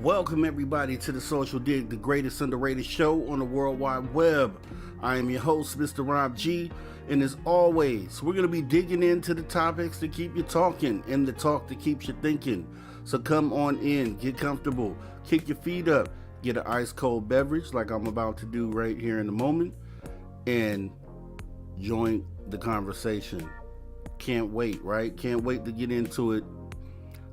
Welcome everybody to the Social Dig, the greatest underrated show on the World Wide Web. I am your host, Mr. Rob G, and as always, we're going to be digging into the topics that keep you talking and the talk that keeps you thinking. So come on in, get comfortable, kick your feet up, get an ice cold beverage like I'm about to do right here in a moment, and join the conversation. Can't wait, right? Can't wait to get into it.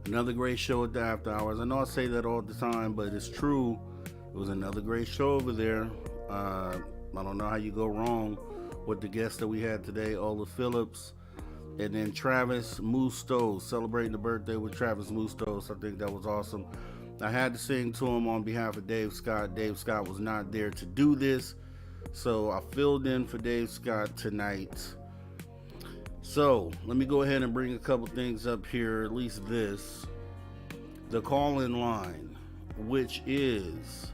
Another great show at the After Hours. I know I say that all the time, but it's true. It was another great show over there. I don't know how you go wrong with the guests that we had today, Ola Phillips, and then Travis Mustos, celebrating the birthday with Travis Mustos. I think that was awesome. I had to sing to him on behalf of Dave Scott. Dave Scott was not there to do this, so I filled in for Dave Scott tonight. So, let me go ahead and bring a couple things up here, at least this. The call-in line, which is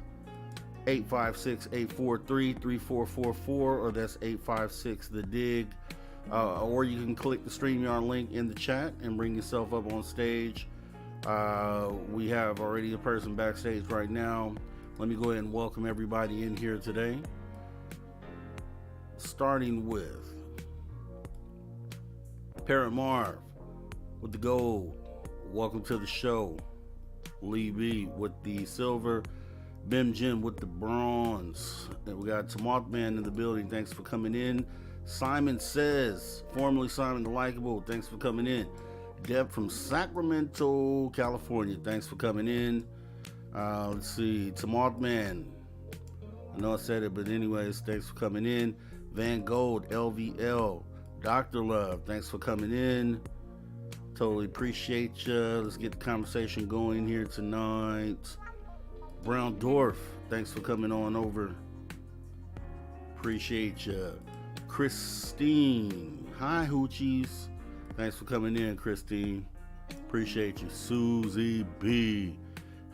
856-843-3444, or that's 856-THE-DIG. Or you can click the StreamYard link in the chat and bring yourself up on stage. We have already a person backstage right now. Let me go ahead and welcome everybody in here today. Starting with Parrot Marv with the gold. Welcome to the show. Lee B with the silver. Bim Jim with the bronze. And we got Mothman in the building. Thanks for coming in. Simon Says, formerly Simon the Likeable. Thanks for coming in. Deb from Sacramento, California. Thanks for coming in. Let's see. Mothman. I know I said it, but anyways, thanks for coming in. Van Gold, LVL. Dr. Love, thanks for coming in. Totally appreciate you. Let's get the conversation going here tonight. Brown Dwarf, thanks for coming on over. Appreciate you. Christine, hi Hoochies. Thanks for coming in, Christine. Appreciate you. Susie B.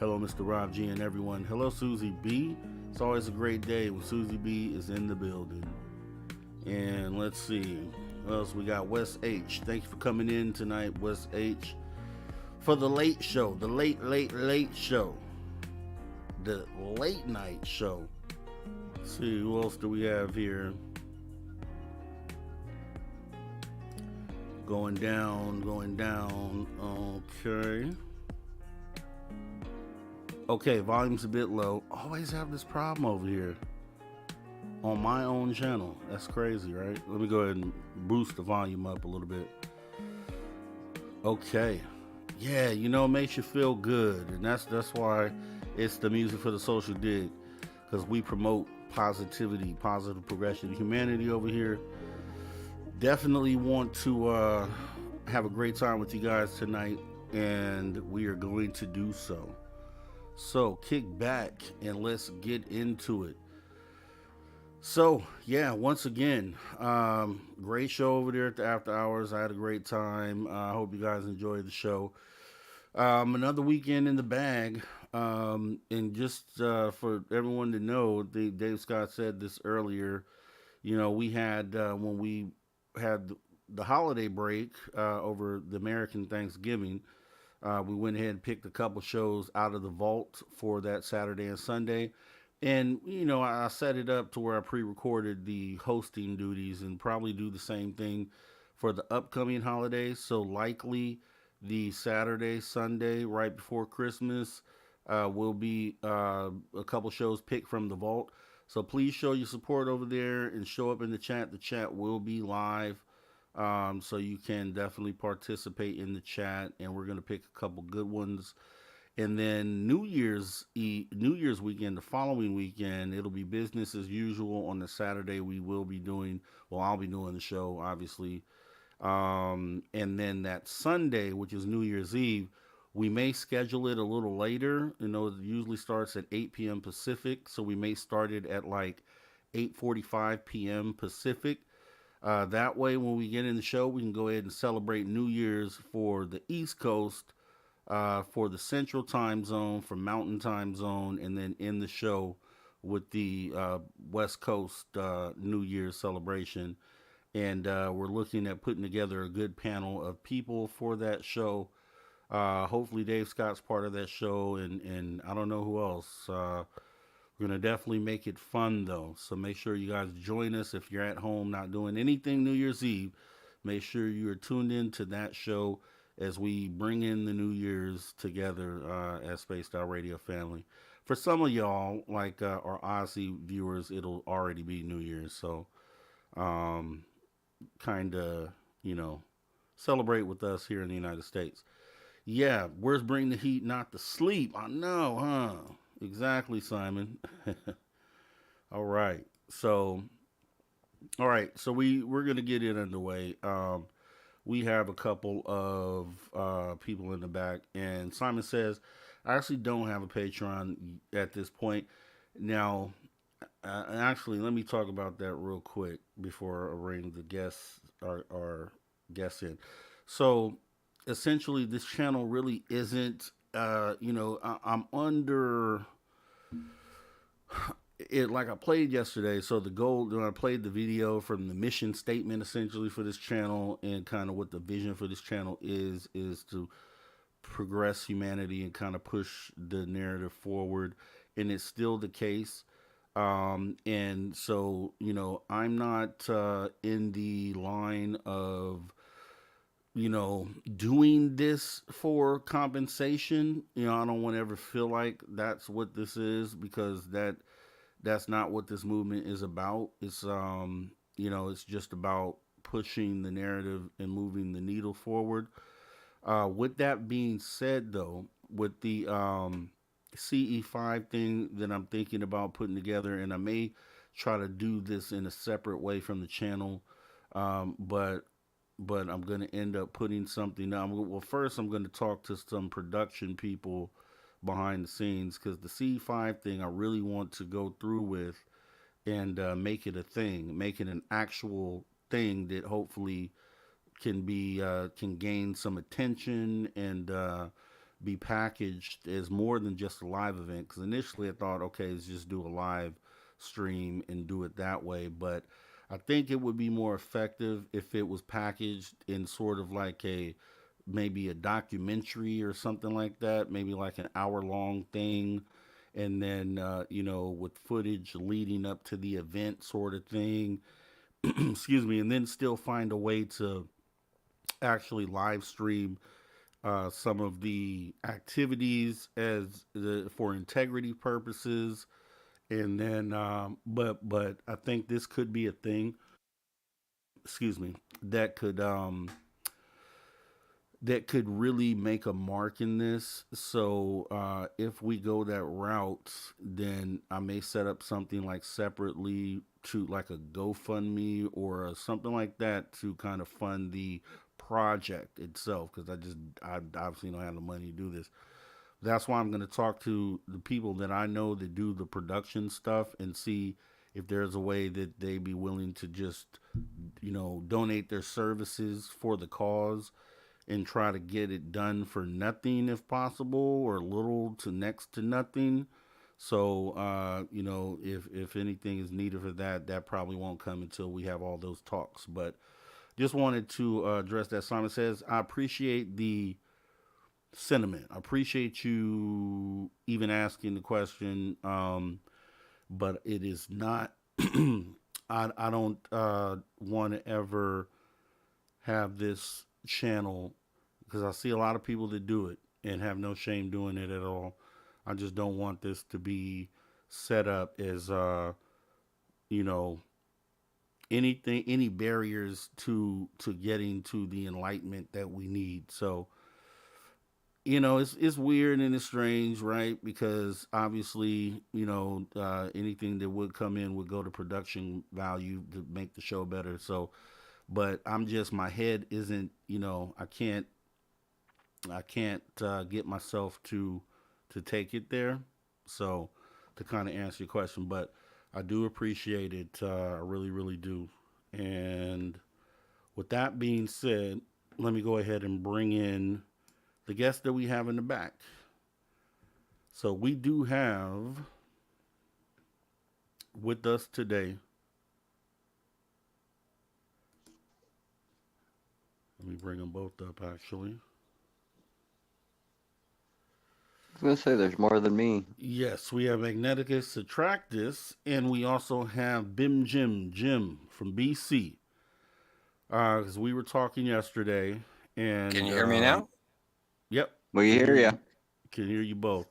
Hello, Mr. Rob G and everyone. Hello, Susie B. It's always a great day when Susie B is in the building. And let's see. What else we got? Wes H. Thank you for coming in tonight, Wes H. For the late show, the late show, the late night show. Let's see, who else do we have here? Going down. Okay, volume's a bit low. Always have this problem over here on my own channel. That's crazy, right? Let me go ahead and boost the volume up a little bit. Okay. Yeah, it makes you feel good. And that's why it's the music for the Social Dig. Because we promote positivity, positive progression, humanity over here. Definitely want to have a great time with you guys tonight. And we are going to do so. So kick back and let's get into it. So, yeah, once again, great show over there at the After Hours. I had a great time. I hope you guys enjoyed the show. Another weekend in the bag. And just for everyone to know, Dave Scott said this earlier, we had, when we had the holiday break over the American Thanksgiving, we went ahead and picked a couple shows out of the vault for that Saturday and Sunday. And, I set it up to where I pre-recorded the hosting duties and probably do the same thing for the upcoming holidays. So likely the Saturday, Sunday, right before Christmas, will be a couple shows picked from the vault. So please show your support over there and show up in the chat. The chat will be live. So you can definitely participate in the chat. And we're going to pick a couple good ones. And then New Year's weekend, the following weekend, it'll be business as usual. On the Saturday, I'll be doing the show, obviously. And then that Sunday, which is New Year's Eve, we may schedule it a little later. It usually starts at 8 p.m. Pacific, so we may start it at like 8:45 p.m. Pacific. That way, when we get in the show, we can go ahead and celebrate New Year's for the East Coast, for the Central Time Zone, for Mountain Time Zone, and then in the show with the West Coast New Year's celebration. And we're looking at putting together a good panel of people for that show. Hopefully Dave Scott's part of that show, and I don't know who else. We're gonna definitely make it fun though, so make sure you guys join us. If you're at home not doing anything New Year's Eve, make sure you're tuned in to that show as we bring in the New Year's together as Spaced Out Radio family. For some of y'all, like our Aussie viewers, it'll already be New Year's, so um, kind of, you know, celebrate with us here in the United States. Yeah, where's Bring the Heat Not to Sleep? I know, huh? Exactly, Simon. All right. So, all right. So we're gonna get it underway. We have a couple of people in the back, and Simon says, "I actually don't have a Patreon at this point." Now, actually, let me talk about that real quick before I bring the guests our guests in. So, essentially, this channel really isn't. I'm under it like I played yesterday. So the goal, when I played the video from the mission statement essentially for this channel and kind of what the vision for this channel is to progress humanity and kind of push the narrative forward. And it's still the case. And so, I'm not in the line of, doing this for compensation. I don't want to ever feel like that's what this is, because that's not what this movement is about. It's just about pushing the narrative and moving the needle forward. With that being said, though, with the CE5 thing that I'm thinking about putting together, and I may try to do this in a separate way from the channel, but I'm going to end up putting something down. Well, first, I'm going to talk to some production people behind the scenes, because the C5 thing I really want to go through with and make it a thing, make it an actual thing that hopefully can gain some attention and be packaged as more than just a live event. Because initially I thought, okay, let's just do a live stream and do it that way, but I think it would be more effective if it was packaged in sort of like a maybe a documentary or something like that, maybe like an hour long thing, and then with footage leading up to the event sort of thing. Excuse me, and then still find a way to actually live stream some of the activities for integrity purposes, and then but I think this could be a thing. Excuse me, that could really make a mark in this. So if we go that route, then I may set up something like separately to like a GoFundMe or something like that to kind of fund the project itself, because I obviously don't have the money to do this. That's why I'm going to talk to the people that I know that do the production stuff and see if there's a way that they be willing to just donate their services for the cause and try to get it done for nothing if possible, or little to next to nothing. So, if anything is needed for that, that probably won't come until we have all those talks. But just wanted to address that. Simon says, I appreciate the sentiment. I appreciate you even asking the question, but it is not. I don't want to ever have this channel, because I see a lot of people that do it and have no shame doing it at all. I just don't want this to be set up as you know any barriers to getting to the enlightenment that we need. So it's weird and it's strange, right? Because obviously, anything that would come in would go to production value to make the show better. So, but I'm just, my head isn't, I can't get myself to take it there. So, to kind of answer your question, but I do appreciate it. I really, really do. And with that being said, let me go ahead and bring in the guest that we have in the back. So we do have with us today. Let me bring them both up, actually. was gonna say there's more than me. Yes, we have Magneticus Attractus, and we also have Bim Jim from BC. Because we were talking yesterday, Can and you hear me now? yep, We can hear hear you. you, can hear you both.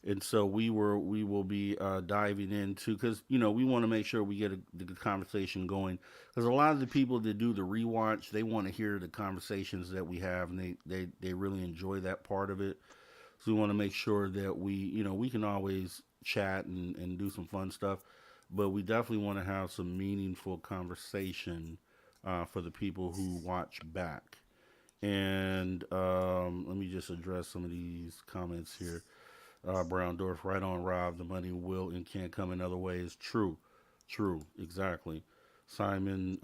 And so we will be diving into, because we want to make sure we get the conversation going, because a lot of the people that do the rewatch, they want to hear the conversations that we have, and they really enjoy that part of it. So we want to make sure that we can always chat and do some fun stuff, but we definitely want to have some meaningful conversation for the people who watch back. And let me just address some of these comments here. Brown Dorf, right on, Rob. The money will and can come in other ways. True, true, exactly. Simon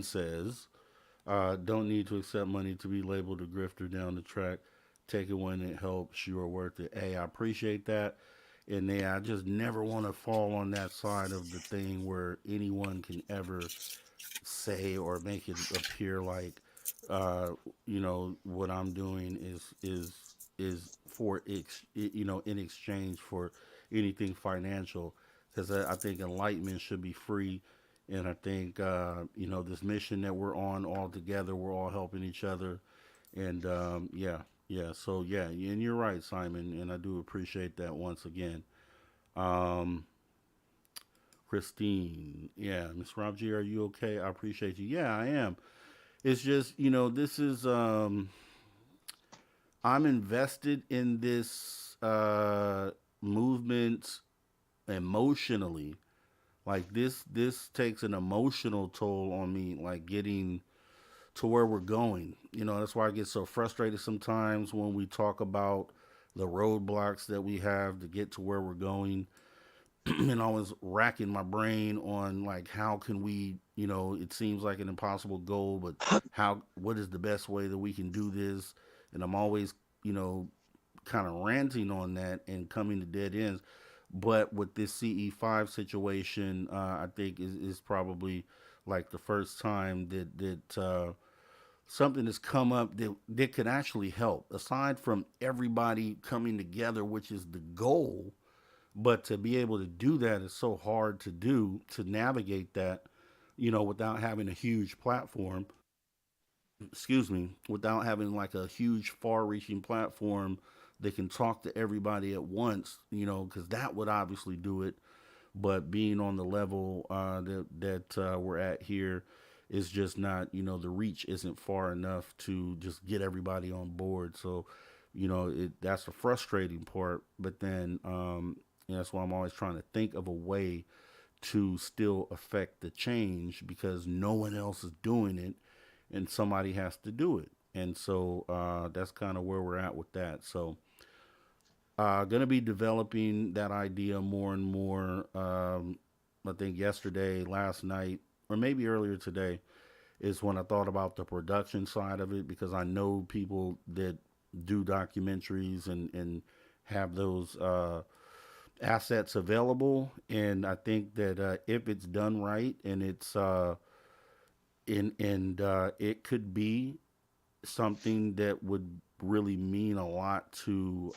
says, don't need to accept money to be labeled a grifter down the track. Take it when it helps. You are worth it. Hey, I appreciate that. And I just never want to fall on that side of the thing where anyone can ever say or make it appear like, uh, what I'm doing is for in exchange for anything financial. Because I think enlightenment should be free, and I think this mission that we're on all together, we're all helping each other, and yeah, yeah. So yeah, and you're right, Simon, and I do appreciate that once again. Um, Christine, yeah, Miss Rob G, are you okay? I appreciate you. Yeah, I am. It's just this is I'm invested in this movement emotionally. Like this takes an emotional toll on me, like getting to where we're going. That's why I get so frustrated sometimes when we talk about the roadblocks that we have to get to where we're going. And always racking my brain on, like, how can we, it seems like an impossible goal, but what is the best way that we can do this? And I'm always, you know, kind of ranting on that and coming to dead ends. But with this CE5 situation, I think is probably like the first time that something has come up that could actually help. Aside from everybody coming together, which is the goal, but to be able to do that is so hard to do, to navigate that, without having a huge platform. Excuse me, without having like a huge, far-reaching platform that can talk to everybody at once. Because that would obviously do it. But being on the level that we're at here is just not. The reach isn't far enough to just get everybody on board. So, that's the frustrating part. But then that's why I'm always trying to think of a way to still affect the change, because no one else is doing it, and somebody has to do it. And so that's kind of where we're at with that. So going to be developing that idea more and more. I think yesterday, last night, or maybe earlier today, is when I thought about the production side of it, because I know people that do documentaries and have those assets available. And I think that if it's done right, and it's it could be something that would really mean a lot to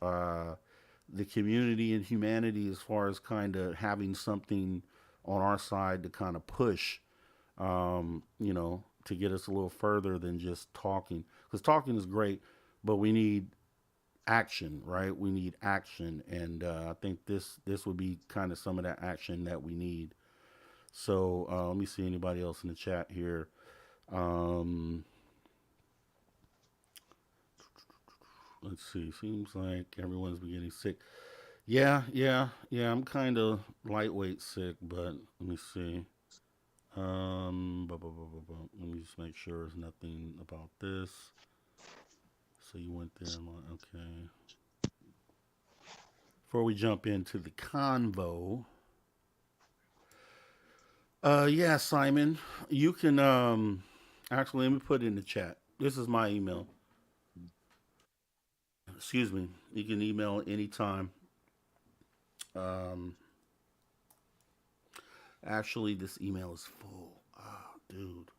the community and humanity, as far as kind of having something on our side to kind of push, to get us a little further than just talking. Because talking is great, but we need action, right? We need action, and I think this would be kind of some of that action that we need. So let me see anybody else in the chat here. Um, let's see. Seems like everyone's beginning sick. Yeah, yeah, yeah. I'm kind of lightweight sick, but let me see. Let me just make sure there's nothing about this. So you went there, okay. Before we jump into the convo, yeah, Simon, you can actually, let me put it in the chat. This is my email. Excuse me. You can email anytime. Um, actually, this email is full. Oh, dude.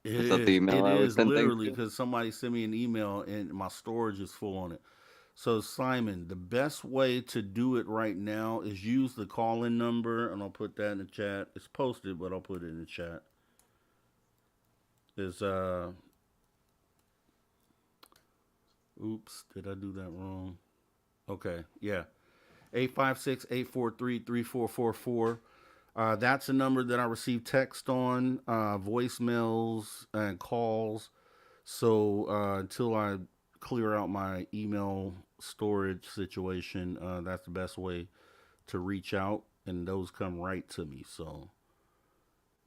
It Is that the is. email It I was is sending literally to? because somebody sent me an email and my storage is full on it. So, Simon, the best way to do it right now is use the call in number, and I'll put that in the chat. It's posted, but I'll put it in the chat. Is oops, did I do that wrong? Okay, yeah. 856-843-3444. That's a number that I receive text on, voicemails, and calls. So until I clear out my email storage situation, that's the best way to reach out, and those come right to me. So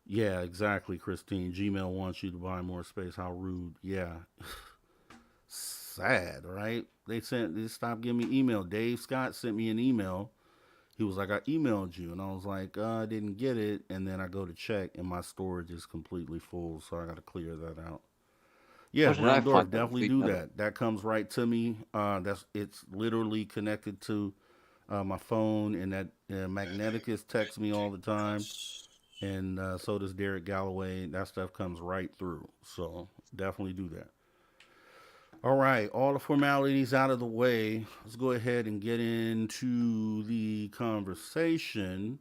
yeah, exactly, Christine. Gmail wants you to buy more space. How rude. Yeah, sad, right? They stopped giving me email. Dave Scott sent me an email. He was like, I emailed you, and I was like, I didn't get it. And then I go to check, and my storage is completely full, so I got to clear that out. Yeah, How did I Brown Dwarf, find that definitely do email? that. That comes right to me. That's it's literally connected to my phone, and that Magneticus texts me all the time, and so does Derek Galloway. That stuff comes right through. So definitely do that. All right, all the formalities out of the way. Let's go ahead and get into the conversation.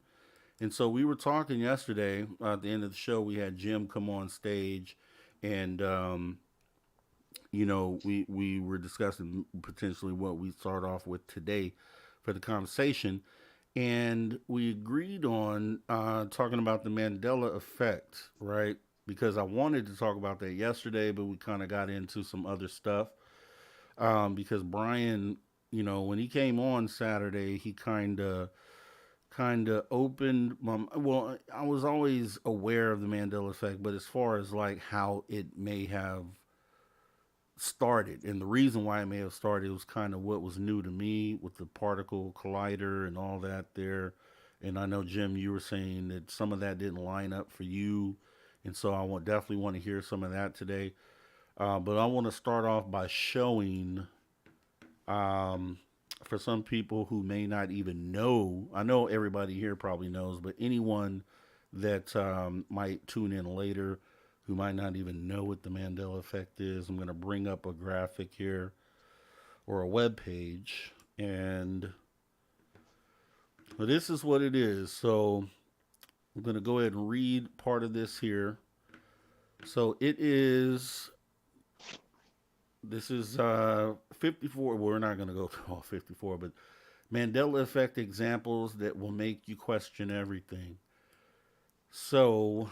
And so we were talking yesterday at the end of the show. We had Jim come on stage, and we were discussing potentially what we start off with today for the conversation, and we agreed on talking about the Mandela effect, right? Because I wanted to talk about that yesterday, but we kind of got into some other stuff. Because Brian, when he came on Saturday, he kind of opened my, well, I was always aware of the Mandela effect, but as far as like how it may have started and the reason why it may have started was kind of what was new to me with the particle collider and all that there. And I know, Jim, you were saying that some of that didn't line up for you, and so definitely want to hear some of that today. But I want to start off by showing, um, for some people who may not even know, I know everybody here probably knows, but anyone that might tune in later who might not even know what the Mandela effect is, I'm going to bring up a graphic here or a web page, and this is what it is. So I'm going to go ahead and read part of this here. So it is. This is 54. Well, we're not going to go through all 54, but Mandela effect examples that will make you question everything. So,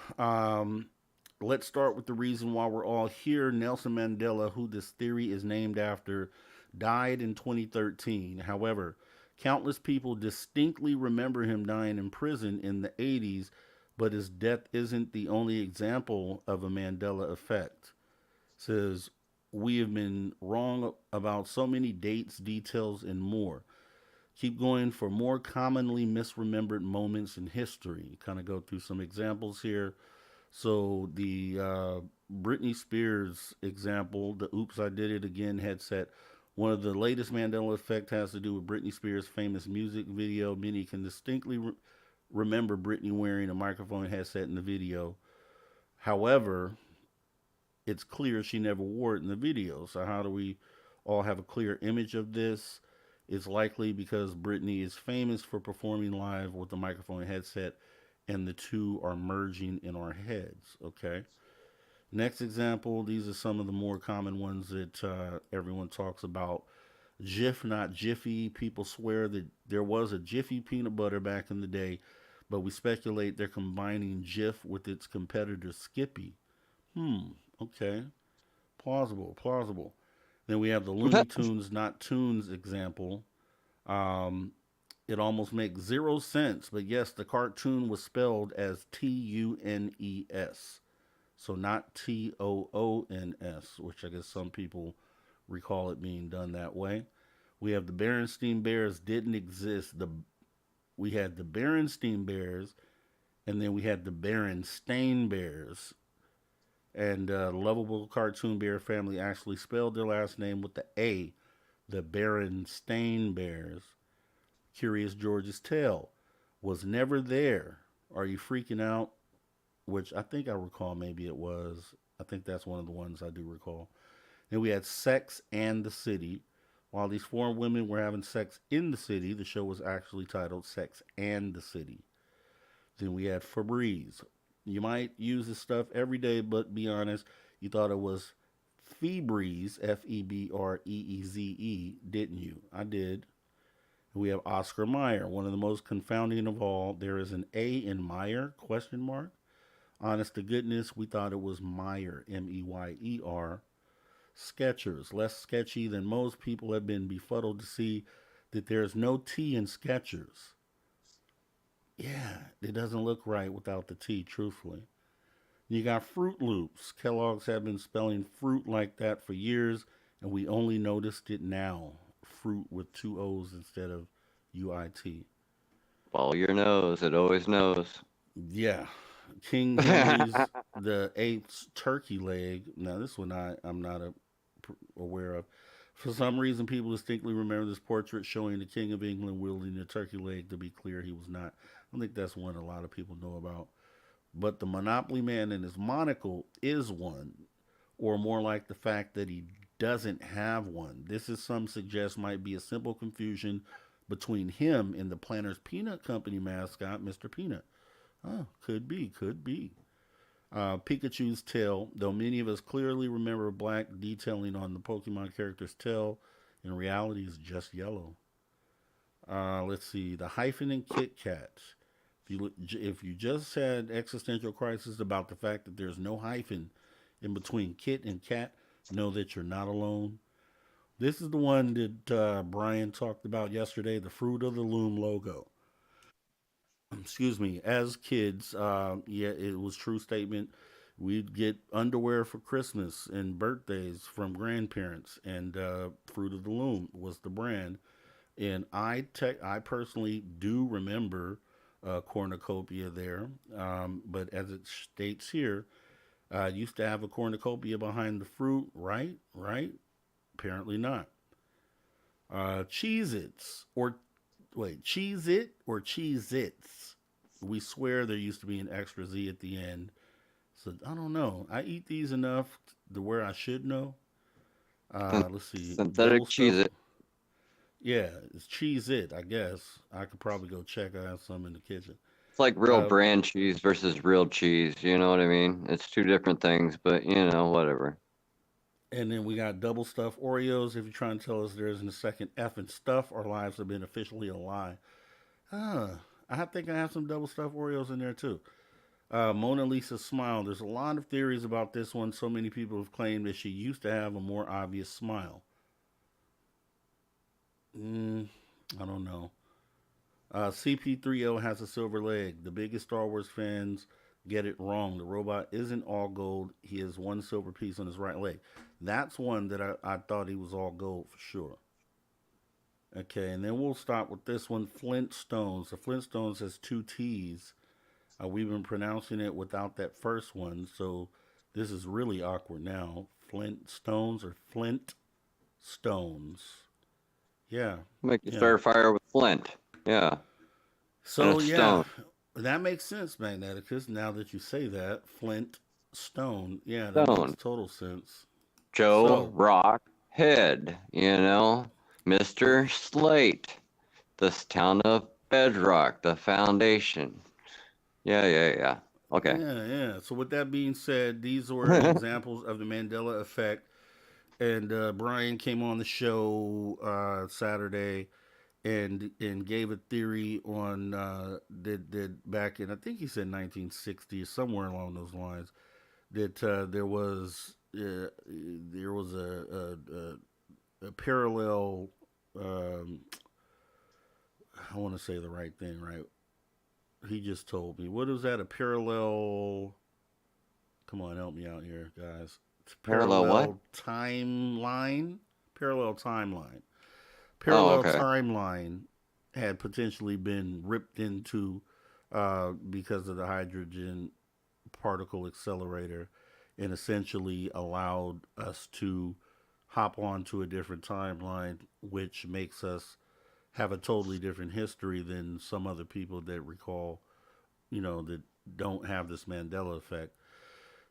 let's start with the reason why we're all here. Nelson Mandela, who this theory is named after, died in 2013. However, countless people distinctly remember him dying in prison in the 80s, but his death isn't the only example of a Mandela effect. It says, we have been wrong about so many dates, details, and more. Keep going for more commonly misremembered moments in history. Kind of go through some examples here. So the Britney Spears example, the "Oops, I Did It Again" headset. One of the latest Mandela effect has to do with Britney Spears' famous music video. Many can distinctly remember Britney wearing a microphone headset in the video. However, it's clear she never wore it in the video. So how do we all have a clear image of this? It's likely because Britney is famous for performing live with a microphone headset, and the two are merging in our heads. Okay. Next example, these are some of the more common ones that everyone talks about. Jif, not Jiffy. People swear that there was a Jiffy peanut butter back in the day, but we speculate they're combining Jif with its competitor Skippy. Okay. Plausible, plausible. Then we have the Looney Tunes, not Tunes example. Um, it almost makes zero sense, but yes, the cartoon was spelled as Tunes. So not Toons, which I guess some people recall it being done that way. We have the Berenstein Bears didn't exist. We had the Berenstein Bears, and then we had the Berenstain Bears. And lovable cartoon bear family actually spelled their last name with the A, the Berenstain Bears. Curious George's Tale was never there. Are you freaking out? Which I think I recall maybe it was. I think that's one of the ones I do recall. Then we had Sex and the City. While these four women were having sex in the city, the show was actually titled Sex and the City. Then we had Febreze. You might use this stuff every day, but be honest, you thought it was Febreze, Febreeze, didn't you? I did. We have Oscar Mayer, one of the most confounding of all. There is an A in Meyer, question mark. Honest to goodness, we thought it was Meyer, Meyer. Skechers, less sketchy than most people have been befuddled to see that there's no T in Skechers. Yeah, it doesn't look right without the T, truthfully. You got Fruit Loops. Kellogg's have been spelling fruit like that for years, and we only noticed it now. Fruit with two O's instead of UIT. Follow your nose. It always knows. Yeah. King Henry's the Eighth's turkey leg. Now, this one I'm not aware of. For some reason, people distinctly remember this portrait showing the King of England wielding a turkey leg. To be clear, he was not. I think that's one a lot of people know about. But the Monopoly Man and his monocle is one, or more like the fact that he doesn't have one. This is some suggest might be a simple confusion between him and the Planters Peanut Company mascot, Mr. Peanut. Oh, could be, could be. Pikachu's tail, though many of us clearly remember black detailing on the Pokemon character's tail, in reality is just yellow. Let's see, the hyphen and Kit Kats. If you just had existential crisis about the fact that there's no hyphen in between Kit and Cat, know that you're not alone. This is the one that Brian talked about yesterday, the Fruit of the Loom logo. Excuse me. As kids, yeah, it was true statement. We'd get underwear for Christmas and birthdays from grandparents, and Fruit of the Loom was the brand. And I personally do remember cornucopia there, but as it states here, used to have a cornucopia behind the fruit, right? Right? Apparently not. Cheez Its, or wait, Cheez It or Cheez Its. We swear there used to be an extra Z at the end. So I don't know. I eat these enough to where I should know. Let's see. Double Synthetic cheese. stuff. Yeah, it's Cheez It, I guess. I could probably go check. I have some in the kitchen. It's like real Uh, brand cheese versus real cheese. You know what I mean? It's two different things, but whatever. and then we got double stuffed Oreos. If you're trying to tell us there isn't a second F in stuff, our lives have been officially a lie. Ah, I think I have some double stuffed Oreos in there too. Mona Lisa smile. There's a lot of theories about this one. So many people have claimed that she used to have a more obvious smile. Mm, I don't know. CP30 has a silver leg. The biggest Star Wars fans get it wrong. The robot isn't all gold. He has one silver piece on his right leg. That's one that I thought he was all gold for sure. Okay, and then we'll start with this one Flintstones. The Flintstones has two T's. We've been pronouncing it without that first one, so this is really awkward now. Flintstones or Flint Stones. Yeah, Make you yeah. start a fire with flint. Yeah, and So it's yeah, stone. that makes sense, Magneticus. Now that you say that, Flint Stone. Yeah, that makes Stone. total sense. Joe So Rock Head. Mr. Slate. This town of Bedrock, the foundation. Yeah, yeah, yeah. Okay. yeah, yeah. So with that being said, these were examples of the Mandela effect. And Brian came on the show Saturday and gave a theory on that back in, I think he said 1960 or somewhere along those lines, that there was a parallel. Um, I want to say the right thing, right? He just told me what was that? A parallel. Come on, help me out here, guys. It's Parallel what? parallel timeline. Parallel timeline. Oh, Parallel okay. timeline had potentially been ripped into because of the hydrogen particle accelerator and essentially allowed us to hop onto a different timeline, which makes us have a totally different history than some other people that recall, that don't have this Mandela effect.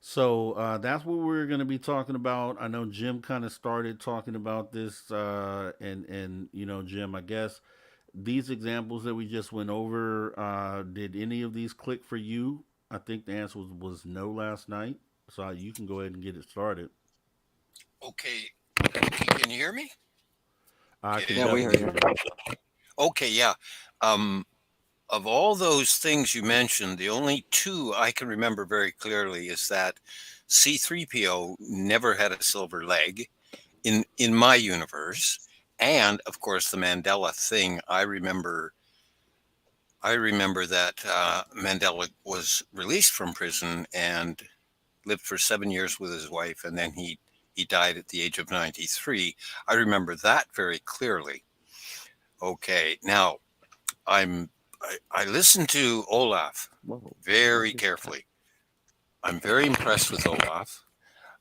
So that's what we're going to be talking about. I know Jim kind of started talking about this, and Jim, I guess these examples that we just went over, did any of these click for you? I think the answer was no last night. So you can go ahead and get it started. Okay, can you hear me? I can Yeah, we Okay. heard definitely you. hear you. Okay, yeah. Um, of all those things you mentioned, the only two I can remember very clearly is that C3PO never had a silver leg in my universe, and of course the Mandela thing. I remember that Mandela was released from prison and lived for 7 years with his wife, and then he died at the age of 93. I remember that very clearly. Okay, now I listened to Olaf Whoa, what's very this cat? carefully. I'm very impressed with Olaf.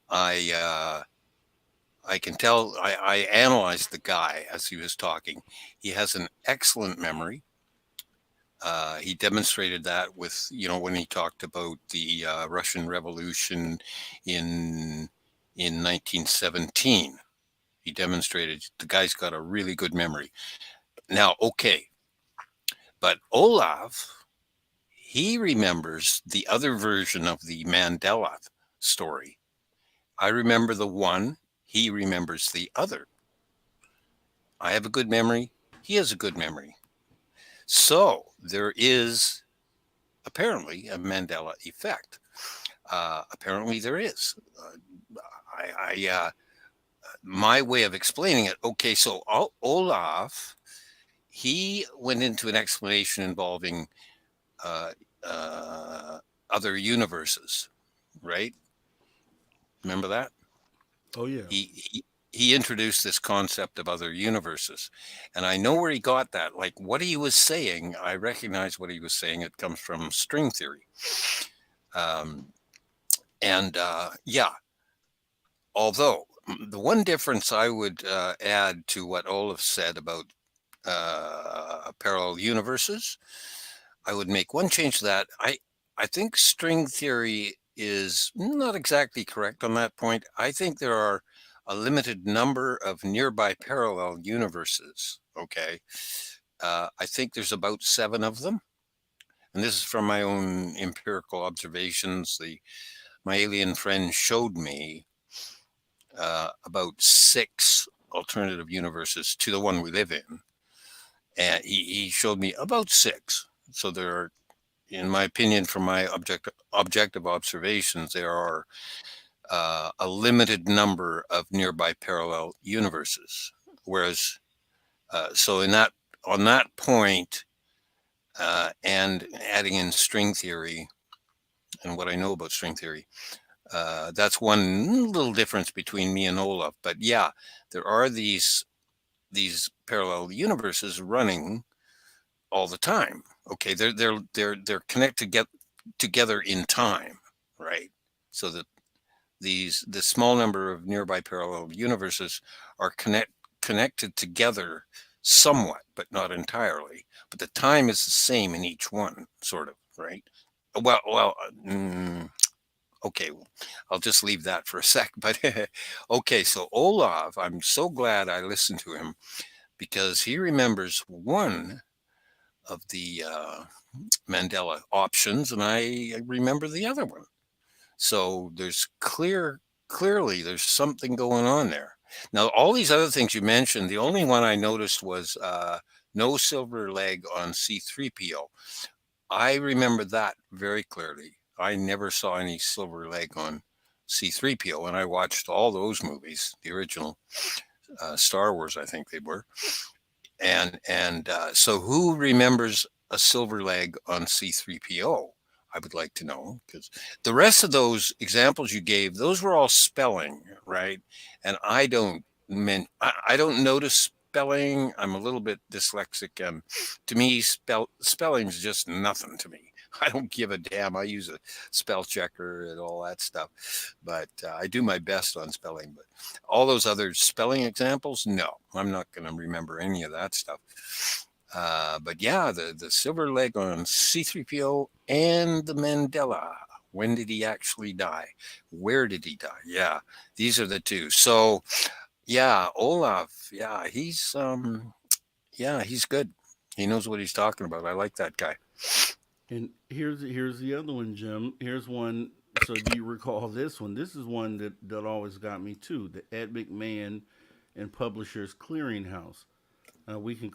I I can tell I analyzed the guy as he was talking. He has an excellent memory. He demonstrated that with when he talked about the Russian Revolution in in 1917. He demonstrated the guy's got a really good memory. Now, okay, but Olaf, he remembers the other version of the Mandela story. I remember the one, he remembers the other. I have a good memory, he has a good memory. So there is apparently a Mandela effect. Apparently there is. My way of explaining it. Okay, so Olaf, he went into an explanation involving uh, uh, other universes, right? Remember that? Oh yeah. He introduced this concept of other universes, and I know where he got that. Like what he was saying, I recognize what he was saying. It comes from string theory, um, and yeah. Although the one difference I would add to what Olaf said about parallel universes, I would make one change to that. I think string theory is not exactly correct on that point. I think there are a limited number of nearby parallel universes. Okay. I think there's about 7 of them. And this is from my own empirical observations. My alien friend showed me about 6 alternative universes to the one we live in. And he showed me about 6. So there are, in my opinion, from my objective observations, there are a limited number of nearby parallel universes. Whereas, so in that on that point, and adding in string theory and what I know about string theory, that's one little difference between me and Olaf. But yeah, there are these parallel universes running all the time. Okay, they're connected together in time, right? So that the small number of nearby parallel universes are connected together somewhat, but not entirely. But the time is the same in each one, sort of, right? Well, okay, I'll just leave that for a sec. But okay, so Olaf, I'm so glad I listened to him because he remembers one of the Mandela options, and I remember the other one. So there's clearly there's something going on there. Now, all these other things you mentioned, the only one I noticed was no silver leg on C3PO. I remember that very clearly. I never saw any silver leg on C3PO, and I watched all those movies, the original Star Wars, I think they were. And so who remembers a silver leg on C3PO? I would like to know because the rest of those examples you gave, those were all spelling, right? And I don't notice spelling. I'm a little bit dyslexic, and to me, spelling's just nothing to me. I don't give a damn. I use a spell checker and all that stuff, but I do my best on spelling. But all those other spelling examples, no, I'm not going to remember any of that stuff. But yeah, the silver leg on C3PO and the Mandela. When did he actually die? Where did he die? Yeah, these are the two. So, yeah, Olaf. Yeah, he's good. He knows what he's talking about. I like that guy. And here's the other one, Jim. Here's one. So do you recall this one? This is one that always got me too. The Ed McMahon and Publishers Clearinghouse. We can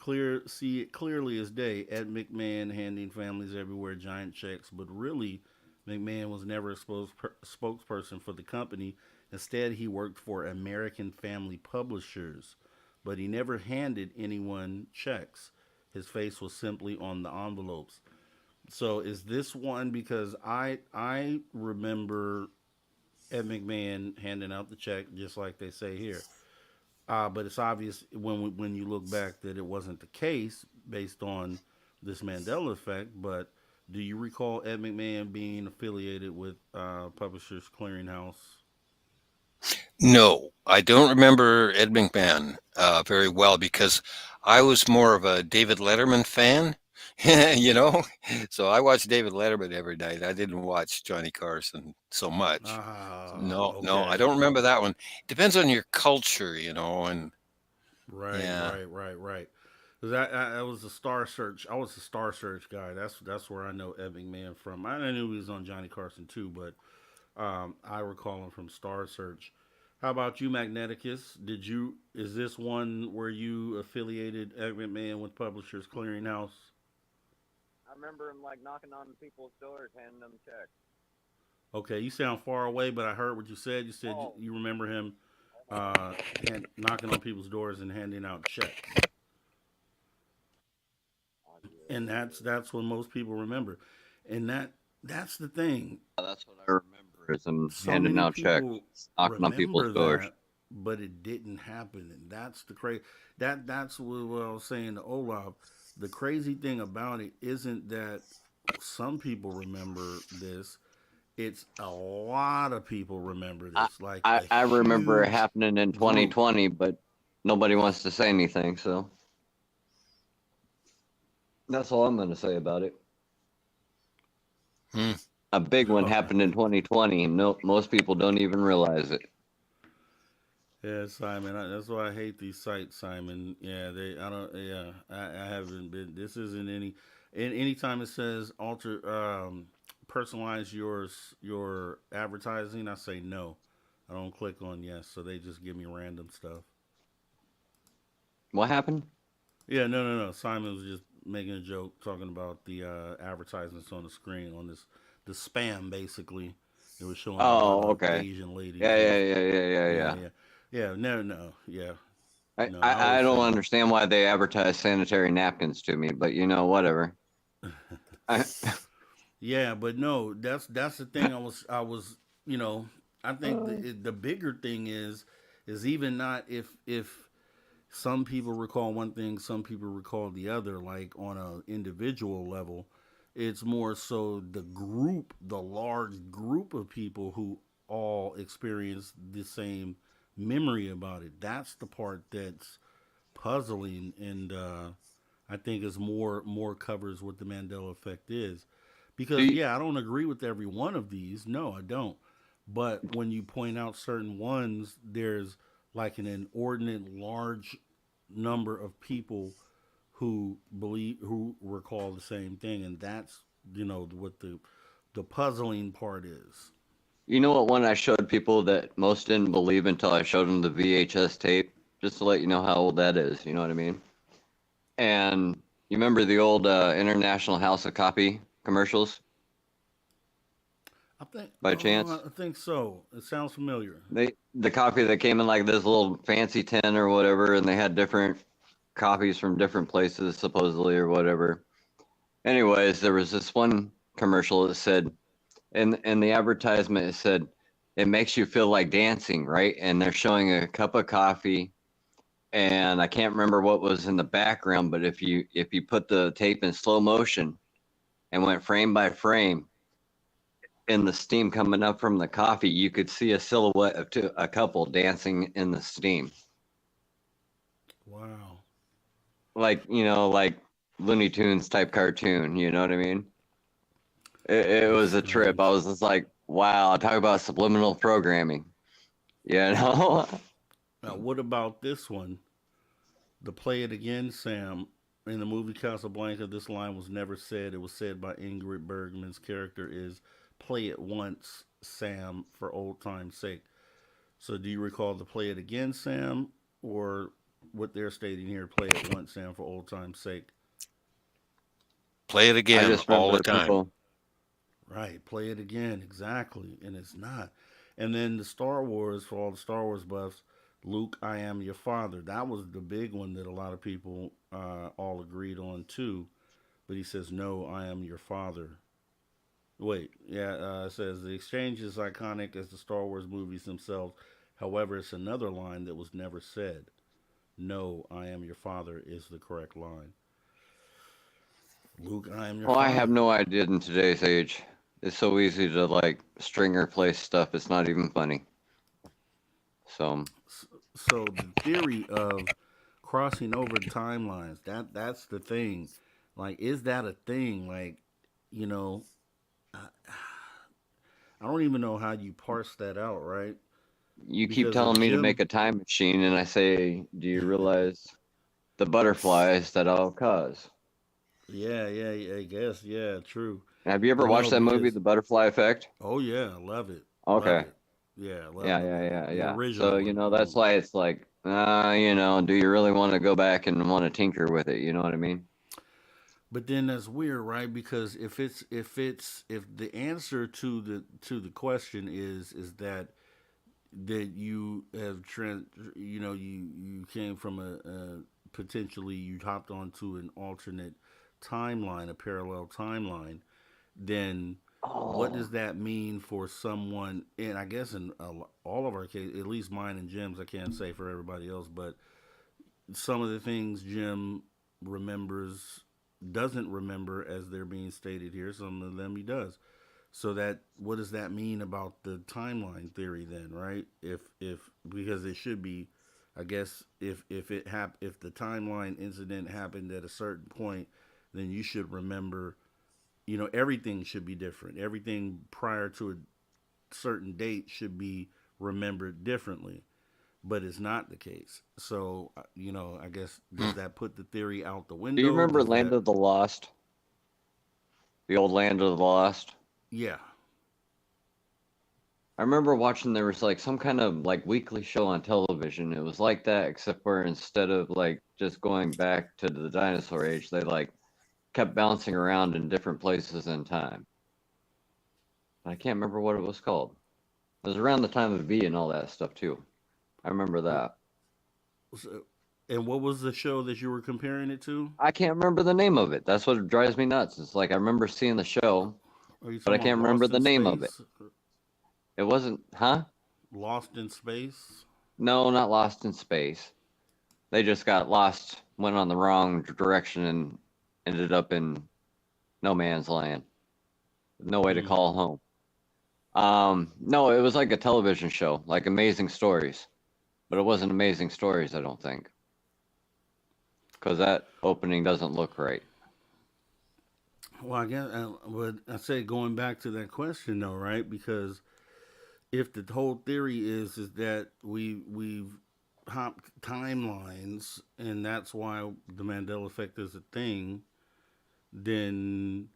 see it clearly as day. Ed McMahon handing families everywhere giant checks, but really, McMahon was never a spokesperson for the company. Instead, he worked for American Family Publishers, but he never handed anyone checks. His face was simply on the envelopes. So is this one because I remember Ed McMahon handing out the check just like they say here. But it's obvious when you look back that it wasn't the case based on this Mandela effect. But do you recall Ed McMahon being affiliated with Publishers Clearinghouse? No, I don't remember Ed McMahon very well because I was more of a David Letterman fan, you know. So I watched David Letterman every night. I didn't watch Johnny Carson so much. Ah, No, I okay. don't remember that one. Depends on your culture, and Right, yeah. right, right, right. 'Cause I was a Star Search. I was a Star Search guy. That's where I know Ed McMahon from. I knew he was on Johnny Carson too, but I recall him from Star Search. How about you, Magneticus? Is this one where you affiliated Ed McMahon with Publishers Clearinghouse? I remember him like knocking on people's doors, handing them checks. Okay, you sound far away, but I heard what you said. You said Oh, you remember him knocking on people's doors and handing out checks, and that's what most people remember, and that's the thing. that's what I remember is him So handing many out checks, people knocking on people's remember doors. that, but it didn't happen, and that's the crazy. That's what I was saying to Olaf. The crazy thing about it isn't that some people remember this; it's a lot of people remember I, this, like I, a I remember it huge happening in group. 2020, but nobody wants to say anything. So that's all I'm going to say about it. Hmm. A big one happened in 2020, and no, most people don't even realize it. Yeah, Simon. That's why I hate these sites, Simon. Yeah, they. I don't. Yeah, I haven't been. This isn't any. And anytime it says personalize your advertising, I say no. I don't click on yes. So they just give me random stuff. What happened? Yeah, no. Simon was just making a joke, talking about the advertisements on the screen on the spam. Basically, it was showing a lot Oh, of okay. Asian ladies. Yeah, Yeah, yeah, yeah, yeah, yeah, yeah, yeah. yeah, yeah. No, yeah. I, No, I I, I was don't saying. understand why they advertise sanitary napkins to me, but whatever. I, Yeah, but no, that's the thing. I was you know I think the bigger thing is even not if some people recall one thing, some people recall the other, like on a individual level. It's more so the large group of people who all experience the same memory about it. That's the part that's puzzling, and I think is more covers what the Mandela effect is. do Because you, yeah, I don't agree with every one of these. No, I don't. But when you point out certain ones, there's like an inordinate large number of people who recall the same thing, and that's what the puzzling part is. you know what one I showed people that most didn't believe until I showed them the VHS tape, just to let you know how old that is. You know what I mean? And you remember the old International House of Copy commercials I think by chance? I think so. It sounds familiar. The copy that came in like this little fancy tin or whatever, and they had different copies from different places supposedly or whatever. Anyways, there was this one commercial that said, in the advertisement it said, it makes you feel like dancing, right? And they're showing a cup of coffee, and I can't remember what was in the background, but if you put the tape in slow motion and went frame by frame, in the steam coming up from the coffee, you could see a silhouette of a couple dancing in the steam, Wow. like like Looney Tunes type cartoon. You know what I mean? It That's was a trip. I strange. was just like, wow, talk about subliminal programming. You know? Now, what about this one? The Play It Again, Sam. In the movie Casablanca, this line was never said. It was said by Ingrid Bergman's character is "Play it once, Sam, for old time's sake." So, do you recall the "Play it again, Sam," or what they're stating here? "Play it once, Sam, for old time's sake." Play it I again just all the remember time. people. Right, play it again, exactly, and it's not. And then the Star Wars, for all the Star Wars buffs, Luke, I am your father. That was the big one that a lot of people all agreed on too. But he says, "No, I am your father." Wait, yeah, it says the exchange is iconic as the Star Wars movies themselves. However, it's another line that was never said. "No, I am your father" is the correct line. Luke, I am your Well, I have father. no idea in today's age. It's so easy to like string or place stuff. It's not even funny. So, So the theory of crossing over timelines, that's the thing. Like, is that a thing? Like, you know, I, I don't even know how you parse that out, right? you keep Because if telling me to Jim, make a time machine, and I say, do you realize the butterflies that I'll cause? yeah, yeah, yeah, I guess, yeah, true. Have you ever But watched no, that movie, because The Butterfly Effect? oh yeah, I love it, love Okay. it, yeah, Yeah, love it, yeah, love it. yeah, The yeah. So, original you one. know, that's why it's like, do you really want to go back and want to tinker with it? You know what I mean? But then that's weird, right? Because if the answer to the question is that you have you came from a potentially you hopped onto an alternate timeline, a parallel timeline, then what Oh, does that mean for someone? And I guess in all of our cases, at least mine and Jim's, I can't say for everybody else, but some of the things Jim remembers doesn't remember as they're being stated here. Some of them he does. So that what does that mean about the timeline theory then, right? If because it should be, I guess if the timeline incident happened at a certain point, then you should remember. Everything should be different. Everything prior to a certain date should be remembered differently, but it's not the case. So I guess Hmm. does that put the theory out the do you window? remember Does Land that of the Lost? The old Land of the Lost? yeah. I remember watching there was like some kind of like weekly show on television. It was like that, except where instead of like just going back to the dinosaur age, they like kept bouncing around in different places in time. I can't remember what it was called. It was around the time of V and all that stuff too. I remember that. So, and what was the show that you were comparing it to? I can't remember the name of it. That's what drives me nuts. It's like I remember seeing the show, Are you but I talking about can't remember Lost the in name of it. Space? It wasn't, huh? Lost in Space? No, not Lost in Space. They just got lost, went on the wrong direction, and ended up in no man's land. No way to Hmm. call home. No, it was like a television show, like Amazing Stories, but it wasn't Amazing Stories, I don't think, because that opening doesn't look right. Well, I guess, but I say going back to that question though, right? Because if the whole theory is that we've hopped timelines, and that's why the Mandela effect is a thing, then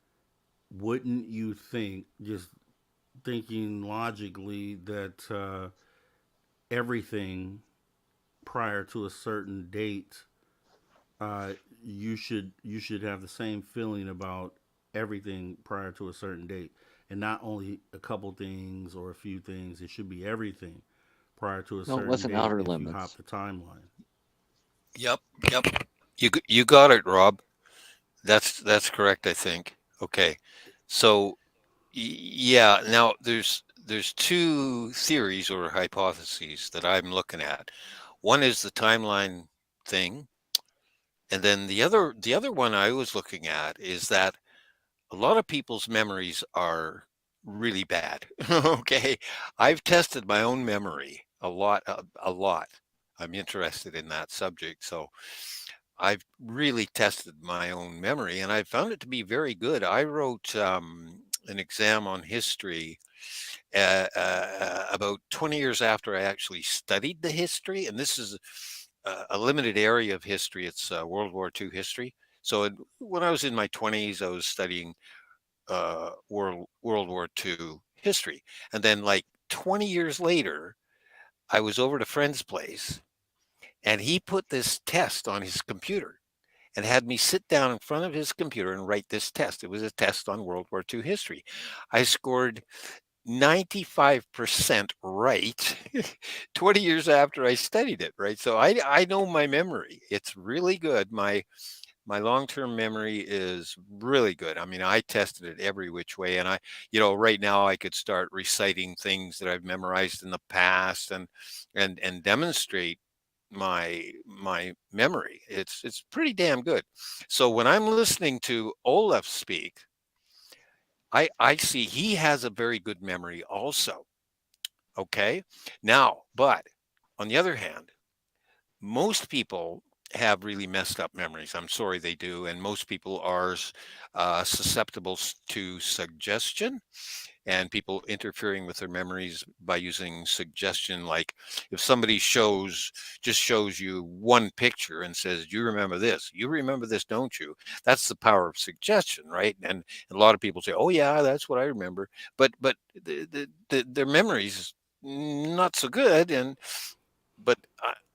wouldn't you think, just thinking logically, that everything prior to a certain date, uh, you should have the same feeling about everything prior to a certain date, and not only a couple things or a few things. It should be everything prior to a No, it certain wasn't date Outer if you hop Limits. the timeline. Yep, yep. You got it, Rob. That's correct, I think. Okay. So yeah, now there's two theories or hypotheses that I'm looking at. One is the timeline thing, and then the other one I was looking at is that a lot of people's memories are really bad. Okay. I've tested my own memory a lot. I'm interested in that subject. So I've really tested my own memory and I found it to be very good. I wrote an exam on history about 20 years after I actually studied the history, and this is a limited area of history. It's World War II history. So when I was in my 20s, I was studying World War II history, and then like 20 years later, I was over at a friend's place, and he put this test on his computer and had me sit down in front of his computer and write this test. It was a test on World War II history. I scored 95% right 20 years after I studied it, right? So I know my memory. It's really good. My long-term memory is really good. I mean, I tested it every which way, and right now I could start reciting things that I've memorized in the past and demonstrate my memory. It's pretty damn good. So when I'm listening to Olaf speak, I see he has a very good memory also. Okay. Now, but on the other hand, most people have really messed up memories. I'm sorry they do. And most people are susceptible to suggestion and people interfering with their memories by using suggestion. Like if somebody just shows you one picture and says, you remember this, don't you? That's the power of suggestion, right? And a lot of people say, oh yeah, that's what I remember. But their memories not so good. But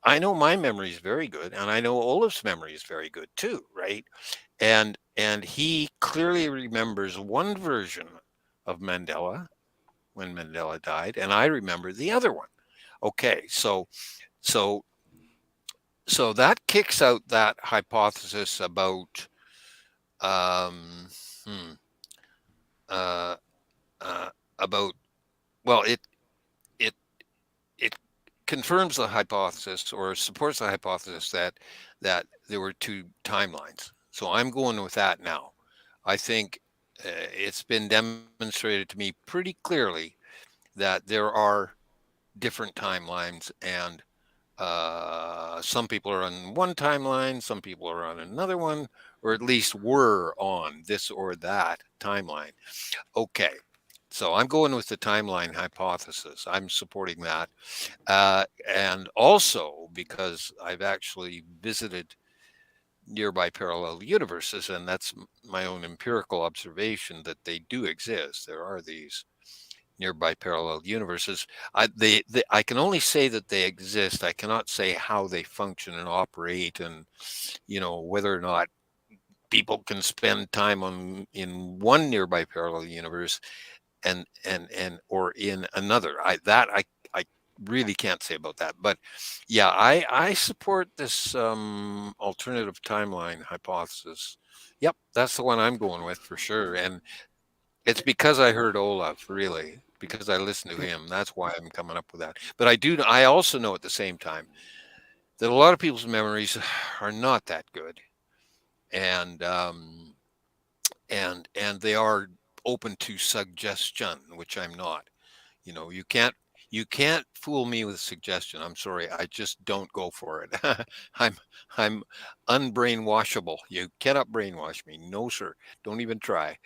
I know my memory is very good, and I know Olaf's memory is very good too, right? And he clearly remembers one version of Mandela when Mandela died, and I remember the other one. Okay, so so that kicks out that hypothesis about um, hmm, uh, about well, it it confirms the hypothesis or supports the hypothesis that there were two timelines. So I'm going with that now. I think it's been demonstrated to me pretty clearly that there are different timelines, and some people are on one timeline, some people are on another one, or at least were on this or that timeline. Okay, so I'm going with the timeline hypothesis. I'm supporting that. And also because I've actually visited nearby parallel universes, and that's my own empirical observation that they do exist. There are these nearby parallel universes. I can only say that they exist. I cannot say how they function and operate, and whether or not people can spend time in one nearby parallel universe and or in another. I really can't say about that. But yeah, I support this alternative timeline hypothesis. Yep, that's the one I'm going with for sure. And it's because I heard Olaf, really, because I listened to him. That's why I'm coming up with that. But I also know at the same time that a lot of people's memories are not that good, and and they are open to suggestion, which I'm not. You can't fool me with suggestion. I'm sorry, I just don't go for it. i'm I'm unbrainwashable. You cannot brainwash me. No sir, don't even try.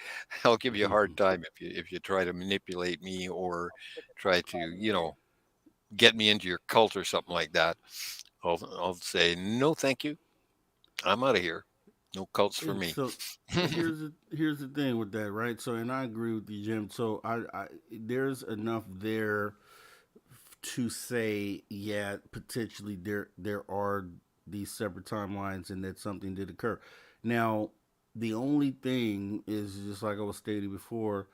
I'll give you a hard time if you try to manipulate me or try to get me into your cult or something like that. I'll say no thank you, I'm out of here. No cults for me. So here's the thing with that, right? So, and I agree with you, Jim. So, I there's enough there to say, yeah, potentially there are these separate timelines, and that something did occur. Now, the only thing is just like I was stating before.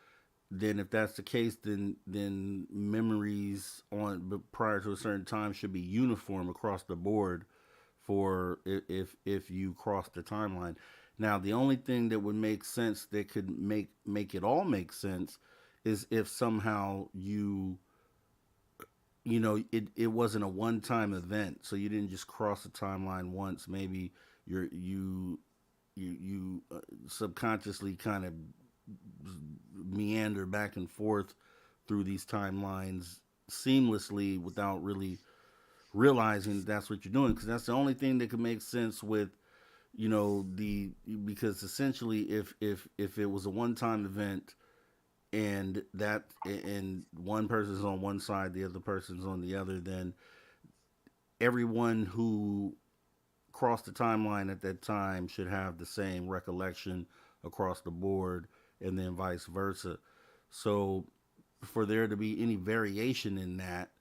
Then, if that's the case, then memories on but prior to a certain time should be uniform across the board for if you cross the timeline. Now, the only thing that would make sense that could make it all make sense is if somehow it wasn't a one time event, so you didn't just cross the timeline once. Maybe you subconsciously kind of meander back and forth through these timelines seamlessly without really realizing that's what you're doing, because that's the only thing that could make sense with the because essentially if it was a one time event and one person's on one side, the other person's on the other, then everyone who crossed the timeline at that time should have the same recollection across the board, and then vice versa. So, for there to be any variation in that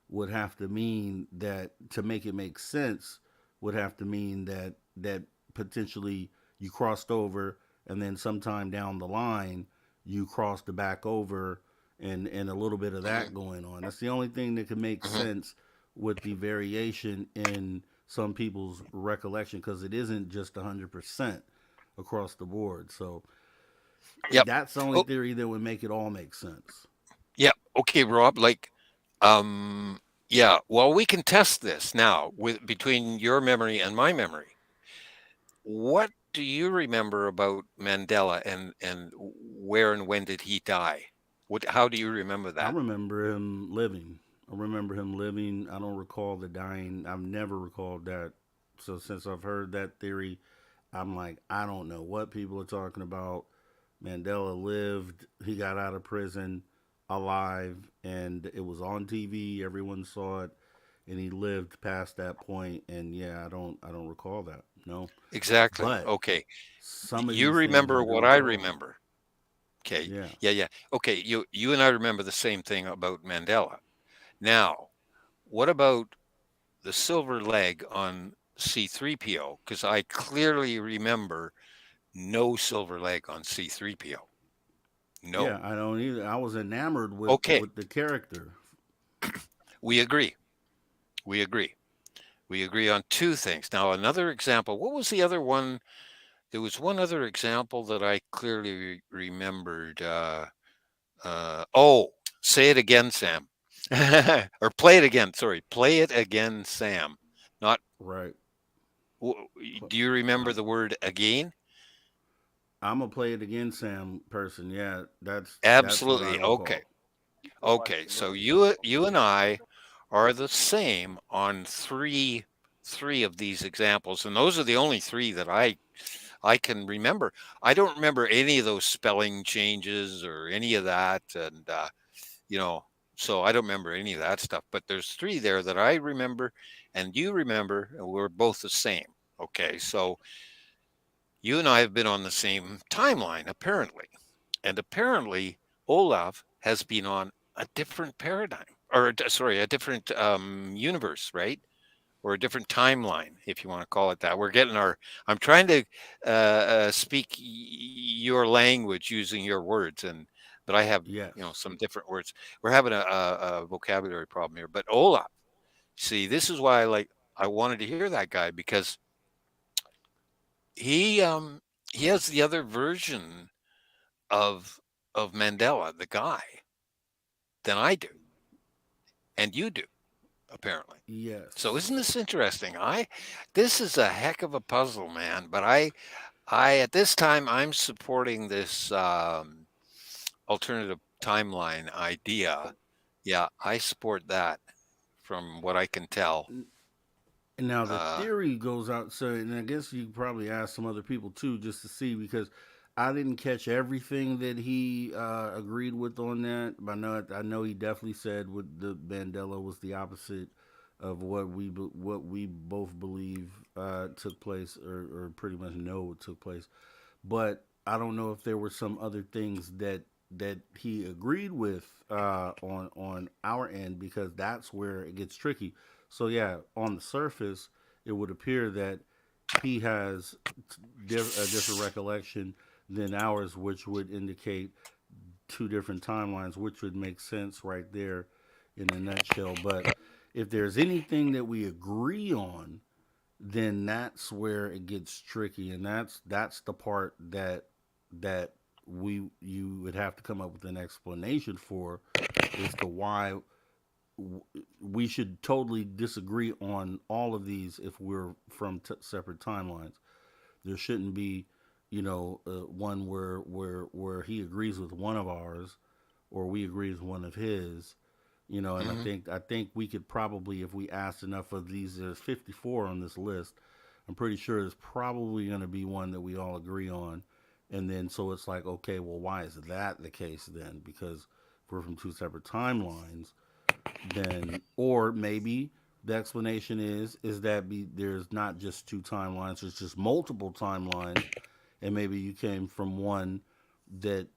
would have to mean that, to make it make sense, would have to mean that potentially you crossed over, and then sometime down the line you crossed back over, and a little bit of Hmm. that going on. That's the only thing that could make Hmm. sense with the variation in some people's recollection, because it isn't just 100% across the board. So Yep. that's the only Oh, theory that would make it all make sense. yeah. Okay, Rob. Um, yeah. Well, we can test this now with between your memory and my memory. What do you remember about Mandela, and where and when did he die? What? How do you remember I that? remember him living. I remember him living. I don't recall the dying. I've never recalled that. So since I've heard that theory, I'm like, I don't know what people are talking about. Mandela lived. He got out of prison alive, and it was on TV. Everyone saw it, and he lived past that point. And yeah, I don't recall that. No, Exactly. but Okay. some of You these things I remember do what I recall. remember. Okay. Yeah, Yeah, yeah. Okay, you and I remember the same thing about Mandela. Now, what about the silver leg on C3PO? Because I clearly remember no silver leg on C3PO. yeah. No. I don't either. I was enamored with Okay, the character. we agree. We agree. We agree on two things. Now, another example. What was the other one? There was one other example that I clearly remembered. Oh, say it again, Sam. Or play it again. Sorry, play it again, Sam. Not. Right. Do you remember I'm the word again? I'm a play it again, Sam person. Yeah, that's what I Absolutely. Okay. recall. Okay. So you and I are the same on three of these examples, and those are the only three that I can remember. I don't remember any of those spelling changes or any of that, and you know, so I don't remember any of that stuff. But there's three there that I remember, and you remember, and we're both the same. Okay, so you and I have been on the same timeline apparently, and apparently Olaf has been on a different paradigm, or sorry, a different universe, right? Or a different timeline, if you want to call it that. We're getting our. I'm trying to speak your language using your words, and but I have Yes. some different words. We're having a vocabulary problem here. But Olaf, see, this is why I wanted to hear that guy because he um he has the other version of Mandela, the guy, than I do, and you do apparently. So isn't Yes. this interesting? This is a heck of a puzzle, man. But I at this time I'm supporting this alternative timeline idea. Yeah, I support that from what I can tell. And now the Uh, theory goes out. So, and I guess you probably ask some other people too, just to see, because I didn't catch everything that he agreed with on that. But I know he definitely said what the Mandela was the opposite of what we both believe took place, or pretty much know took place. But I don't know if there were some other things that he agreed with on our end, because that's where it gets tricky. So yeah, on the surface, it would appear that he has a different recollection than ours, which would indicate two different timelines, which would make sense right there in a nutshell. But if there's anything that we agree on, then that's where it gets tricky, and that's the part that we you would have to come up with an explanation for, as to why we should totally disagree on all of these if we're from separate timelines. There shouldn't be, one where he agrees with one of ours, or we agree with one of his. And I mhm. think I think we could probably, if we asked enough of these, there's 54 on this list. I'm pretty sure there's probably going to be one that we all agree on, And then so it's like, okay, well, why is that the case then? Because if we're from two separate timelines, then, or maybe the explanation is that there's not just two timelines, there's just multiple timelines, and maybe you came from one that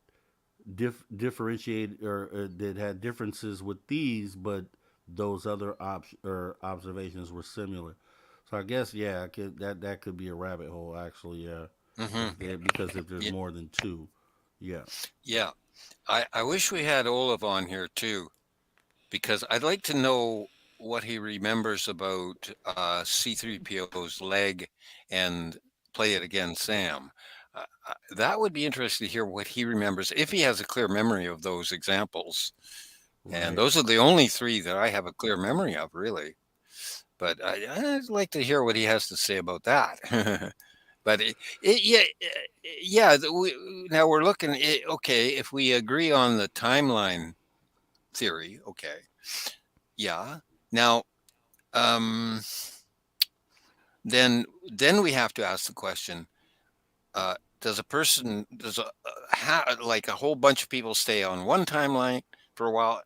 differentiate or that had differences with these, but those other observations were similar. So I guess yeah, that could be a rabbit hole actually. Yeah, Hmm. because if there's more than two, yeah, Yeah. I wish we had Olaf on here too, because I'd like to know what he remembers about C3PO's leg and Play It Again, Sam. That would be interesting to hear what he remembers, if he has a clear memory of those examples. And right. those are the only three that I have a clear memory of, really. But I'd like to hear what he has to say about that. But yeah, yeah. Now we're looking. Okay, if we agree on the timeline theory, okay, yeah. Now, um, then we have to ask the question: does a person, like a whole bunch of people stay on one timeline for a while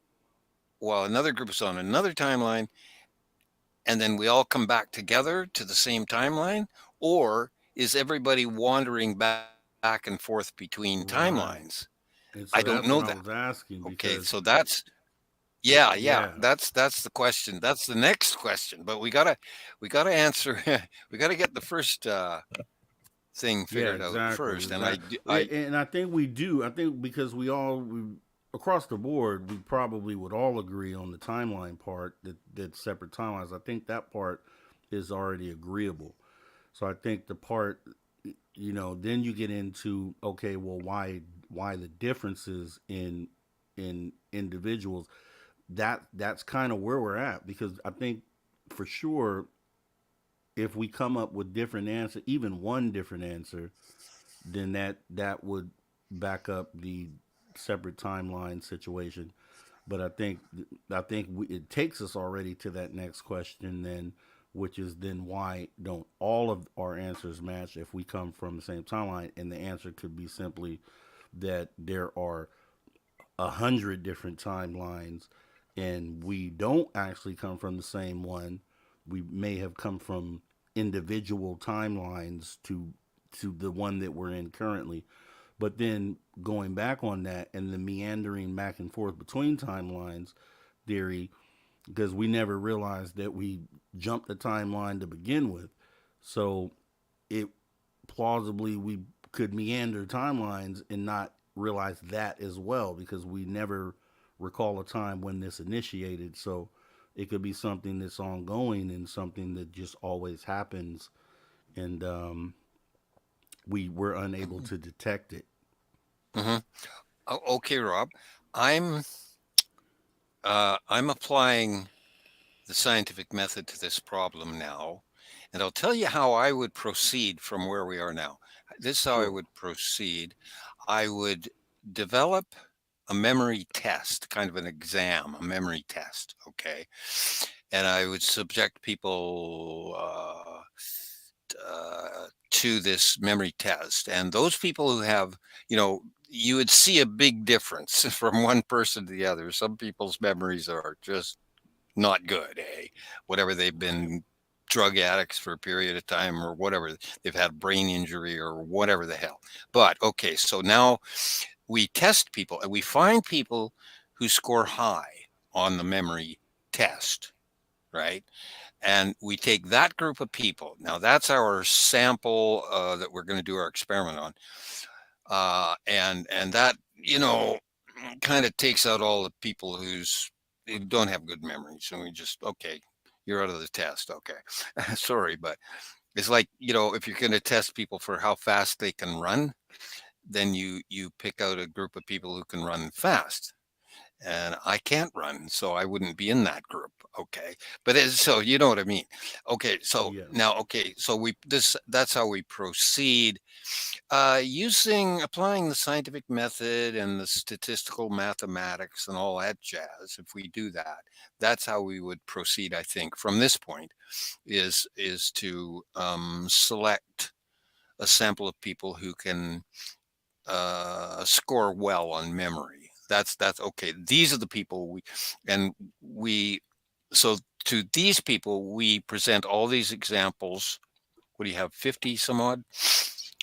another group is on another timeline, and then we all come back together to the same timeline, or is everybody wandering back and forth between Right. timelines? And I so don't that's know what I that. was asking Okay, because so that's, yeah, yeah, that's the question. That's the next question. But we gotta answer. We gotta get the first thing yeah, figured out exactly, first. And I, exactly. I, And I think we do. I think because we across the board, we probably would all agree on the timeline part that separate timelines. I think that part is already agreeable. So I think the part, then you get into okay, well, why the differences in individuals? That's kind of where we're at because I think for sure if we come up with different answer, even one different answer, then that would back up the separate timeline situation. But I think it takes us already to that next question then, which is then why don't all of our answers match if we come from the same timeline? And the answer could be simply that there are 100 different timelines, and we don't actually come from the same one. We may have come from individual timelines to the one that we're in currently. But then going back on that and the meandering back and forth between timelines theory, because we never realized that we jumped the timeline to begin with. So it plausibly we could meander timelines and not realize that as well because we never recall a time when this initiated. So it could be something that's ongoing and something that just always happens, and we were unable to detect it. hmm okay, Rob, I'm I'm applying the scientific method to this problem now, and I'll tell you how I would proceed from where we are now. This is how I Sure. would proceed. I would develop a memory test, kind of an exam, a memory test, okay? And I would subject people to this memory test. And those people who have, you would see a big difference from one person to the other. Some people's memories are just not good, eh? Whatever, they've Right. been drug addicts for a period of time or whatever, they've had brain injury or whatever the hell. But okay, so now we test people and we find people who score high on the memory test, right? And we take that group of people. Now that's our sample that we're going to do our experiment on, and that kind of takes out all the people who don't have good memories, and we just, okay, you're out of the test. Okay, sorry, but it's like, if you're going to test people for how fast they can run, then you pick out a group of people who can run fast, and I can't run, so I wouldn't be in that group. Okay, but so you know what I mean. Okay, so Yes. now, okay, so that's how we proceed, applying the scientific method and the statistical mathematics and all that jazz. If we do that, that's how we would proceed. I think from this point is to select a sample of people who can score well on memory. That's okay. These are the people we so to these people we present all these examples. What do you have? 50 some odd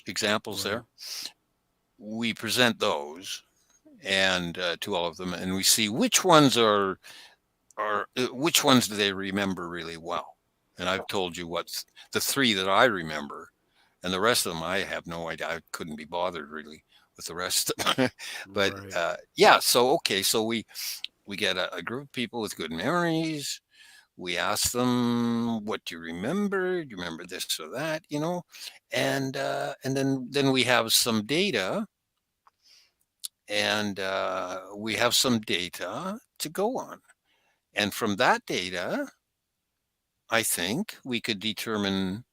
examples Right. there. We present those and to all of them, and we see which ones which ones do they remember really well. And I've told you what's the 3 that I remember, and the rest of them I have no idea. I couldn't be bothered really with the rest of them. But Right. yeah, so okay, so we get a group of people with good memories. We ask them, what do you remember? Do you remember this or that, and then we have some data, and we have some data to go on. And from that data, I think we could determine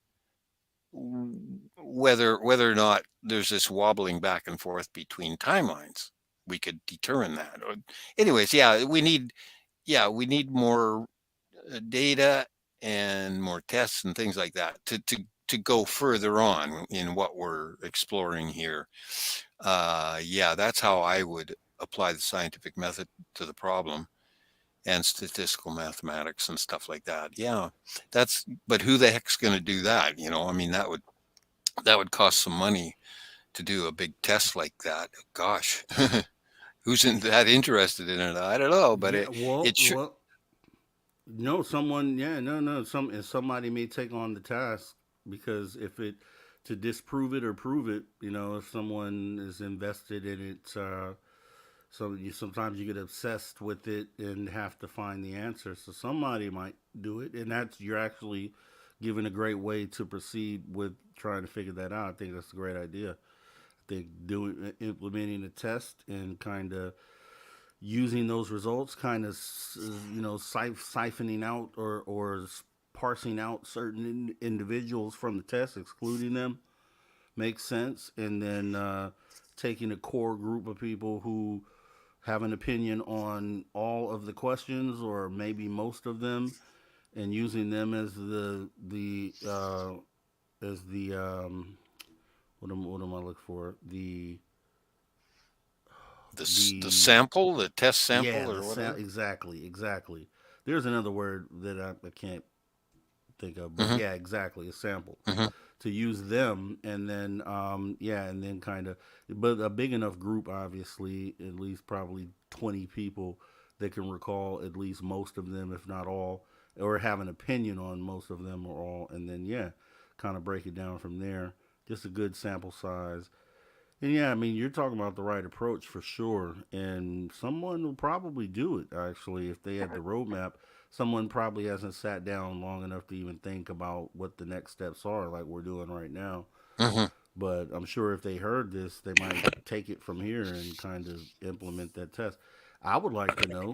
whether or not there's this wobbling back and forth between timelines. We could determine that. Anyways, we need more data and more tests and things like that to go further on in what we're exploring here. That's how I would apply the scientific method to the problem, and statistical mathematics and stuff like that. Yeah, but who the heck's going to do that? I mean, that would cost some money to do a big test like that. Gosh, who's that interested in it? I don't know, but Yeah. it should. Well. No, someone. Yeah. No. Somebody may take on the task because if it to disprove it or prove it, if someone is invested in it, sometimes you get obsessed with it and have to find the answer. So somebody might do it, and you're actually given a great way to proceed with trying to figure that out. I think that's a great idea. I think implementing a test and kind of using those results, kind of siphoning out or parsing out certain individuals from the test, excluding them, makes sense, and then taking a core group of people who have an opinion on all of the questions or maybe most of them, and using them as the what am I looking for, The the sample, the test yeah, sample, or whatever. exactly. There's another word that I can't think of, but Hmm. yeah, exactly, a sample, Hmm. to use them, and then and then kind of, but a big enough group, obviously, at least probably 20 people that can recall at least most of them, if not all, or have an opinion on most of them or all, and then kind of break it down from there. Just a good sample size. And yeah, I mean, you're talking about the right approach for sure. And someone will probably do it, actually, if they had the roadmap. Someone probably hasn't sat down long enough to even think about what the next steps are, like we're doing right now. Hmm. But I'm sure if they heard this, they might take it from here and kind of implement that test. I would like to know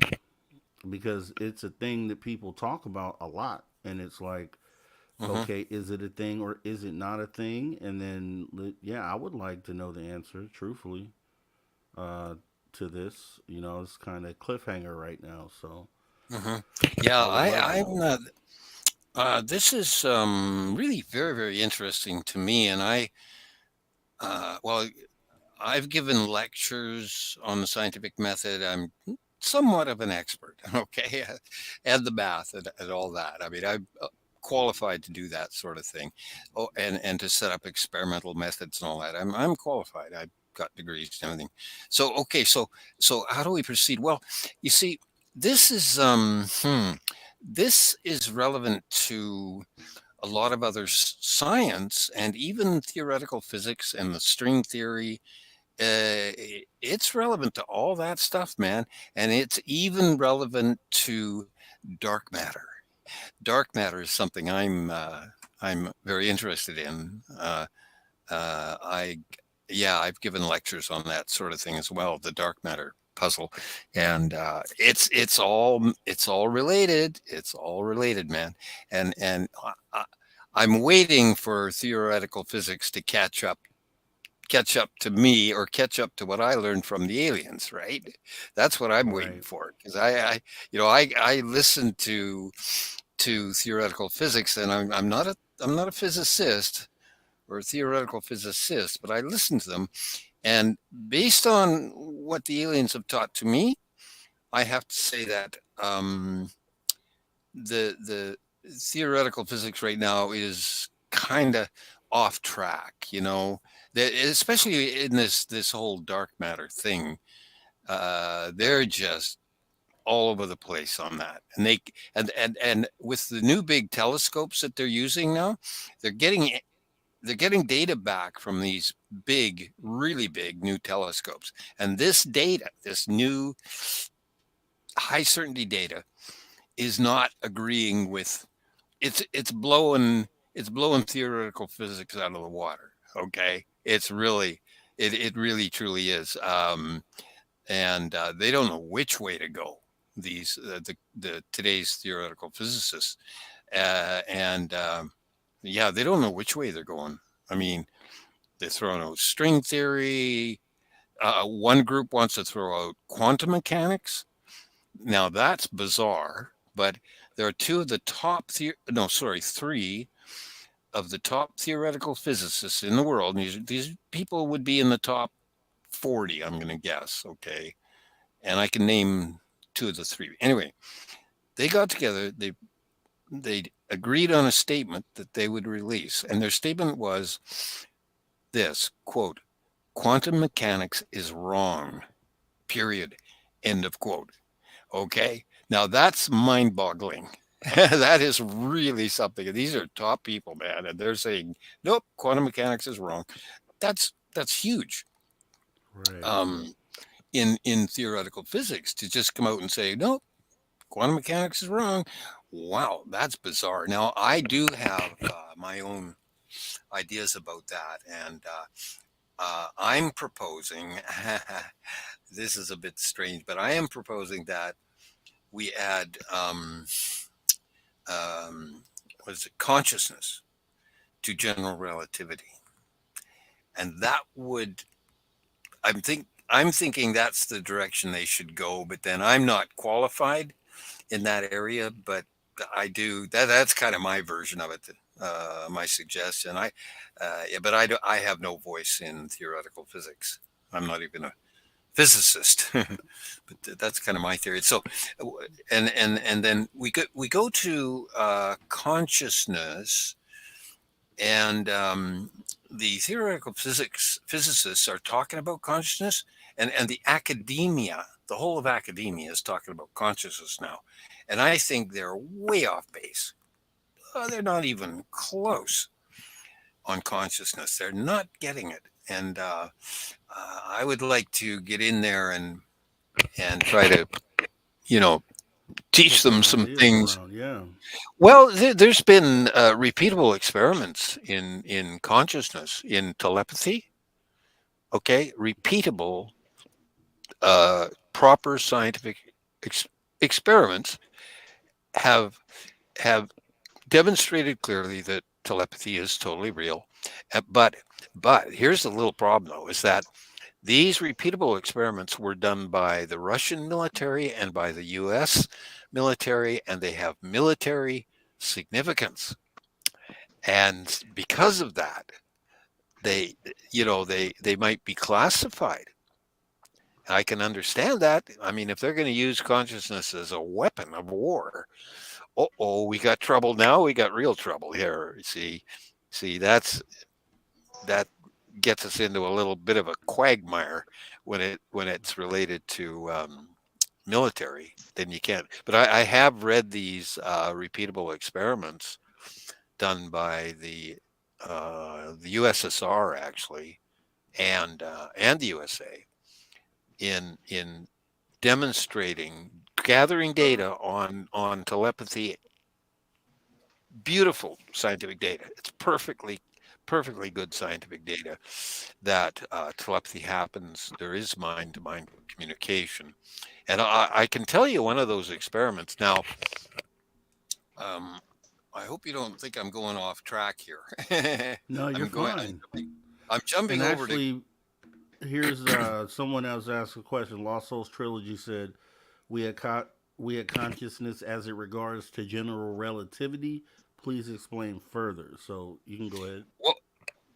because it's a thing that people talk about a lot. And it's like, Hmm. okay, is it a thing or is it not a thing? And then, yeah, I would like to know the answer, truthfully, uh, to this. It's kind of cliffhanger right now, so Hmm. Yeah, I would love to I'm know. not. This is really very, very interesting to me, and well, I've given lectures on the scientific method. I'm somewhat of an expert, okay, and the math and all that. I mean, I'm qualified to do that sort of thing. Oh, and to set up experimental methods and all that. I'm qualified. I've got degrees and everything. So okay, so how do we proceed? Well, you see, this is this is relevant to a lot of other science and even theoretical physics and the string theory. It's relevant to all that stuff, man, and it's even relevant to dark matter. Dark matter is something I'm very interested in. I Yeah, I've given lectures on that sort of thing as well, the dark matter puzzle, and it's all related. It's all related, man. And I'm waiting for theoretical physics to catch up to me, or catch up to what I learned from the aliens, right? That's what I'm waiting Right, for, because I listen to theoretical physics, and I'm not a physicist or a theoretical physicist, but I listen to them, And based on what the aliens have taught to me, I have to say that the theoretical physics right now is kind of off track. Especially in this whole dark matter thing. They're just all over the place on that, and with the new big telescopes that they're using now, they're getting they're getting data back from these big, really big new telescopes. And this data, this new high certainty data, is not agreeing with it's blowing theoretical physics out of the water. Okay. It really truly is. And they don't know which way to go. These the today's theoretical physicists, and yeah, they don't know which way they're going. I mean, they're throwing out string theory. One group wants to throw out quantum mechanics. Now that's bizarre, but there are three of the top theoretical physicists in the world. And these people would be in the top 40, I'm going to guess. Okay. And I can name two of the three. Anyway, they got together. They agreed on a statement that they would release. And their statement was this, quote, quantum mechanics is wrong, period, end of quote. Okay. Now that's mind boggling. That is really something. These are top people, man. And they're saying, nope, quantum mechanics is wrong. That's huge. Right. In theoretical physics to just come out and say, nope, quantum mechanics is wrong. Wow, that's bizarre. Now, I do have my own ideas about that. And I'm proposing, this is a bit strange, but I am proposing that we add, what is it, consciousness to general relativity. And that would, I'm thinking that's the direction they should go, but then I'm not qualified in that area, but I do that's kind of my version of it, my suggestion. Yeah, but I have no voice in theoretical physics. I'm not even a physicist, but that's kind of my theory. So, and then we go to consciousness, and the theoretical physicists are talking about consciousness, and the academia, the whole of academia is talking about consciousness now. And I think they're way off base. They're not even close on consciousness. They're not getting it. And I would like to get in there and try to, teach them some things. Yeah. Well, there's been repeatable experiments in consciousness, in telepathy. Okay, repeatable, proper scientific experiments have demonstrated clearly that telepathy is totally real. But here's the little problem, though, is that these repeatable experiments were done by the Russian military and by the U.S. military, and they have military significance. And because of that, they might be classified. I can understand that. I mean, if they're going to use consciousness as a weapon of war, we got trouble now. We got real trouble here. See, that gets us into a little bit of a quagmire when it's related to military. Then you can't. But I have read these repeatable experiments done by the USSR actually, and the USA in demonstrating, gathering data on telepathy. Beautiful scientific data. It's perfectly good scientific data that telepathy happens. There is mind-to-mind communication. And I can tell you one of those experiments. Now, I hope you don't think I'm going off track here. No, you're fine. I'm jumping And over actually, here's someone else asked a question. Lost Souls Trilogy said, we had consciousness as it regards to general relativity. Please explain further. So you can go ahead. Well,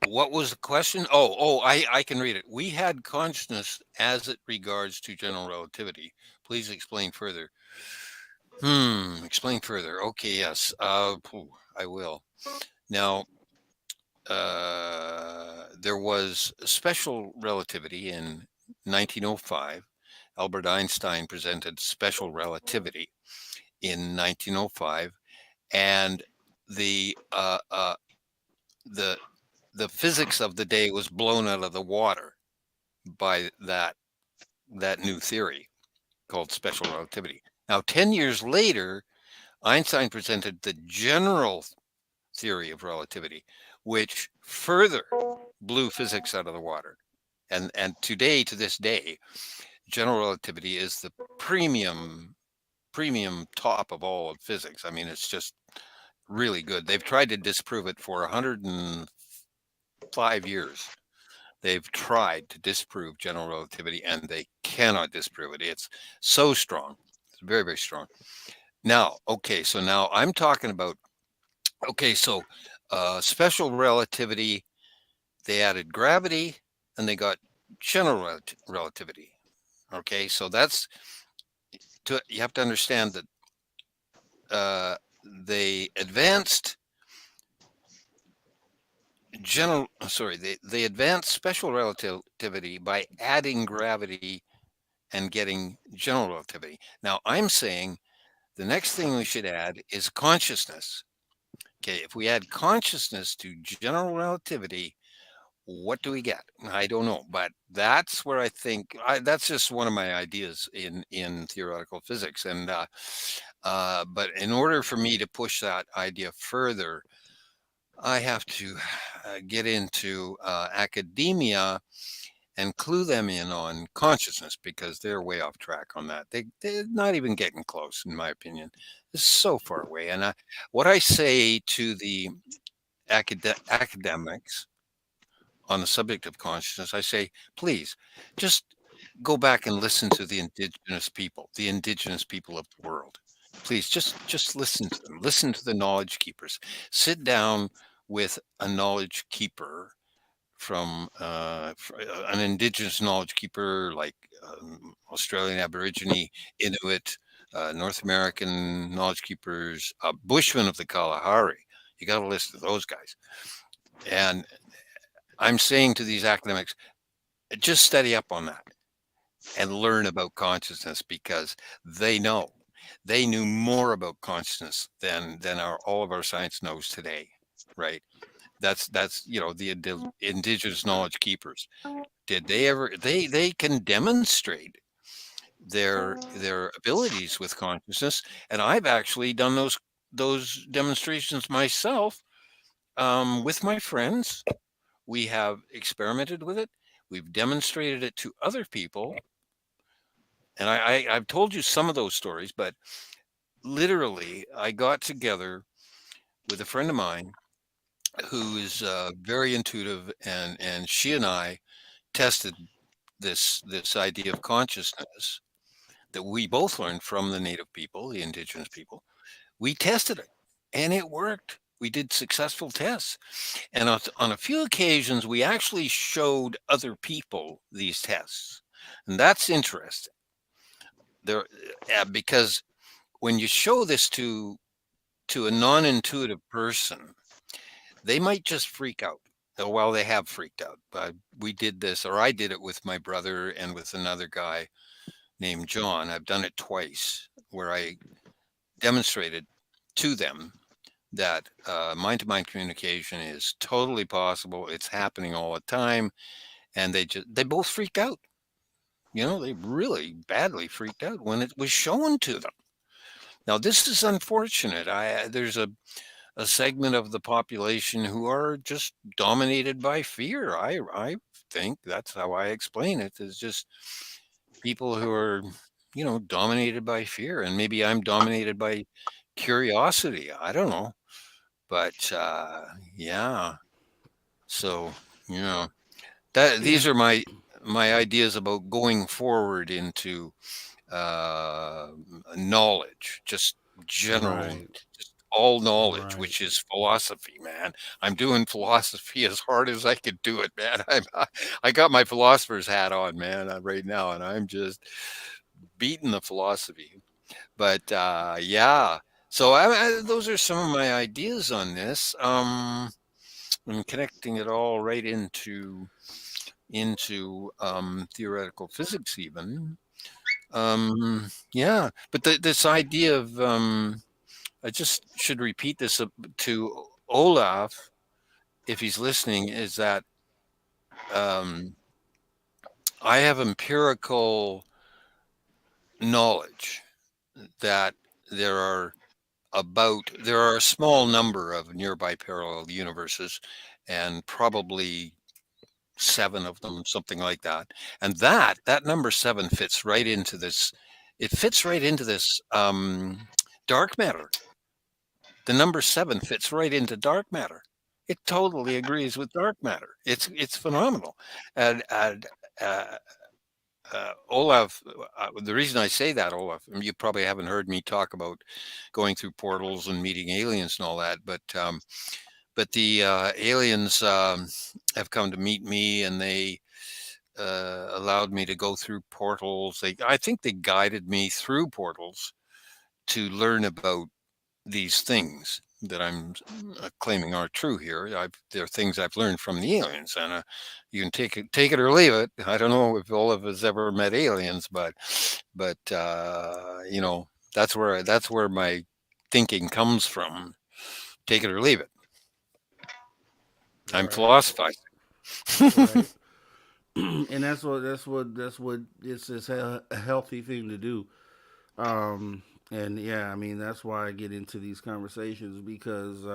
What was the question? I can read it. We had consciousness as it regards to general relativity. Please explain further. Explain further. Okay, yes. I will. Now, there was special relativity in 1905. Albert Einstein presented special relativity in 1905, and the uh, uh, the the physics of the day was blown out of the water by that new theory called special relativity. Now, 10 years later, Einstein presented the general theory of relativity, which further blew physics out of the water. And today, to this day, general relativity is the premium top of all of physics. I mean, it's just really good. They've tried to disprove it for 105 years. They've tried to disprove general relativity, and they cannot disprove it. It's so strong. It's very, very strong. Now, okay, so now I'm talking about, special relativity, they added gravity, and they got general relativity. Okay, so you have to understand that they advanced they advanced special relativity by adding gravity and getting general relativity. Now I'm saying the next thing we should add is consciousness. Okay, if we add consciousness to general relativity, what do we get? I don't know, but that's where I think that's just one of my ideas in theoretical physics. And but in order for me to push that idea further, I have to get into academia and clue them in on consciousness, because they're way off track on that. They're not even getting close, in my opinion. It's so far away. And what I say to the academics on the subject of consciousness, I say, please just go back and listen to the indigenous people of the world. Please just listen to them. Listen to the knowledge keepers. Sit down with a knowledge keeper from an indigenous knowledge keeper like Australian Aborigine, Inuit, North American knowledge keepers, Bushmen of the Kalahari. You got to listen to those guys. And I'm saying to these academics, just study up on that and learn about consciousness, because they knew more about consciousness than all of our science knows today, right? That's the indigenous knowledge keepers. Did they ever? They can demonstrate their abilities with consciousness, and I've actually done those demonstrations myself with my friends. We have experimented with it. We've demonstrated it to other people. And I've told you some of those stories, but literally, I got together with a friend of mine who is very intuitive, and she and I tested this idea of consciousness that we both learned from the native people, the indigenous people. We tested it, and it worked. We did successful tests. And on a few occasions, we actually showed other people these tests. And that's interesting. Because when you show this to a non-intuitive person, they might just freak out. Well, they have freaked out. We did this, or I did it with my brother and with another guy named John. I've done it twice, where I demonstrated to them that mind-to-mind communication is totally possible. It's happening all the time, and they both freaked out. They really badly freaked out when it was shown to them. Now, this is unfortunate. There's a segment of the population who are just dominated by fear. I think that's how I explain it. Is just people who are, dominated by fear, and maybe I'm dominated by curiosity. I don't know. But yeah, so these are my ideas about going forward into knowledge, just general, Right. just all knowledge, Right. which is philosophy, man. I'm doing philosophy as hard as I could do it, man. I got my philosopher's hat on, man, right now, and I'm just beating the philosophy. But yeah, so those are some of my ideas on this. And connecting it all right into theoretical physics, even. Yeah, but this idea of I just should repeat this to Olaf if he's listening, is that um, I have empirical knowledge that there are there are a small number of nearby parallel universes, and probably 7 of them, something like that. And that number 7 fits right into this. It fits right into this dark matter. The number 7 fits right into dark matter. It totally agrees with dark matter. It's phenomenal. And uh, Olaf, the reason I say that, Olaf, you probably haven't heard me talk about going through portals and meeting aliens and all that, but the aliens have come to meet me, and they allowed me to go through portals. I think they guided me through portals to learn about these things that I'm claiming are true here. They're things I've learned from the aliens, and you can take it or leave it. I don't know if Olaf has ever met aliens, but that's where my thinking comes from. Take it or leave it. I'm Right. philosophizing. Right. And that's what it's a healthy thing to do. And yeah, I mean that's why I get into these conversations because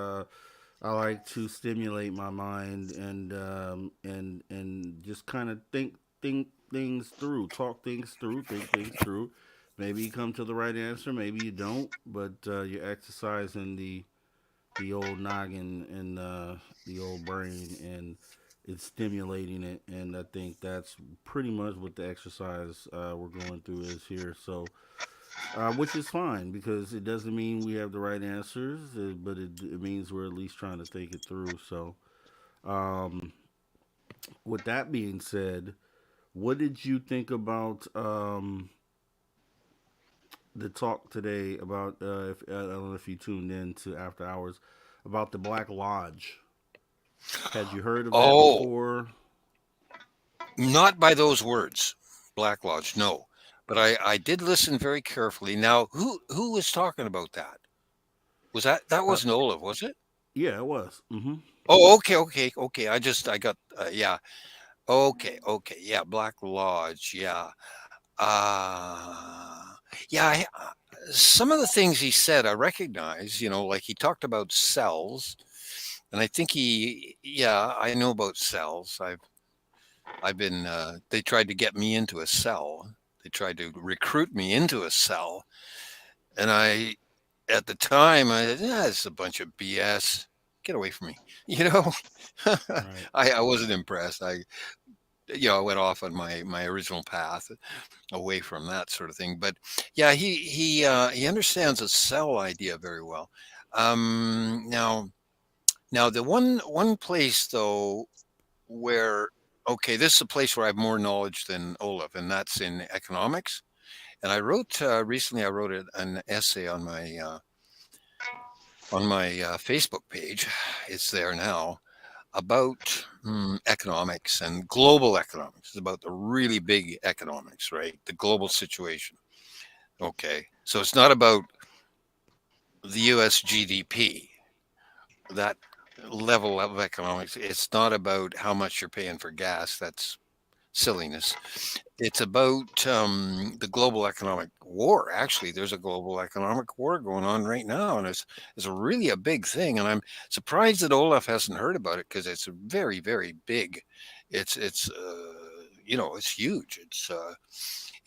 I like to stimulate my mind and just kind of think things through, talk things through, think things through. Maybe you come to the right answer, maybe you don't, but you're exercising the old noggin and the old brain, and it's stimulating it. And I think that's pretty much what the exercise we're going through is here. So which is fine because it doesn't mean we have the right answers, but it means we're at least trying to think it through. So, um, with that being said, what did you think about the talk today about? If I don't know if you tuned in to After Hours about the Black Lodge. Had you heard of that Oh, before? not by those words, Black Lodge, no. But I did listen very carefully. Now, who was talking about that? That Uh, wasn't Olaf, was it? yeah, it was. Oh, okay. I got yeah. Okay, yeah. Black Lodge, yeah. Uh, yeah. Some of the things he said, I recognize. Like he talked about cells, and I think yeah, I know about cells. I've been. They tried to get me into a cell. They tried to recruit me into a cell, and at the time, I said, "Yeah, it's a bunch of BS. Get away from me." You know, Right. I wasn't impressed. I went off on my original path, away from that sort of thing. But yeah, he understands the cell idea very well. Now the one place though where okay, this is a place where I have more knowledge than Olaf, and that's in economics. And I wrote recently. I wrote an essay on my Facebook page. It's there now about economics and global economics. It's about the really big economics, right? The global situation. Okay, so it's not about the U.S. GDP, that level of economics. It's not about how much you're paying for gas. That's silliness. It's about the global economic war. Actually, there's a global economic war going on right now, and it's really a big thing. And I'm surprised that Olaf hasn't heard about it because it's very, very big. It's huge.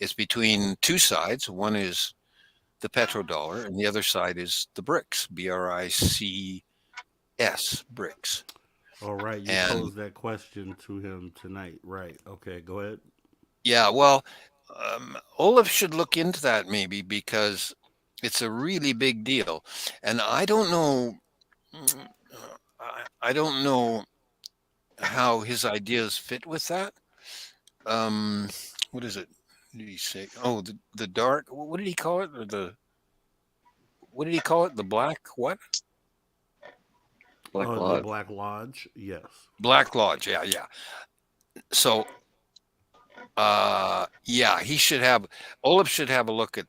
It's between two sides. One is the petrodollar, and the other side is the BRICS, BRICS, BRICS. All right. You And posed that question to him tonight. Right. Okay. Go ahead. yeah, well, Olaf should look into that maybe because It's a really big deal, and I don't know. I don't know how his ideas fit with that. Um, what is it? Did he say? Oh, the dark. What did he call it? Or the what did he call it? The black what? Black The Lodge. Black Lodge, yes. Black Lodge. Yeah, yeah. So, yeah, he should have. Olaf should have a look at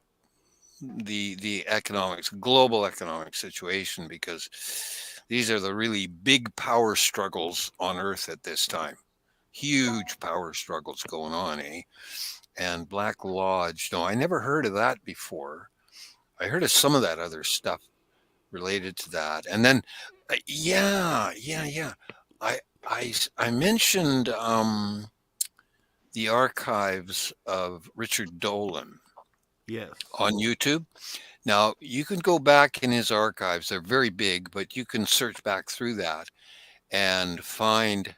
the economics, global economic situation, because these are the really big power struggles on Earth at this time. Huge power struggles going on, eh? And Black Lodge. No, I never heard of that before. I heard of some of that other stuff related to that. And then, yeah. I mentioned the archives of Richard Dolan Yes. on YouTube. Now, you can go back in his archives. They're very big, but you can search back through that and find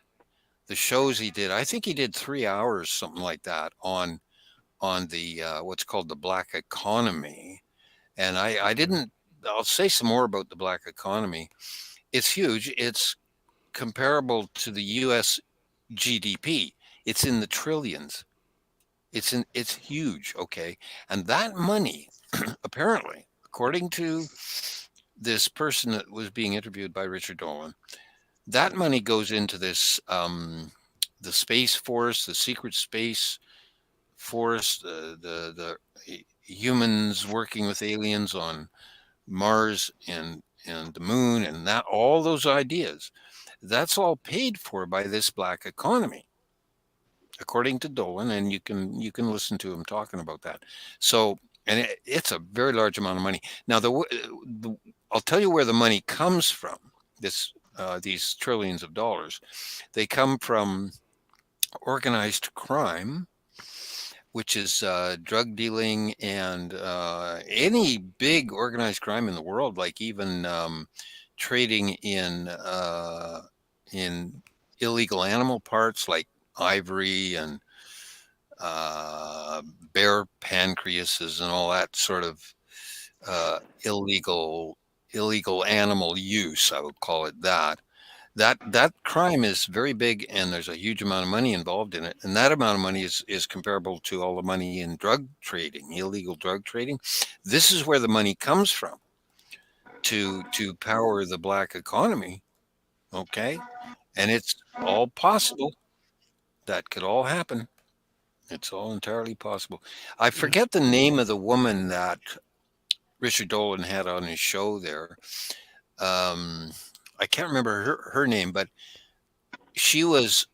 the shows he did. I think he did 3 hours, something like that, on the what's called the black economy. And I didn't. I'll say some more about the black economy. It's huge. It's comparable to the U.S. GDP. It's in the trillions. It's huge. Okay, and that money, apparently, according to this person that was being interviewed by Richard Dolan, that money goes into this the Space Force, the secret space force, the humans working with aliens on Mars and the moon, and that all those ideas, that's all paid for by this black economy, according to Dolan, and you can listen to him talking about that. So, and it's a very large amount of money. Now, I'll tell you where the money comes from. These trillions of dollars, they come from organized crime, which is drug dealing and any big organized crime in the world, like even trading in illegal animal parts like ivory and bear pancreases and all that sort of uh, illegal animal use. I would call it that. That crime is very big, and there's a huge amount of money involved in it. And that amount of money is comparable to all the money in drug trading, illegal drug trading. This is where the money comes from to power the black economy. Okay, and it's all possible. That could all happen. It's all entirely possible. I Yeah. forget the name of the woman that Richard Dolan had on his show there. Um, I can't remember her name, but she was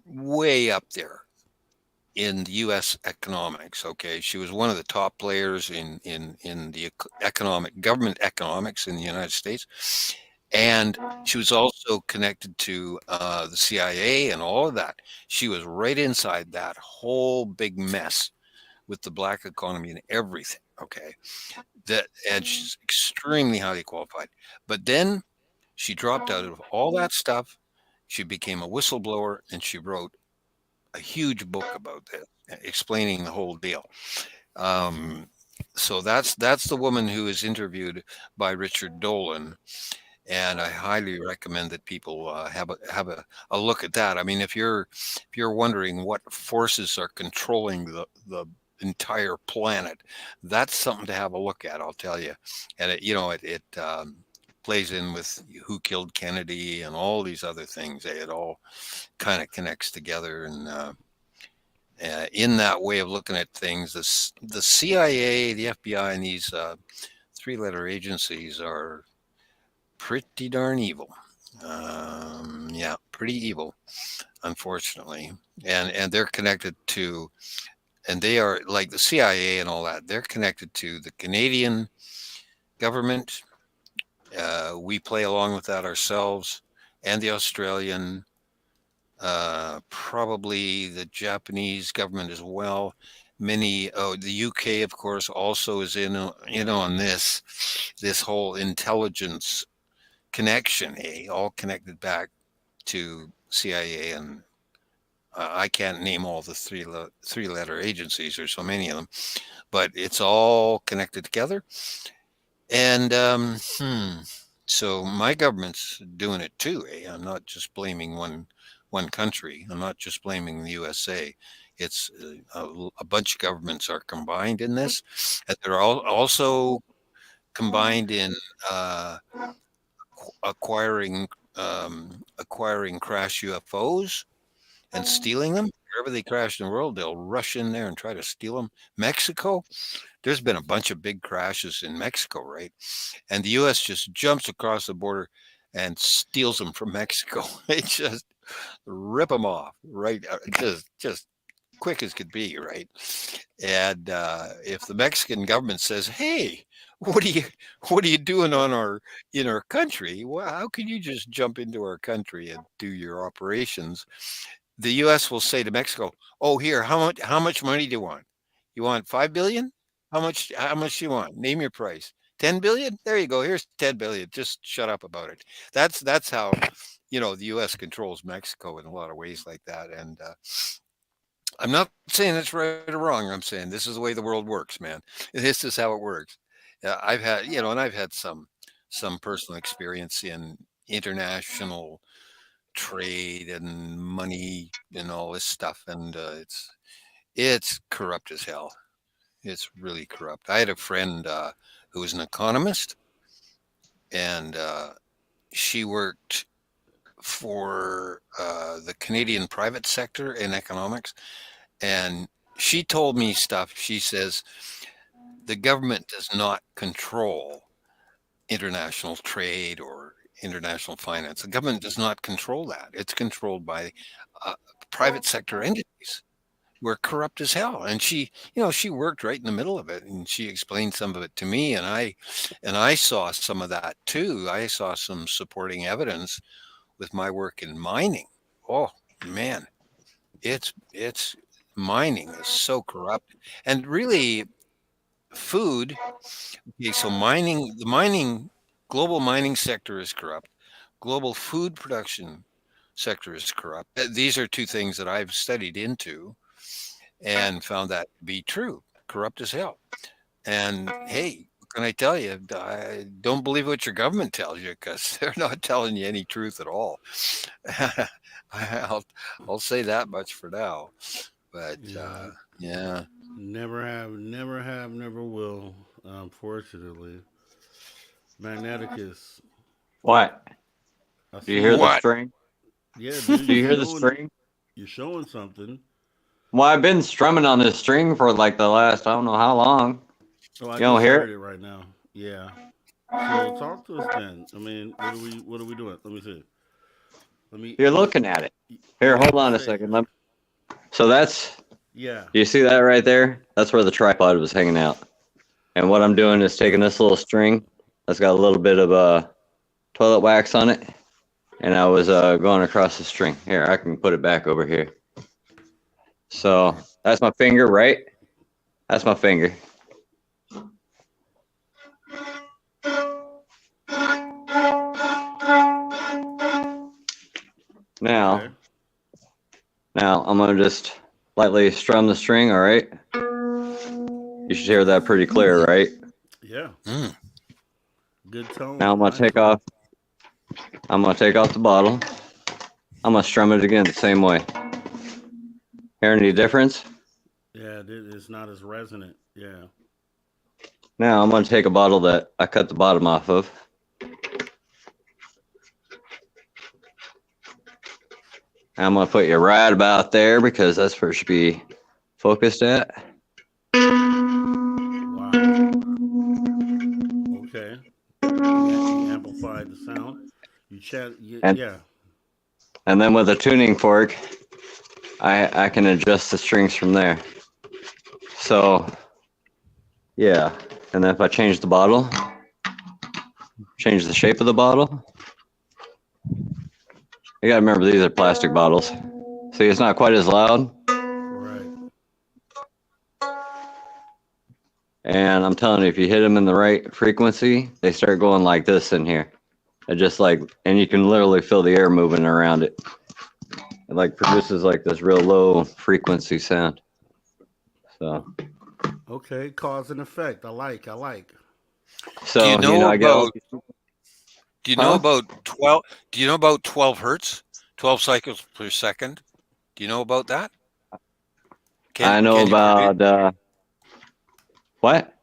way up there in the U.S. economics. Okay, she was one of the top players in the government economics in the United States, and she was also connected to the CIA and all of that. She was right inside that whole big mess with the black economy and everything. Okay, and she's extremely highly qualified. But then she dropped out of all that stuff. She became a whistleblower, and she wrote a huge book about this, explaining the whole deal. Um, so that's the woman who is interviewed by Richard Dolan, and I highly recommend that people have a look at that. I mean, if you're wondering what forces are controlling the entire planet, that's something to have a look at. I'll tell you, and it plays in with who killed Kennedy and all these other things. It all kind of connects together, and in that way of looking at things, the CIA, the FBI, and these three-letter agencies are pretty darn evil. Yeah, pretty evil, unfortunately, and they're connected to, and they are like the CIA and all that. They're connected to the Canadian government. We play along with that ourselves, and the Australian, probably the Japanese government as well. The UK, of course, also is in on this whole intelligence connection, all connected back to CIA and I can't name all the three-letter agencies. There's so many of them, but it's all connected together. And so my government's doing it too. I'm not just blaming one country. I'm not just blaming the USA. It's a bunch of governments are combined in this, and they're also combined in acquiring crash UFOs and stealing them. Wherever they crash in the world, they'll rush in there and try to steal them. Mexico, there's been a bunch of big crashes in Mexico, right? And the U.S. just jumps across the border and steals them from Mexico. They just rip them off, right? Just quick as could be, right? And if the Mexican government says, "Hey, what are you doing in our country? Well, how can you just jump into our country and do your operations?" The U.S. will say to Mexico, "Oh, here, how much money do you want? You want 5 billion? How much do you want? Name your price. 10 billion? There you go. Here's 10 billion. Just shut up about it." That's how, the U.S. controls Mexico in a lot of ways like that. And I'm not saying it's right or wrong. I'm saying this is the way the world works, man. This is how it works. I've had, and I've had some personal experience in international trade and money and all this stuff, and it's corrupt as hell. It's really corrupt. I had a friend who was an economist, and she worked for the Canadian private sector in economics, and she told me stuff. She says the government does not control international trade or international finance. The government does not control that. It's controlled by private sector entities who are corrupt as hell. And she worked right in the middle of it, and she explained some of it to me, and I saw some of that too. I saw some supporting evidence with my work in mining. Oh man, it's mining is so corrupt. And really food. Okay, so the global mining sector is corrupt. Global food production sector is corrupt. These are two things that I've studied into and found that to be true. Corrupt as hell. And hey, what can I tell you? I don't believe what your government tells you, because they're not telling you any truth at all. I'll say that much for now. But Yeah, yeah. never have, never will. Unfortunately, Magneticus. What? I Do you see hear the you. What? string? Yeah, Do dude, you hear the string? you're showing something. Well, I've been strumming on this string for like the last, I don't know how long. Oh, I You don't just hear heard it? it right now. Yeah. So talk to us then. I mean, what are we doing? Let me see. Let me. You're looking at it. Here, Yeah, hold I'm on a saying. second. So Yeah. do you see that right there? That's where the tripod was hanging out. And what I'm doing is taking this little string that's got a little bit of toilet wax on it, and I was going across the string. Here, I can put it back over here. So that's my finger, right? That's my finger. Now, Okay. now I'm gonna just lightly strum the string. All right. You should hear that pretty clear, right? Yeah. Mm. Good tone. Now I'm I gonna like take off. I'm gonna take off the bottle. I'm gonna strum it again the same way. Hear any difference? Yeah, it's not as resonant. Yeah. Now I'm gonna take a bottle that I cut the bottom off of. I'm gonna put you right about there because that's where it should be focused at. Wow. Okay. You amplified the sound. You chat. And Yeah. and then with a tuning fork, I can adjust the strings from there. So yeah, and then if I change the bottle, change the shape of the bottle. You gotta remember these are plastic bottles. See, it's not quite as loud. Right. And I'm telling you, if you hit them in the right frequency, they start going like this in here. And just like, and you can literally feel the air moving around it. It like produces like this real low frequency sound. So, Okay, cause and effect. I like. Do you so know I get all about these, do you know huh? about 12 do you know about 12 hertz? 12 cycles per second? Do you know about that? I know Can you produce? about what?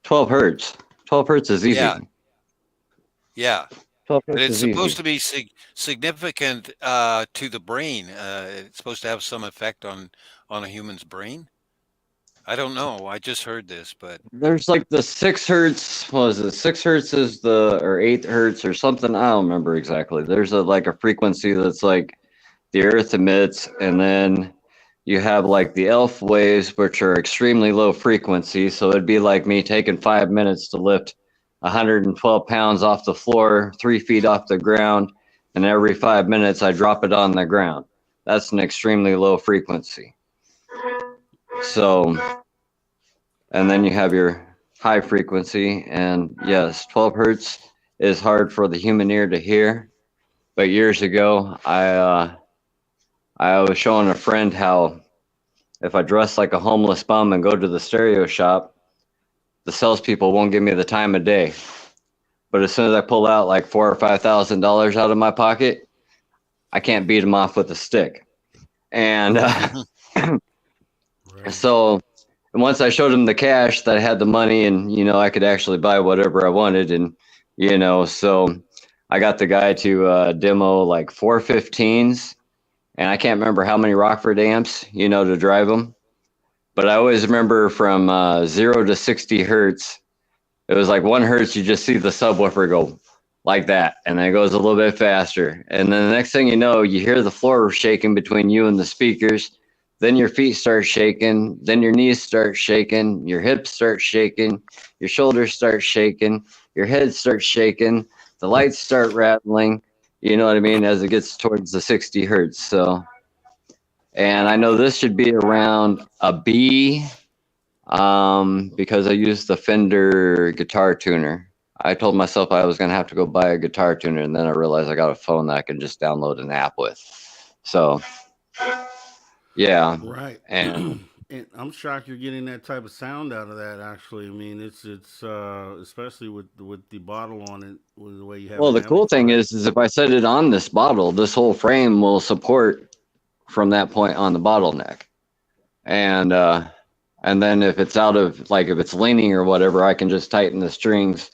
12 hertz. 12 hertz is Yeah, easy. yeah. 12 But hertz it's is supposed easy. to be significant to the brain. It's supposed to have some effect on a human's brain. I don't know. I just heard this, but There's like the 6 hertz. What is it? 6 hertz is the or 8 hertz or something. I don't remember exactly. There's a like a frequency that's like the Earth emits, and then you have like the ELF waves, which are extremely low frequency. So it'd be like me taking 5 minutes to lift 112 pounds off the floor, 3 feet off the ground, and every 5 minutes I drop it on the ground. That's an extremely low frequency. So, and then you have your high frequency, and yes, 12 hertz is hard for the human ear to hear. But years ago, I was showing a friend how if I dress like a homeless bum and go to the stereo shop, the salespeople won't give me the time of day. But as soon as I pull out like $4,000 or $5,000 out of my pocket, I can't beat them off with a stick. And Right. so once I showed them the cash that I had the money and, I could actually buy whatever I wanted. And, so I got the guy to demo like 415s. And I can't remember how many Rockford amps, to drive them. But I always remember from 0 to 60 hertz, it was like 1 hertz, you just see the subwoofer go like that. And then it goes a little bit faster. And then the next thing you know, you hear the floor shaking between you and the speakers. Then your feet start shaking. Then your knees start shaking. Your hips start shaking. Your shoulders start shaking. Your head starts shaking. The lights start rattling. You know what I mean? As it gets towards the 60 hertz. So, and I know this should be around a B, because I used the Fender guitar tuner. I told myself I was going to have to go buy a guitar tuner, and then I realized I got a phone that I can just download an app with. So, yeah. Right. And And I'm shocked you're getting that type of sound out of that. Actually, I mean, it's especially with the bottle on it, with the way you have well, it the cool thing amplified. is if I set it on this bottle, this whole frame will support from that point on the bottleneck. And then if it's out of like if it's leaning or whatever, I can just tighten the strings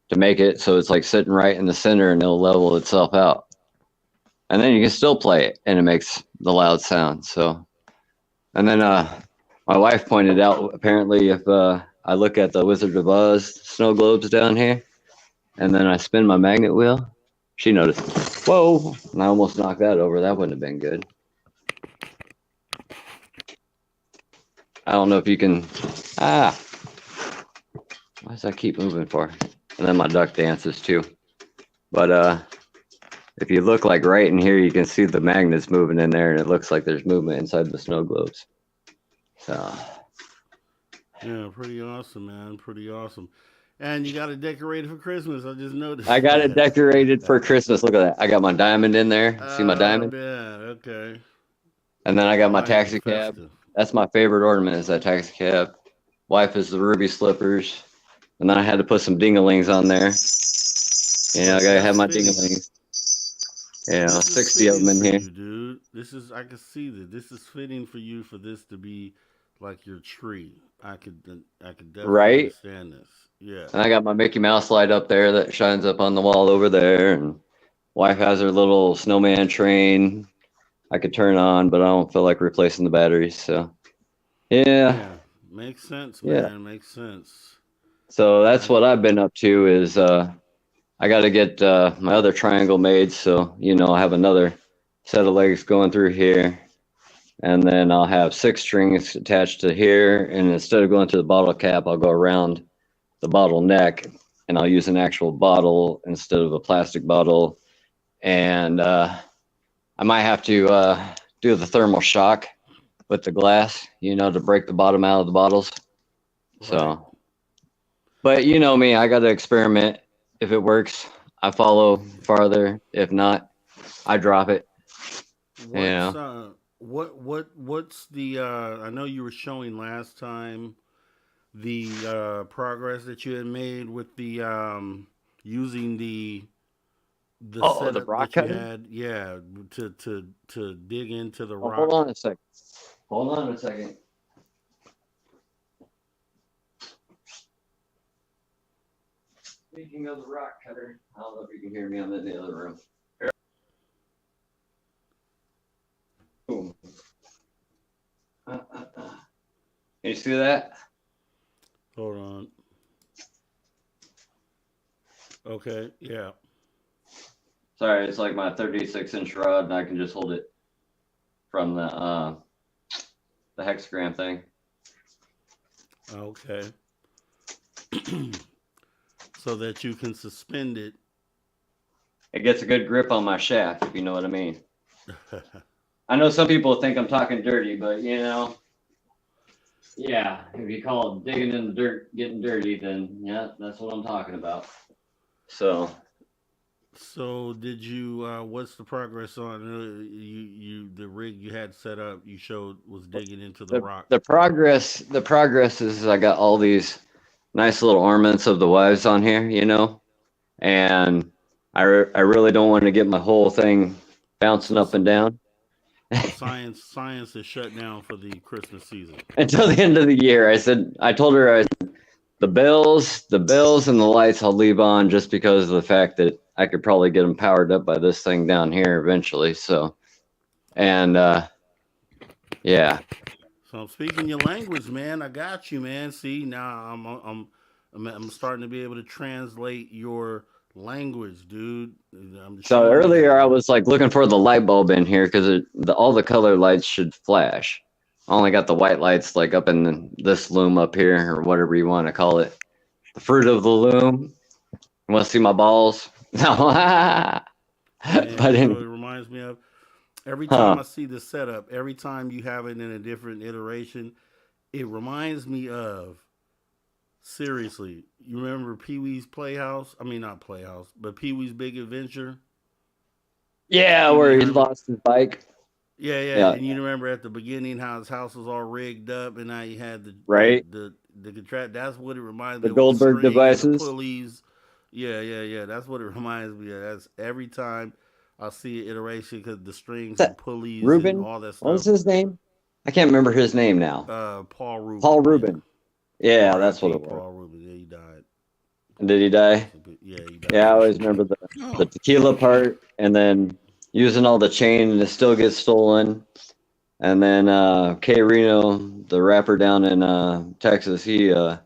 to make it so it's like sitting right in the center and it'll level itself out. And then you can still play it and it makes the loud sound. So, and then my wife pointed out apparently if I look at the Wizard of Oz snow globes down here and then I spin my magnet wheel, she noticed, whoa, and I almost knocked that over. That wouldn't have been good. I don't know if you can, why does that keep moving for? And then my duck dances too. But if you look like right in here, you can see the magnets moving in there and it looks like there's movement inside the snow globes. So, Yeah, pretty awesome, man. Pretty awesome. And you got it decorated for Christmas. I just noticed I got it that. decorated for Christmas. Look at that. I got my diamond in there. See my Oh diamond? man, okay. And then I got I my like it. taxi cab. Festive. That's my favorite ornament is that taxi cab. Wife is the ruby slippers. And then I had to put some dingalings on there. I gotta have That's my fitting. dingalings. This is 60 of fitting them in for here. you, dude. This is I can see that this is fitting for you for this to be like your tree. I could definitely Right? understand this. Yeah. And I got my Mickey Mouse light up there that shines up on the wall over there. And wife has her little snowman train I could turn on, but I don't feel like replacing the batteries. So, yeah. Yeah. Makes sense, Yeah. man. Makes sense. So that's I what I've been up to is I got to get my other triangle made. So, I have another set of legs going through here. And then I'll have 6 strings attached to here. And instead of going to the bottle cap, I'll go around the bottle neck and I'll use an actual bottle instead of a plastic bottle. And I might have to do the thermal shock with the glass, to break the bottom out of the bottles. right. So, but you know me, I got to experiment. If it works, I follow farther. If not, I drop it. What's what's the I know you were showing last time the progress that you had made with the using the Oh, the setup rock that you cutter. had, yeah, to dig into the Oh, hold rock. on a second. Hold on a second. Speaking of the rock cutter, I don't know if you can hear me. I'm in the other room. Boom. You see that? Hold on. Okay, yeah. Sorry, it's like my 36-inch rod, and I can just hold it from the hexagram thing. Okay. So that you can suspend it. It gets a good grip on my shaft, if you know what I mean. I know some people think I'm talking dirty, but yeah, if you call it digging in the dirt, getting dirty, then yeah, that's what I'm talking about. So So did you? What's the progress on you? The rig you had set up, you showed was digging into the the rock. the progress is I got all these nice little ornaments of the wives on here, and I really don't want to get my whole thing bouncing So up and down so science is shut down for the Christmas season. until the end of the year. I told her the bells and the lights I'll leave on just because of the fact that I could probably get them powered up by this thing down here eventually. So, and yeah. So I'm speaking your language, man. I got you, man. See, now I'm starting to be able to translate your language, dude. I'm So showing you earlier that, I man. was like looking for the light bulb in here because all the color lights should flash. I only got the white lights like up in this loom up here or whatever you want to call it. The fruit of the loom. You want to see my balls? No. Man, But you know what in, it reminds me of? Every time huh? I see the setup, every time you have it in a different iteration, it reminds me of seriously. You remember Pee Wee's Playhouse? I mean, not Playhouse, but Pee Wee's Big Adventure. Yeah, Pee Wee where he Herman. lost his bike. Yeah, yeah. Yeah, And you remember at the beginning how his house was all rigged up, and now you had right. the contract. That's what it reminds The me of with the Goldberg string and the devices. pulleys. Yeah, yeah, yeah. That's what it reminds me of. That's every time I see an iteration because the strings and That pulleys and Ruben. all that What was stuff. his name? I can't remember his name now. Paul Paul Rubin. Yeah. Rubin. Yeah, that's what R.I.P. it was. Paul Rubin. Yeah, he died. Did he die? Rest in peace. Yeah, he Yeah, I died. always remember the Oh, tequila part, and then using all the chain, and it still gets stolen. And then K Reno, the rapper down in Texas, he has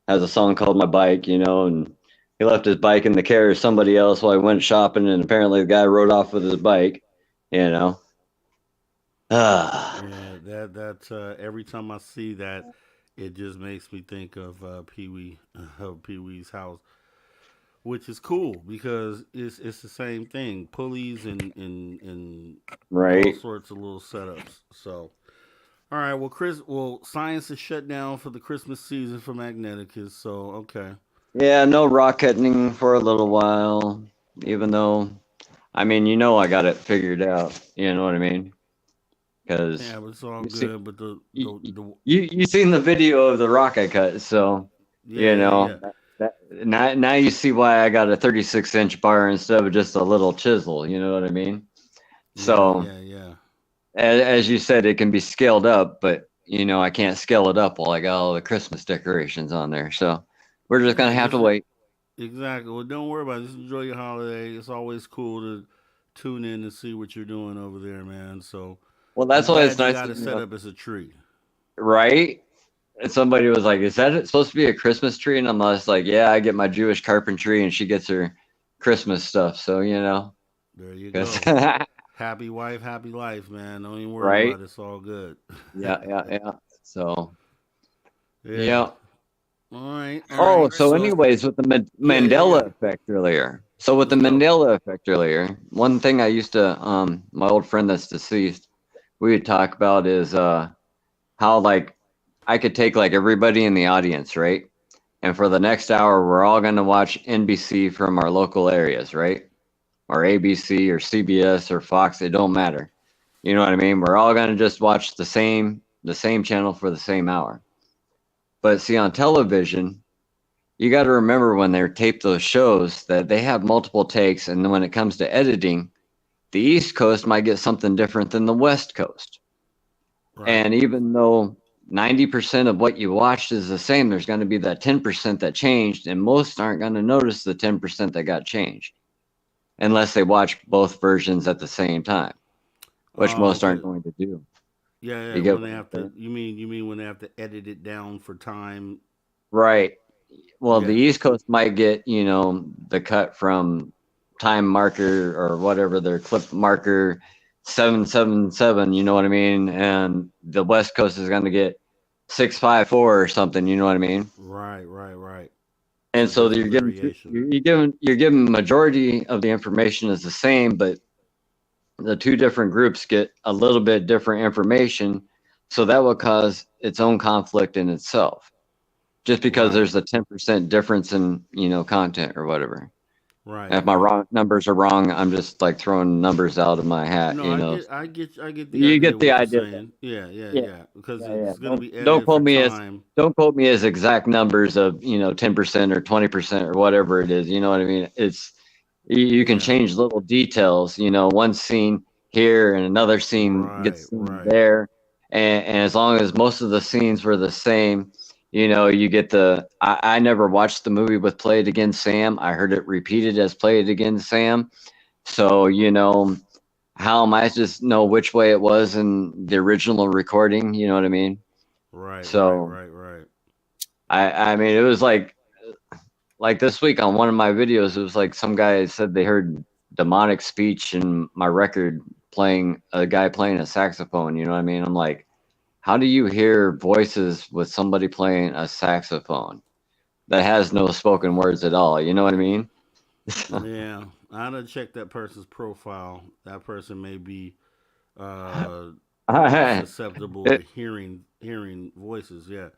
a song called "My Bike," and he left his bike in the care of somebody else while he went shopping, and apparently the guy rode off with his bike. You know. Ah, Yeah, every time I see that, it just makes me think of Pee Wee, of Pee Wee's house, which is cool because it's the same thing, pulleys and all right. sorts of little setups. So, all right, well, Chris, science is shut down for the Christmas season for Magneticus. So, okay, Yeah, no rocketing for a little while, even though I mean, I got it figured out. You know what I mean? Because yeah, but it's all you see, good. But you, you seen the video of the rock I cut, so yeah, you yeah, know yeah. now you see why I got a 36-inch bar instead of just a little chisel. You know what I mean? Yeah, So yeah, yeah. as you said, it can be scaled up, but I can't scale it up while I got all the Christmas decorations on there. So we're just gonna Yeah, have to just wait. exactly. Well, don't worry about it. Just enjoy your holiday. It's always cool to tune in and see what you're doing over there, man. So Well, I'm that's why it's glad you nice, got it set up as a tree. right? And somebody was like, "Is that supposed to be a Christmas tree?" And I'm just like, "Yeah, I get my Jewish carpentry, and she gets her Christmas stuff." So There you 'cause- go. Happy wife, happy life, man. Don't even worry right? about it. It's all good. Yeah, yeah, yeah. So Yeah. yeah. All right. All Oh, right. so So anyways, with the yeah, yeah, yeah. Mandela effect earlier. So with the Let's go. Mandela effect earlier, one thing I used to my old friend that's deceased, we would talk about is how like I could take like everybody in the audience, right? And for the next hour, we're all going to watch NBC from our local areas, right? or ABC or CBS or Fox. It don't matter. You know what I mean? We're all gonna just watch the same channel for the same hour. But see, on television, you got to remember when they tape those shows that they have multiple takes, and then when it comes to editing, the East Coast might get something different than the West Coast. Right. And even though 90% of what you watched is the same, there's going to be that 10% that changed, and most aren't going to notice the 10% that got changed unless they watch both versions at the same time, which most Okay. aren't going to do. Yeah, yeah. You get When what they I'm have to, saying? you mean when they have to edit it down for time? Right. Well, the Yeah. East Coast might get, the cut from time marker or whatever their clip marker 777, you know what I mean? And the West Coast is going to get 654 or something, you know what I mean? Right, right, right. And So so there's a you're giving variation. you're giving majority of the information is the same, but the two different groups get a little bit different information, so that will cause its own conflict in itself. Just because Right, there's a 10% difference in, content or whatever. right, And if my right. wrong numbers are wrong, I'm just like throwing numbers out of my hat, No, I get the You idea get of the what you're idea though. saying. Yeah, yeah, Yeah, yeah. Because yeah, yeah. it's gonna be Don't edited for quote me as time. don't quote me as exact numbers of 10% or 20% or whatever it is. You know what I mean? It's you can Yeah. change little details. One scene here and another scene Right, gets seen right. there, and as long as most of the scenes were the same, you get the. I never watched the movie with "Play It Again, Sam." I heard it repeated as "Play It Again, Sam." So how am I just know which way it was in the original recording? You know what I mean? Right, right, So right, right. I mean it was like this week on one of my videos, it was like some guy said they heard demonic speech in my record playing a guy playing a saxophone. You know what I mean? I'm like, how do you hear voices with somebody playing a saxophone that has no spoken words at all? You know what I mean? Yeah. I done check that person's profile. That person may be uh susceptible to It- hearing voices. Yeah.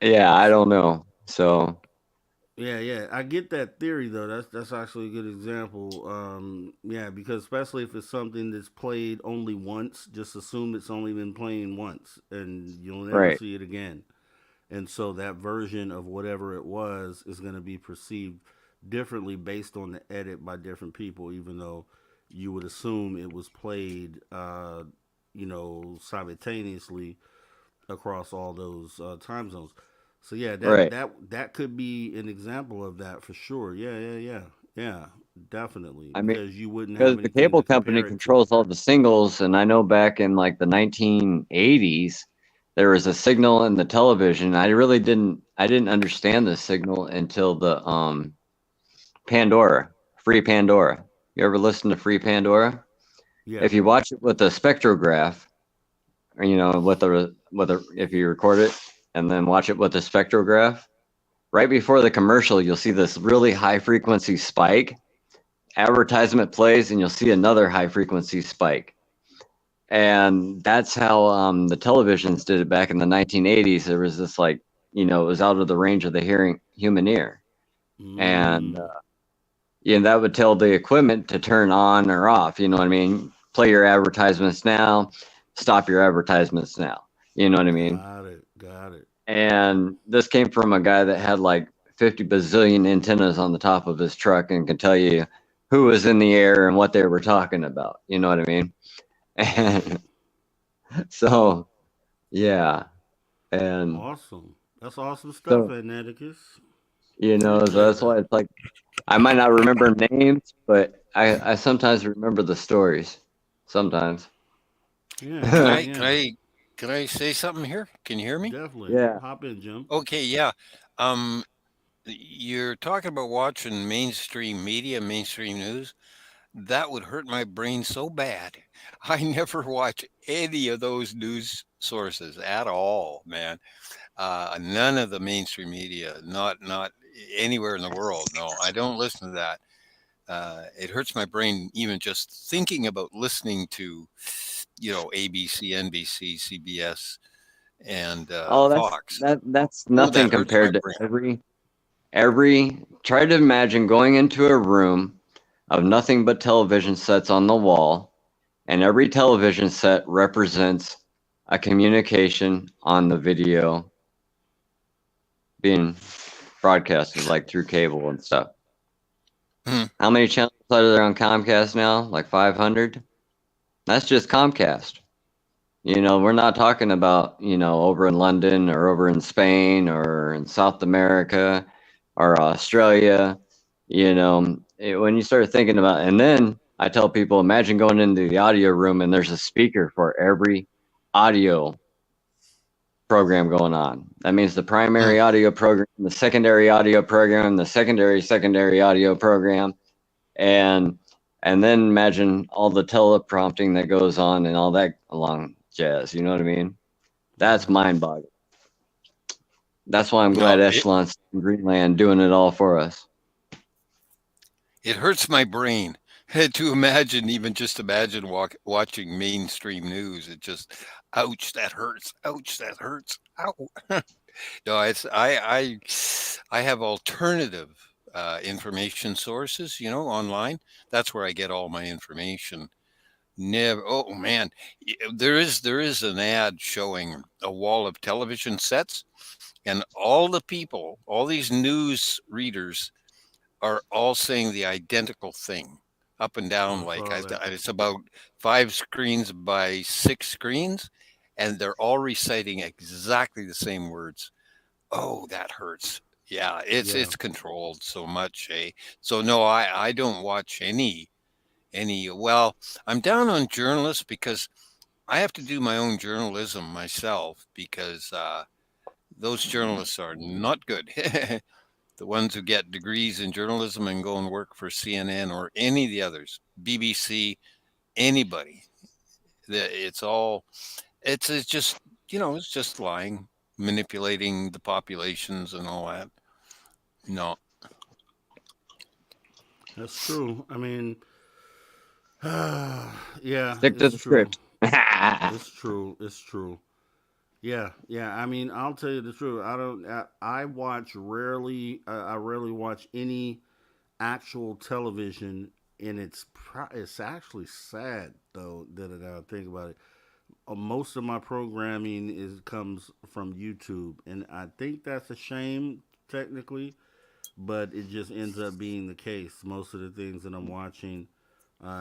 yeah, I don't know. So Yeah, yeah, I get that theory though. That's actually a good example. Yeah, because especially if it's something that's played only once, just assume it's only been playing once, and you'll never right, see it again. And so that version of whatever it was is going to be perceived differently based on the edit by different people, even though you would assume it was played, simultaneously across all those time zones. So yeah, right. that could be an example of that for sure. Yeah, yeah, yeah, yeah, definitely. I mean, Because you wouldn't have because the anything cable to company compare it to. controls all the singles, and I know back in like the 1980s, there was a signal in the television. I didn't understand the signal until the Pandora, Free Pandora. You ever listen to Free Pandora? Yeah. If you watch it with a spectrograph, or if you record it and then watch it with a spectrograph, right before the commercial, you'll see this really high frequency spike. Advertisement plays, and you'll see another high frequency spike. And that's how the televisions did it back in the 1980s. There was this it was out of the range of the hearing human ear, and Mm, that would tell the equipment to turn on or off. You know what I mean? Play your advertisements now, stop your advertisements now. You know what I mean? got it. Got it. And this came from a guy that had like 50 bazillion antennas on the top of his truck and could tell you who was in the air and what they were talking about. You know what I mean? Right. And so, yeah. And Awesome. That's awesome stuff, so, Atlanticus. so that's Yeah. why it's like I might not remember names, but I sometimes remember the stories. Sometimes. Yeah. Can Yeah. Yeah. I can Yeah. I can I say something here? Can you hear me? Definitely. Hop in, Jim. Okay, yeah. Um, you're talking about watching mainstream media, mainstream news. That would hurt my brain so bad. I never watch any of those news sources at all, man. None of the mainstream media, not anywhere in the world. No, I don't listen to that. It hurts my brain even just thinking about listening to, ABC, NBC, CBS, and Oh, Fox. that's Oh, nothing that hurts my compared to brain. every try to imagine going into a room of nothing but television sets on the wall, and every television set represents a communication on the video being broadcasted, like through cable and stuff. Hmm. How many channels are there on Comcast now? Like 500? That's just Comcast. We're not talking about, over in London or over in Spain or in South America or Australia. When you start thinking about, and then I tell people, imagine going into the audio room and there's a speaker for every audio program going on. That means the primary audio program, the secondary audio program, the secondary audio program, and then imagine all the teleprompting that goes on and all that along jazz. You know what I mean? That's mind-boggling. That's why I'm glad No, Echelon's in Greenland doing it all for us. it hurts my brain to imagine, even just imagine watching mainstream news. It just, ouch, that hurts. Ouch, that hurts. Ow. No, I have alternative information sources, online. That's where I get all my information. Never. Oh man, there is an ad showing a wall of television sets, and all the people, all these news readers, are all saying the identical thing, up and down. I Like saw that. it's about 5 screens by 6 screens, and they're all reciting exactly the same words. Oh, that hurts. Yeah, it's Yeah. it's controlled so much, eh? So no, I don't watch any. Well, I'm down on journalists because I have to do my own journalism myself because those journalists are not good. The ones who get degrees in journalism and go and work for CNN or any of the others, BBC, anybody. It's all, it's just, it's just lying, manipulating the populations and all that. No. That's true. I mean, yeah, Stick to it's the true. script. It's true. It's true. Yeah, yeah. I mean, I'll tell you the truth. I don't. I watch rarely. I rarely watch any actual television, and it's actually sad though that I think about it. Most of my programming is comes from YouTube, and I think that's a shame technically, but it just ends up being the case. Most of the things that I'm watching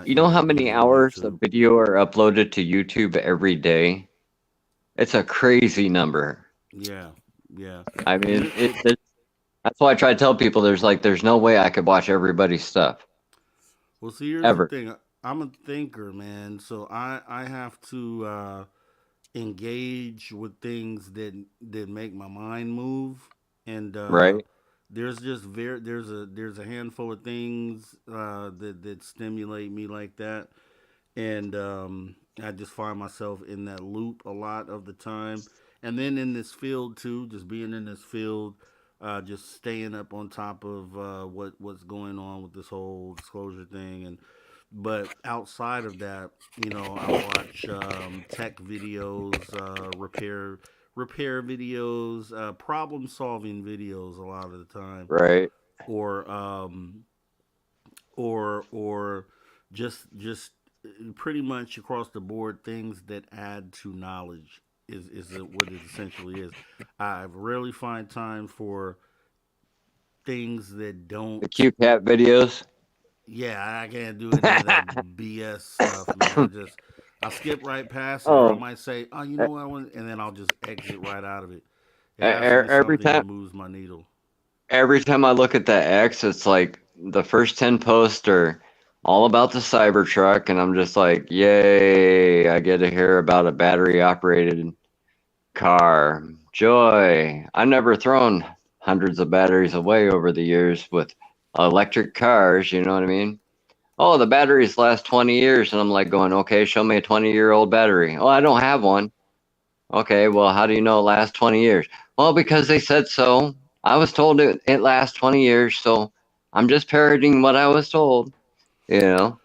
You know end how up many being on hours of YouTube. video are uploaded to YouTube every day? It's a crazy number. Yeah, yeah. I And mean, that's why I try to tell people there's no way I could watch everybody's stuff well, see, here's the ever. thing. I'm a thinker, man. So I have to engage with things that make my mind move, and Right? there's a handful of things that stimulate me like that, and I just find myself in that loop a lot of the time. And then in this field too, just being in this field, just staying up on top of what's going on with this whole disclosure thing. And but outside of that, I watch tech videos, repair videos, problem solving videos a lot of the time, Right. or or just pretty much across the board things that add to knowledge is what it essentially is. I rarely find time for things that don't. The QCat videos. Yeah, I can't do any of that BS stuff, man. I skip right past it, or I Oh, might say, oh, you e- know what, and then I'll just exit right out of it. It has to be every something that time moves my needle. every time I look at that X, it's like the first 10 posts are all about the Cybertruck, and I'm just like, yay, I get to hear about a battery operated car. Joy. I've never thrown hundreds of batteries away over the years with electric cars, you know what I mean? Oh, the batteries last 20 years. And I'm like going, okay, show me a 20-year-old battery. Oh, I don't have one. Okay, well, how do you know it lasts 20 years? Well, because they said so. I was told it lasts 20 years, so I'm just parroting what I was told, you know?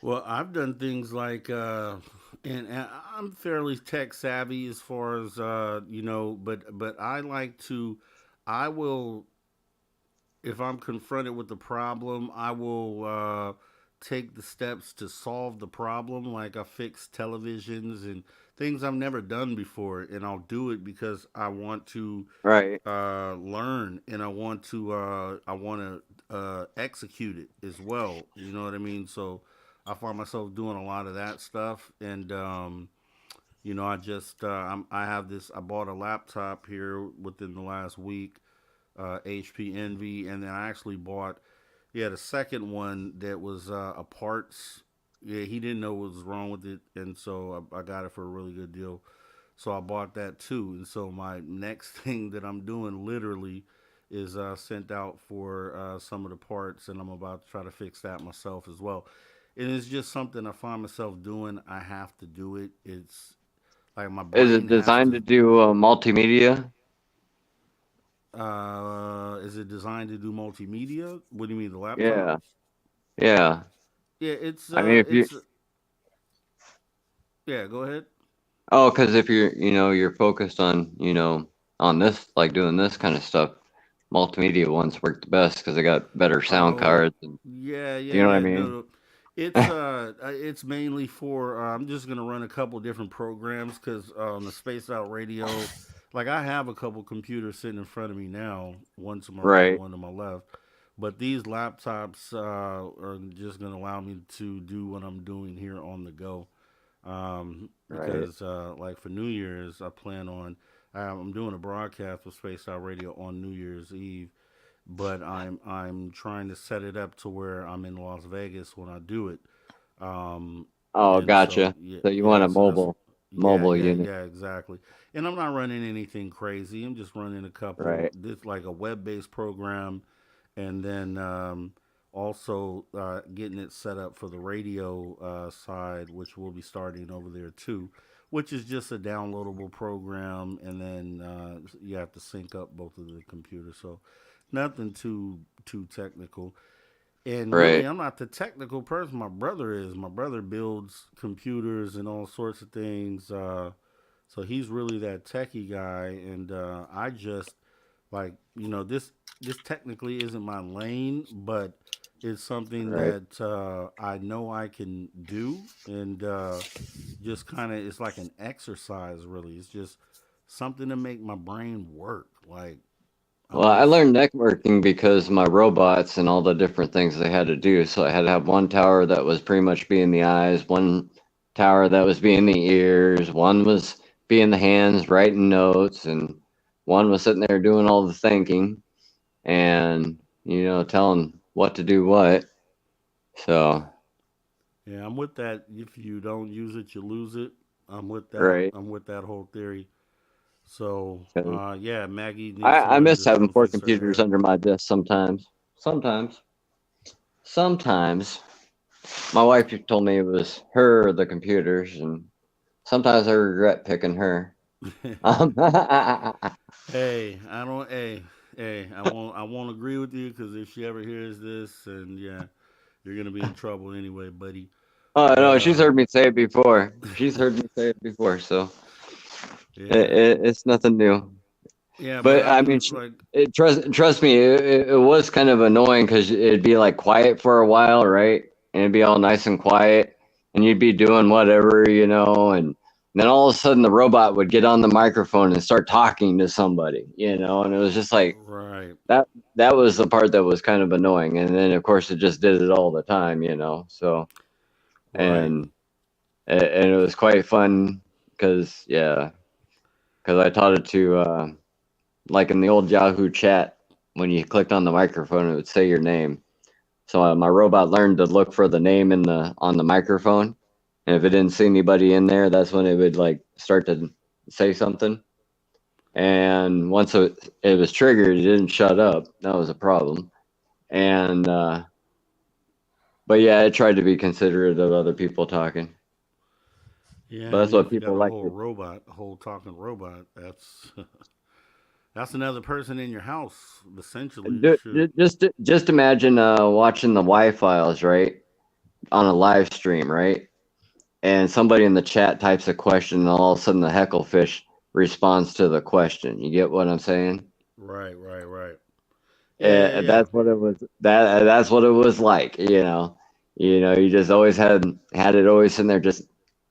Well, I've done things like, and I'm fairly tech savvy as far as but I like to, I will if I'm confronted with the problem, I will take the steps to solve the problem. Like I fix televisions and things I've never done before, and I'll do it because I want to Right. learn and I want to execute it as well. You know what I mean? So I find myself doing a lot of that stuff, and I just I have this. I bought a laptop here within the last week, HP Envy, and then I actually bought the second one that was a parts. Yeah, he didn't know what was wrong with it, and so I got it for a really good deal. So I bought that too, and so my next thing that I'm doing literally is sent out for some of the parts, and I'm about to try to fix that myself as well. And it's just something I find myself doing. I have to do it. It's like my Is it brain has designed to to. do multimedia? Is it designed to do multimedia? What do you mean, the laptop? Yeah. Yeah. Yeah, I mean, if you, yeah. Go ahead. oh, because if you're focused on, on this, like doing this kind of stuff, multimedia ones work the best because they got better sound Oh, cards and, yeah, yeah, you know what I yeah. No, mean? no. It's mainly for. I'm just gonna run a couple different programs because on the Space Out Radio, like I have a couple computers sitting in front of me now, one to my right, Right. one to my left. But these laptops are just gonna allow me to do what I'm doing here on the go. Right. Because like for New Year's, I plan on. I'm doing a broadcast with Space Out Radio on New Year's Eve, but I'm trying to set it up to where I'm in Las Vegas when I do it. Um, Oh, and so gotcha. So you want a so that's yeah, mobile yeah, unit, yeah, exactly. And I'm not running anything crazy. I'm just running a couple. right? This like a web-based program, and then also getting it set up for the radio side, which will be starting over there too. Which is just a downloadable program, and then you have to sync up both of the computers. So nothing too technical. And really, Right. I'm not the technical person. My brother is. My brother builds computers and all sorts of things. So he's really that techie guy, and I just like this technically isn't my lane, but it's something Right. that I know I can do, and just kind of it's like an exercise. Really, it's just something to make my brain work. Like I'm Well, I just learned networking because my robots and all the different things they had to do. So I had to have one tower that was pretty much being the eyes, one tower that was being the ears, one was being the hands writing notes, and one was sitting there doing all the thinking and, telling what to do what. So, Yeah, I'm with that. If you don't use it, you lose it. I'm with that. right. I'm with that whole theory. So, 'Cause yeah, Maggie needs I somebody miss having to four fix her computers hair. under my desk sometimes. Sometimes. Sometimes. My wife told me it was her, the computers, and sometimes I regret picking her. Hey, I don't. Hey, I won't agree with you because if she ever hears this, and yeah, you're gonna be in trouble anyway, buddy. Oh But no, she's heard me say it before. She's heard me say it before, so yeah, it's nothing new. yeah. But But I mean, I'm like, trust me, it was kind of annoying because it'd be like quiet for a while, right? And it'd be all nice and quiet, and you'd be doing whatever, and then all of a sudden the robot would get on the microphone and start talking to somebody, and it was just like right, that. That was the part that was kind of annoying, and then of course it just did it all the time, So right. and and it was quite fun because yeah, because I taught it to like in the old Yahoo chat when you clicked on the microphone it would say your name. So my robot learned to look for the name in the on the microphone, and if it didn't see anybody in there, that's when it would like start to say something. And once it was triggered, it didn't shut up. That was a problem. And but yeah, I tried to be considerate of other people talking. Yeah, But I that's mean, what if you got people a like whole to robot, a whole talking robot, that's that's another person in your house, essentially. do. Shoot. Just imagine watching the Y files, right, on a live stream, right? And somebody in the chat types a question, and all of a sudden the hecklefish responds to the question. You get what I'm saying? Right, right, right. Yeah, yeah, yeah. That's what it was. That's what it was like. You just always had it always in there,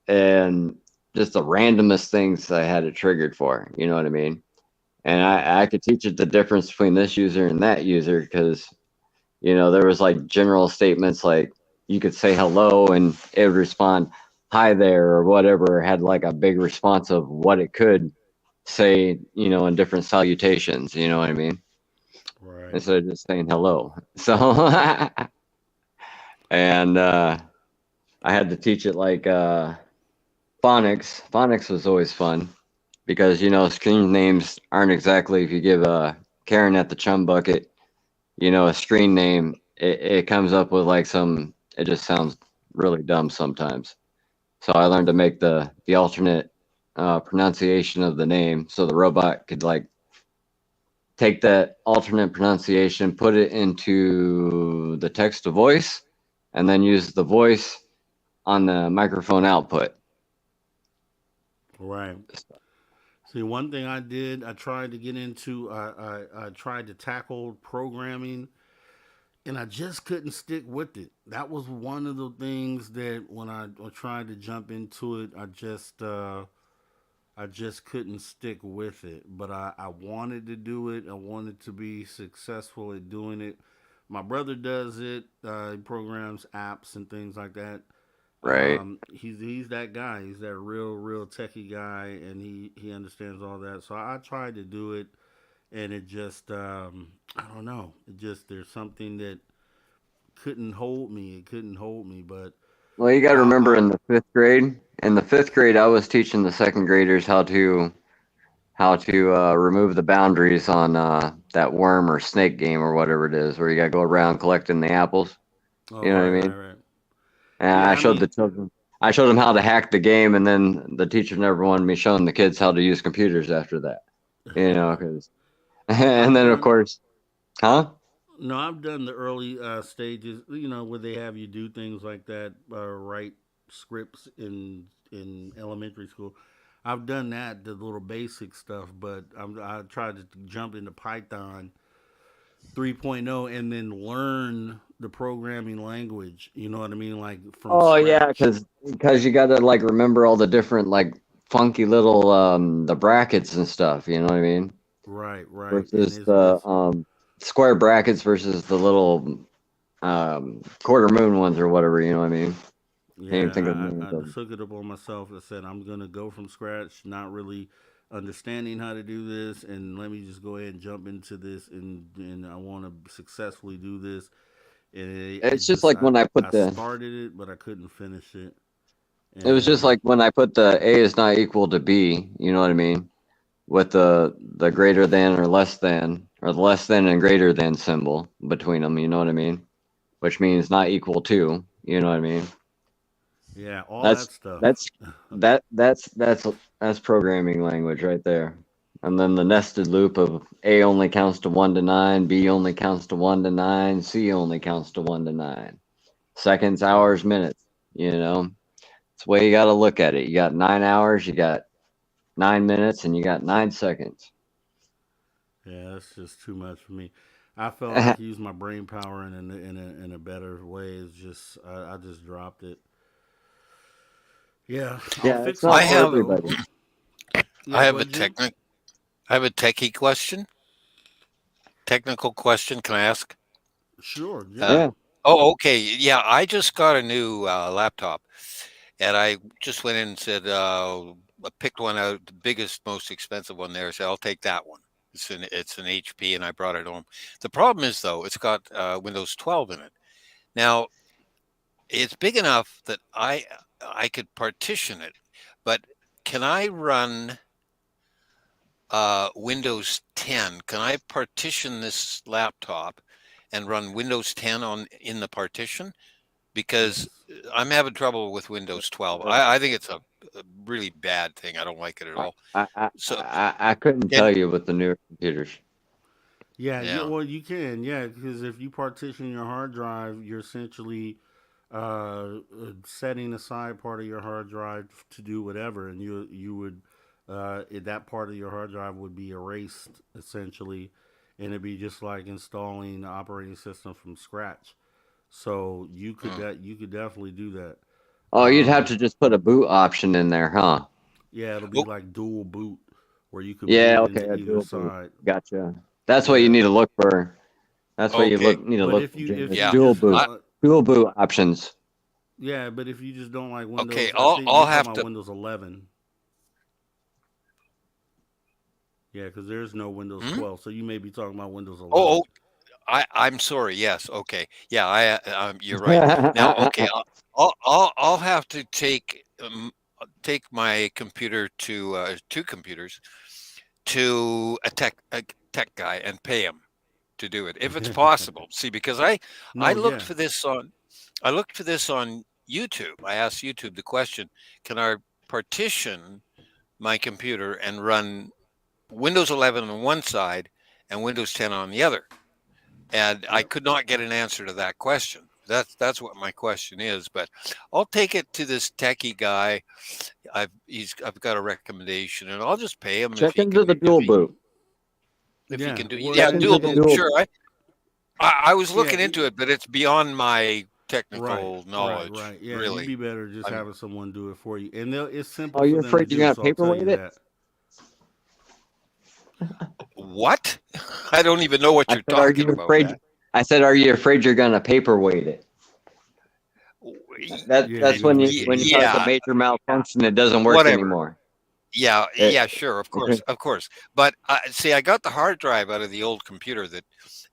and just the randomest things I had it triggered for. You know what I mean? And Right. I could teach it the difference between this user and that user because there was like general statements like you could say hello and it would respond hi there or whatever. It had like a big response of what it could say, in different salutations. You know what I mean? Right. Instead of just saying hello. So, and I had to teach it like phonics. Phonics was always fun because screen names aren't exactly if you give Karen at the Chum Bucket, a screen name, it comes up with like it just sounds really dumb sometimes. So I learned to make the alternate pronunciation of the name so the robot could like take that alternate pronunciation, put it into the text to voice, and then use the voice on the microphone output. Right. See, one thing I did, I tried to get into, I tried to tackle programming, and I just couldn't stick with it. That was one of the things that when I tried to jump into it, I just couldn't stick with it. But I wanted to do it. I wanted to be successful at doing it. My brother does it. He programs apps and things like that. Right. He's that guy. He's that real techie guy, and he understands all that. So I tried to do it, and it just I don't know. It just there's something that couldn't hold me. It couldn't hold me. But Well, you got to remember I'll in the fifth grade. In the fifth grade, I was teaching the second graders how to remove the boundaries on that worm or snake game or whatever it is, where you got to go around collecting the apples. oh You know what right, I right, mean? right. And Yeah, I I showed the mean, children. I showed them how to hack the game, and then the teacher never wanted me showing the kids how to use computers after that. Because and I've then of done course, huh? no, I've done the early stages. Where they have you do things like that, write scripts in elementary school. I've done that, the little basic stuff, but I tried to jump into Python 3.0 and then learn the programming language. You know what I mean, like from Oh yeah, scratch. because you got to like remember all the different like funky little the brackets and stuff. You know what I mean? Right, right, and Versus the it's square brackets versus the little quarter moon ones or whatever. You know what I mean? Can't even yeah. think of the names I of them. took it upon myself. I said I'm gonna go from scratch, not really understanding how to do this, and let me just go ahead and jump into this, and I want to successfully do this. And it It's just just like when I put I the. started it, but I couldn't finish it. It was just And like when I put the A is not equal to B. You know what I mean? With the greater than or the less than and greater than symbol between them. You know what I mean? Which means not equal to. You know what I mean? yeah, all that That's stuff. that's that's programming language right there. And then the nested loop of A only counts to 1 to 9, B only counts to 1 to 9, C only counts to 1 to 9. Seconds, Right. hours, minutes. You know, it's the way you got to look at it. You got 9 hours, you got 9 minutes, and you got 9 seconds. Yeah, that's just too much for me. I felt like I could use my brain power in a better way. It's just I just dropped it. Yeah, I'll Yeah, it's fix it I not for all have though. everybody. I Yeah, go have a ahead, Jim. techie question. Technical question. Can I ask? Sure, Uh, Jim. Yeah. okay. Yeah, I just got a new laptop, and I just went in and said, I picked one out, the biggest, most expensive one there. So I'll take that one. It's an HP, and I brought it home. The problem is though, it's got Windows 12 in it. Now it's big enough that I could partition it, but can I run Windows 10? Can I partition this laptop and run Windows 10 on in the partition? Because Yes. I'm having trouble with Windows 12. I think it's a really bad thing. I don't like it at I, all. So I couldn't and tell you with the newer computers. Yeah, yeah, well, you can, yeah, because if you partition your hard drive, you're essentially setting aside part of your hard drive to do whatever, and you would that part of your hard drive would be erased essentially, and it'd be just like installing the operating system from scratch. So Mm. you could definitely do that. Oh, you'd have Um, to just put a boot option in there, huh? yeah, it'll be Oh, like dual boot where you could Yeah, boot okay, into a either dual boot. side. Gotcha. That's what you Yeah, need to look for. That's what you okay. need to but look for, Jim. if Is you Yeah. dual just boot, I, dual boot options. yeah, but if you just don't like okay. Windows, I I'll think I'll you're talking have about to. Windows 11. Yeah, because there's no Windows Hmm? 12, so you may be talking about Windows Oh, 11. I'm sorry. Yes. Okay. Yeah. You're right. Now, okay. I'll have to take my computer to two computers to a tech guy and pay him to do it if it's possible. See, because I No, looked yeah, for this on I looked for this on YouTube. I asked YouTube the question, can I partition my computer and run Windows 11 on one side and Windows 10 on the other? And I yep. could not get an answer to that question. That's what my question is. But I'll take it to this techie guy. I've got a recommendation, and I'll just pay him Check into the if dual boot. he Yeah, can do. well, Yeah, Check into dual the boot. dual Sure. boot. I was yeah, looking into it, but it's beyond my right, technical knowledge. right. Yeah, you'd Really, be better just I'm having someone do it for you, and it's Oh, simple for you're them to afraid you're do. gonna So I'll tell paperweight you it? that. what? I don't even know what I you're said, are talking you about. afraid? I said, are you afraid you're gonna paperweight it? Yeah, you're That's gonna make it when you cause a Yeah, weak. major malfunction, it doesn't work whatever. anymore. Yeah, It, yeah, sure, okay. of course. But see, I got the hard drive out of the old computer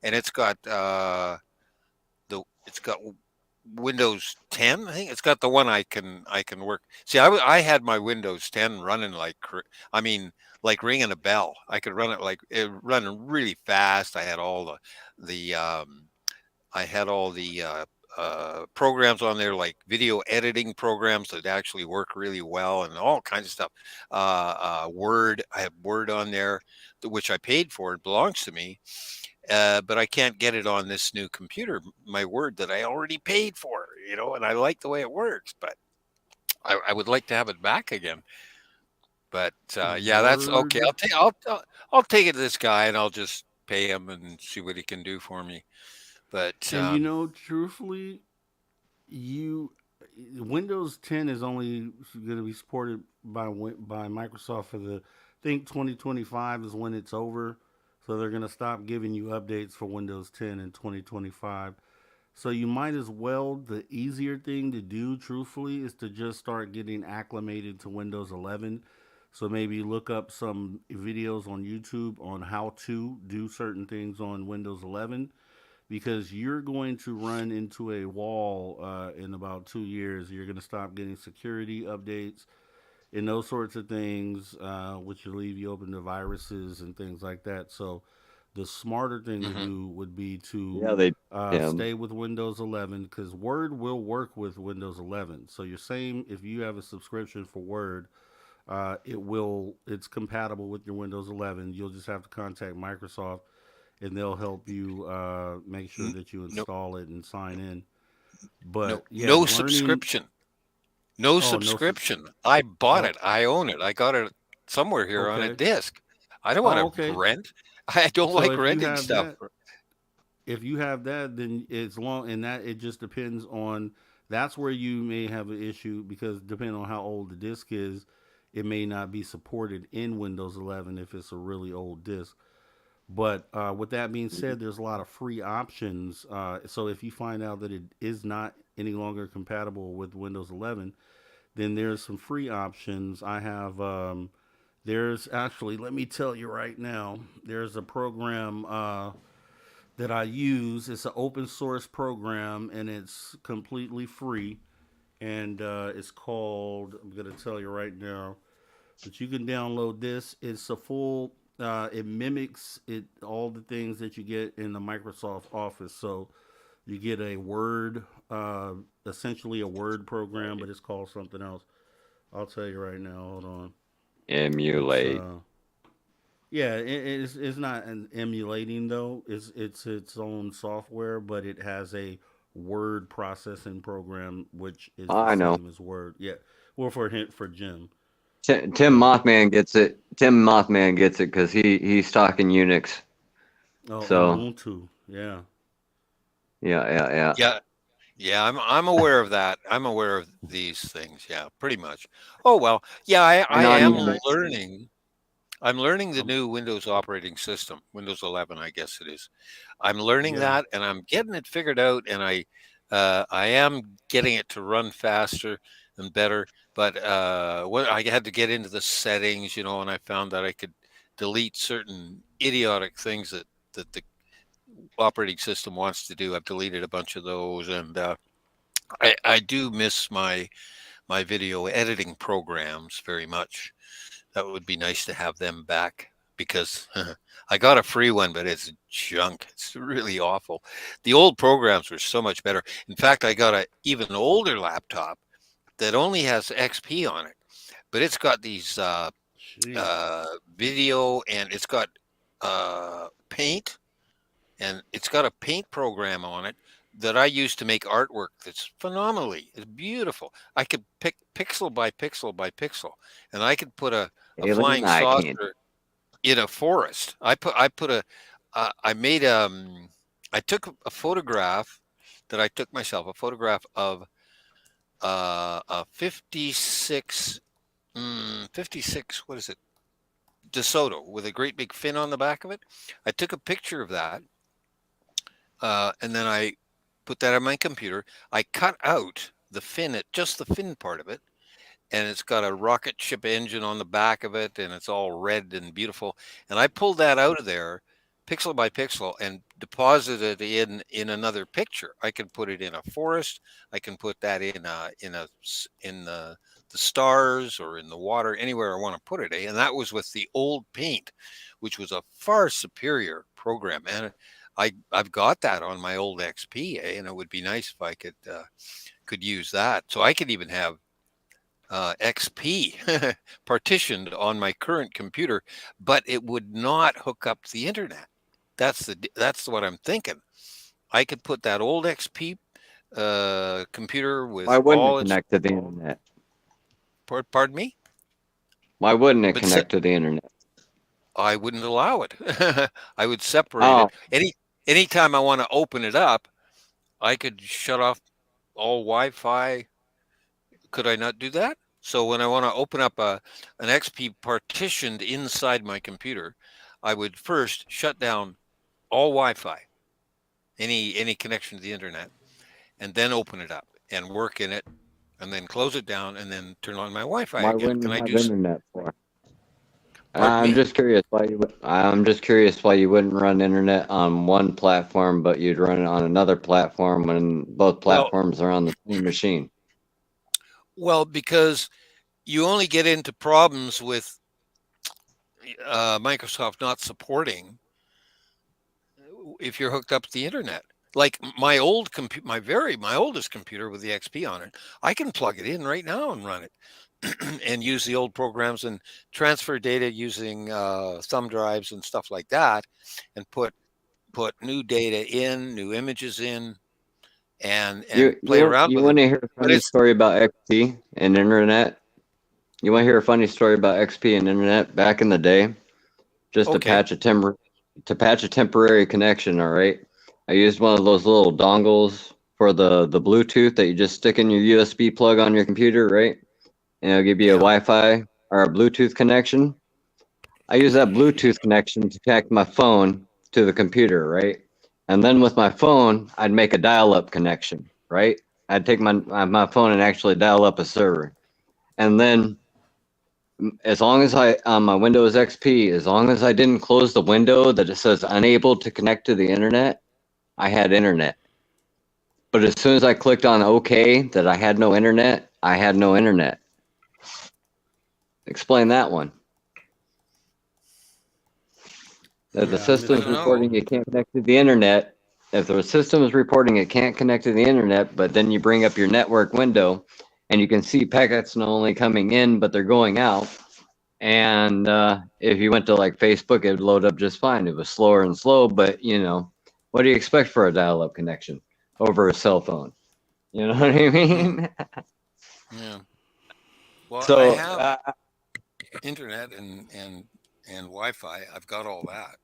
and it's got Windows 10. I think it's got the one I can work. See, I had my Windows 10 running I mean, like ringing a bell. I could run it like it running really fast. The I had all the programs on there, like video editing programs that actually work really well, and all kinds of stuff. Word, I have Word on there, which I paid for. It belongs to me, but I can't get it on this new computer. My Word that I already paid for, and I like the way it works, but I would like to have it back again. But yeah, that's okay. Word. I'll take it to this guy, and I'll just pay him and see what he can do for me. But And truthfully, you Windows 10 is only going to be supported by Microsoft for the I think 2025 is when it's over. So they're going to stop giving you updates for Windows 10 in 2025. So you might as well, the easier thing to do truthfully is to just start getting acclimated to Windows 11. So maybe look up some videos on YouTube on how to do certain things on Windows 11 because you're going to run into a wall in about 2 years. You're going to stop getting security updates and those sorts of things, which will leave you open to viruses and things like that. So, the smarter thing to mhm. do would be to Yeah, they. Yeah. stay with Windows 11 because Word will work with Windows 11. So, you're saying if you have a subscription for Word, it's compatible with your Windows 11. You'll just have to contact Microsoft and they'll help you make sure N- that you no, install it and sign in. no, But yeah, no learning. subscription. No Oh no. subscription. I bought Oh it. I own it. I got it somewhere here on a okay. disc. I don't want Oh to okay. rent. I don't So like renting stuff. if you have that, then it's long, and that it just depends on. That's where you may have an issue because depending on how old the disk is, it may not be supported in Windows 11 if it's a really old disk. But with that being said, there's a lot of free options. So if you find out that it is not any longer compatible with Windows 11, then there's some free options. There's actually, let me tell you right now, there's a program that I use. It's an open source program and it's completely free. And it's called, I'm going to tell you right now, but you can download this. It's a full, it mimics all the things that you get in the Microsoft Office. So you get a Word, essentially a Word program, but it's called something else. I'll tell you right now. Hold on. It's Emulate. yeah, it's not an emulating though. It's its own software, but it has a word processing program which is the I know. same as Word. Yeah, well for Jim. Tim So Mothman gets it. Tim Mothman gets it because he's talking Unix. Oh, So Ubuntu. Yeah. yeah. Yeah, yeah, I'm aware of that. I'm aware of these things. Yeah, pretty much. Oh well, yeah, I And on am Unix, learning. I'm learning the Um, new Windows operating system, Windows 11, I guess it is. I'm learning yeah. that, and I'm getting it figured out, and I am getting it to run faster and better. But what I had to get into the settings, and I found that I could delete certain idiotic things that the operating system wants to do. I've deleted a bunch of those, and I do miss my video editing programs very much. That would be nice to have them back because I got a free one, but it's junk. It's really awful. The old programs were so much better. In fact, I got a even older laptop that only has XP on it, but it's got these Jeez. video, and it's got Paint, and it's got a Paint program on it that I use to make artwork that's phenomenally, it's beautiful. I could pick pixel by pixel by pixel, and I could put a alien flying eye candy. saucer in a forest. I made I took a photograph that I took myself, a photograph of a 56, what is it? DeSoto with a great big fin on the back of it. I took a picture of that, and then I put that on my computer. I cut out the fin, just the fin part of it, and it's got a rocket ship engine on the back of it, and it's all red and beautiful. And I pulled that out of there, pixel by pixel, and deposited it in another picture. I can put it in a forest. I can put that in the stars or in the water, anywhere I want to put it. And that was with the old Paint, which was a far superior program. And I've got that on my old XP, and it would be nice if I could use that. So I could even have XP partitioned on my current computer, but it would not hook up to the internet. That's what I'm thinking. I could put that old XP computer Why with wouldn't it all its. connect to the internet? Pardon me, Why wouldn't it but se- connect to the internet? I wouldn't allow it. I would separate Oh, it. Anytime I want to open it up, I could shut off all Wi-Fi. Could I not do that? So when I want to open up an XP partitioned inside my computer, I would first shut down all Wi-Fi, any connection to the internet, and then open it up and work in it, and then close it down, and then turn on my Wi-Fi why again. wouldn't Can you I have do? internet for? Pardon me? I'm just curious why you wouldn't run internet on one platform, but you'd run it on another platform when both Well, platforms are on the same machine. because you only get into problems with Microsoft not supporting if you're hooked up to the internet. Like my old computer, my oldest computer with the XP on it, I can plug it in right now and run it, and use the old programs and transfer data using thumb drives and stuff like that, and put new data in, new images in, and You play you around you with want it. to hear a But funny it's story about XP and internet? You want to hear a funny story about XP and internet back in the day? Just okay. to patch a temporary connection, all right? I used one of those little dongles for the Bluetooth that you just stick in your USB plug on your computer, right? And it'll give you a Yeah. Wi-Fi or a Bluetooth connection. I use that Bluetooth connection to connect my phone to the computer, right? And then with my phone, I'd make a dial-up connection, right? I'd take my phone and actually dial up a server. And then as long as I on my Windows XP, as long as I didn't close the window that it says unable to connect to the internet, I had internet. But as soon as I clicked on OK that I had no internet, I had no internet. Explain that one. That the Yeah, I I missed system's don't that know. reporting one. it can't connect to the internet. If the system is reporting it can't connect to the internet, but then you bring up your network window and you can see packets not only coming in, but they're going out. And if you went to like Facebook, it would load up just fine. It was slower and slow, but what do you expect for a dial-up connection over a cell phone? You know what I Hmm. mean? Yeah. Well, I So have internet and Wi-Fi. I've got all that.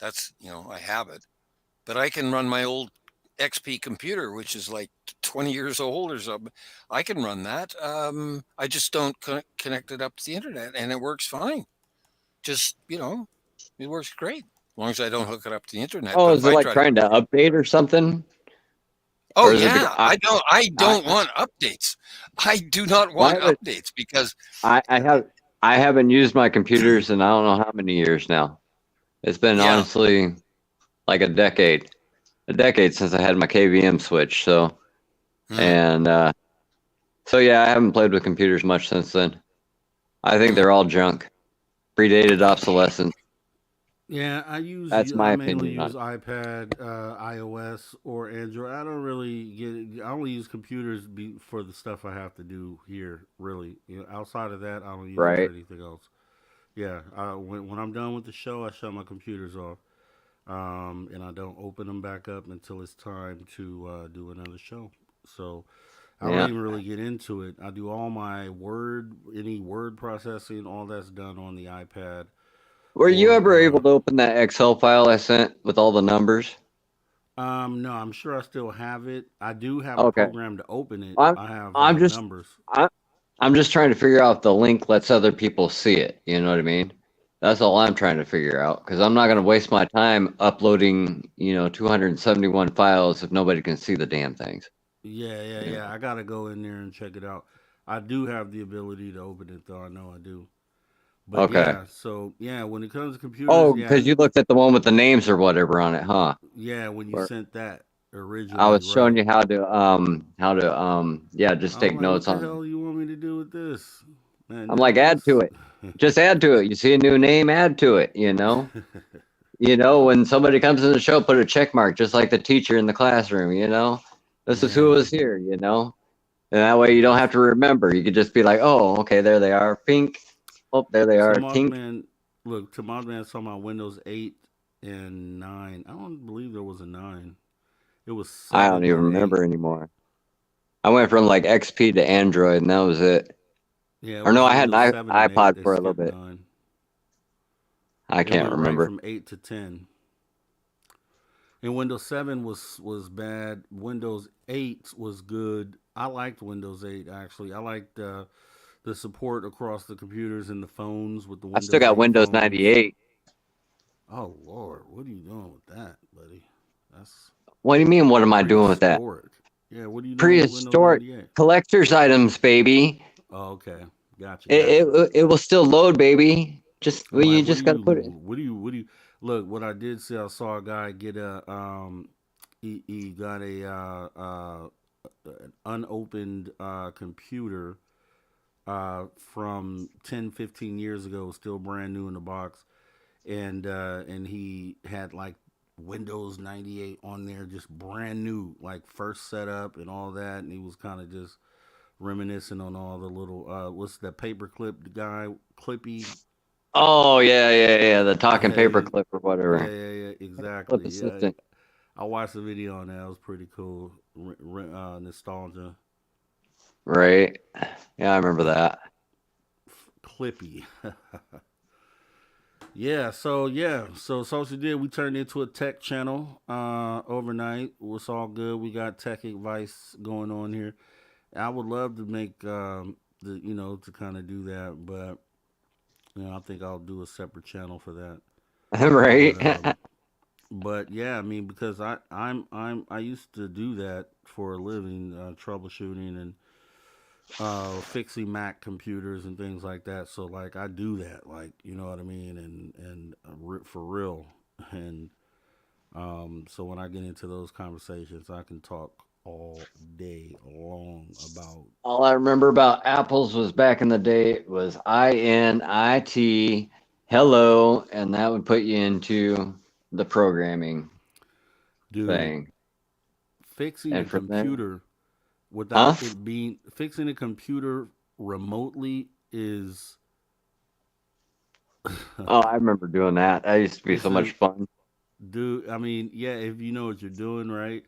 That's, I have it. But I can run my old XP computer, which is like 20 years old or something. I can run that. I just don't connect it up to the internet, and it works fine. Just, it works great as long as I don't hook it up to the internet. Oh, But is if it I like try to, trying to update or something? oh Or is it because yeah, I don't I want updates. I do not why want would updates because I I haven't used my computers in I don't know how many years now. It's been yeah. honestly like a decade since I had my KVM switch. So Hmm, and so yeah, I haven't played with computers much since then. I think hmm. they're all junk, predated obsolescence. Yeah, That's I my mainly opinion on use it. iPad, iOS, or Android. I don't really get. I only use computers for the stuff I have to do here. Really, outside of that, I don't use them for Right? anything else. Yeah, when I'm done with the show, I shut my computers off, and I don't open them back up until it's time to do another show. So I don't Yeah. even really get into it. I do all my any word processing, all that's done on the iPad Were you or ever able to open that Excel file I sent with all the numbers? no, I'm sure I still have it. I do have a Okay. program to open it. I'm I have I'm just numbers. I, I'm just trying to figure out if the link lets other people see it. You know what I mean? That's all I'm trying to figure out because I'm not going to waste my time uploading, 271 files if nobody can see the damn things. Yeah, yeah, You yeah. know? I gotta go in there and check it out. I do have the ability to open it, though. I know I do. But Okay. yeah, so yeah, when it comes to computers, Oh, yeah, because you looked at the one with the names or whatever on it, huh? yeah. When you Where sent that I originally, was showing right? you yeah, just I'm take like, what notes the on. hell you want me to do with this, man? I'm like, add to This. it. Just add to it. You see a new name, add to it. When somebody comes in the show, put a check mark, just like the teacher in the classroom. This is who Yeah, was here. And that way you don't that's have to remember. You could just be like, oh, okay, there they are. Pink. Oh, there they are. Tink. Man. Look, Man talking about Windows 8 and 9. I don't believe there was a 9. It was I don't 7 even and 8. remember anymore. I went from like XP to Android, and that was it. Yeah, it Or no, was I had Windows an 7 and 8. iPod They for a little skipped bit. 9. I It can't went right remember. from 8 to 10. And Windows 7 was bad. Windows 8 was good. I liked Windows 8 actually. I liked the support across the computers and the phones with the I still Windows got 8 Windows phones. 98. Oh Lord, what are you doing with that, buddy? That's What do you mean? What am I doing with that? prehistoric. Yeah, what are you doing with Windows Prehistoric 98? collector's items, baby. Oh, okay. Gotcha, It, gotcha. it, it will still load, baby. I'm like, You just got to put it. what do you look? What I did see, I saw a guy get he got an unopened computer from 10, 15 years ago, still brand new in the box, and he had like Windows 98 on there, just brand new, like first setup and all that, and he was kind of just reminiscing on all the little what's that paperclip guy, Clippy. Oh yeah. The talking Yeah, paperclip or yeah, whatever. yeah, Clip exactly. Yeah, assistant. I watched the video on that. It was pretty cool. Nostalgia. Right. Yeah, I remember that. Clippy. Yeah, so social did we turned into a tech channel overnight. It was all good. We got tech advice going on here. I would love to make the to kind of do that, but I think I'll do a separate channel for that. Right. But but yeah, I mean because I used to do that for a living, troubleshooting and fixing Mac computers and things like that. So like I do that, like you know what I mean, and for real. And so when I get into those conversations, I can talk all day long about. All I remember about apples was back in the day it was INIT hello, and that would put you into the programming Dude, thing. fixing a And from there, computer huh? without it being fixing a computer remotely is Oh, I remember doing that. That used to be it's so much a fun. dude. I mean, yeah, if you know what you're doing, right?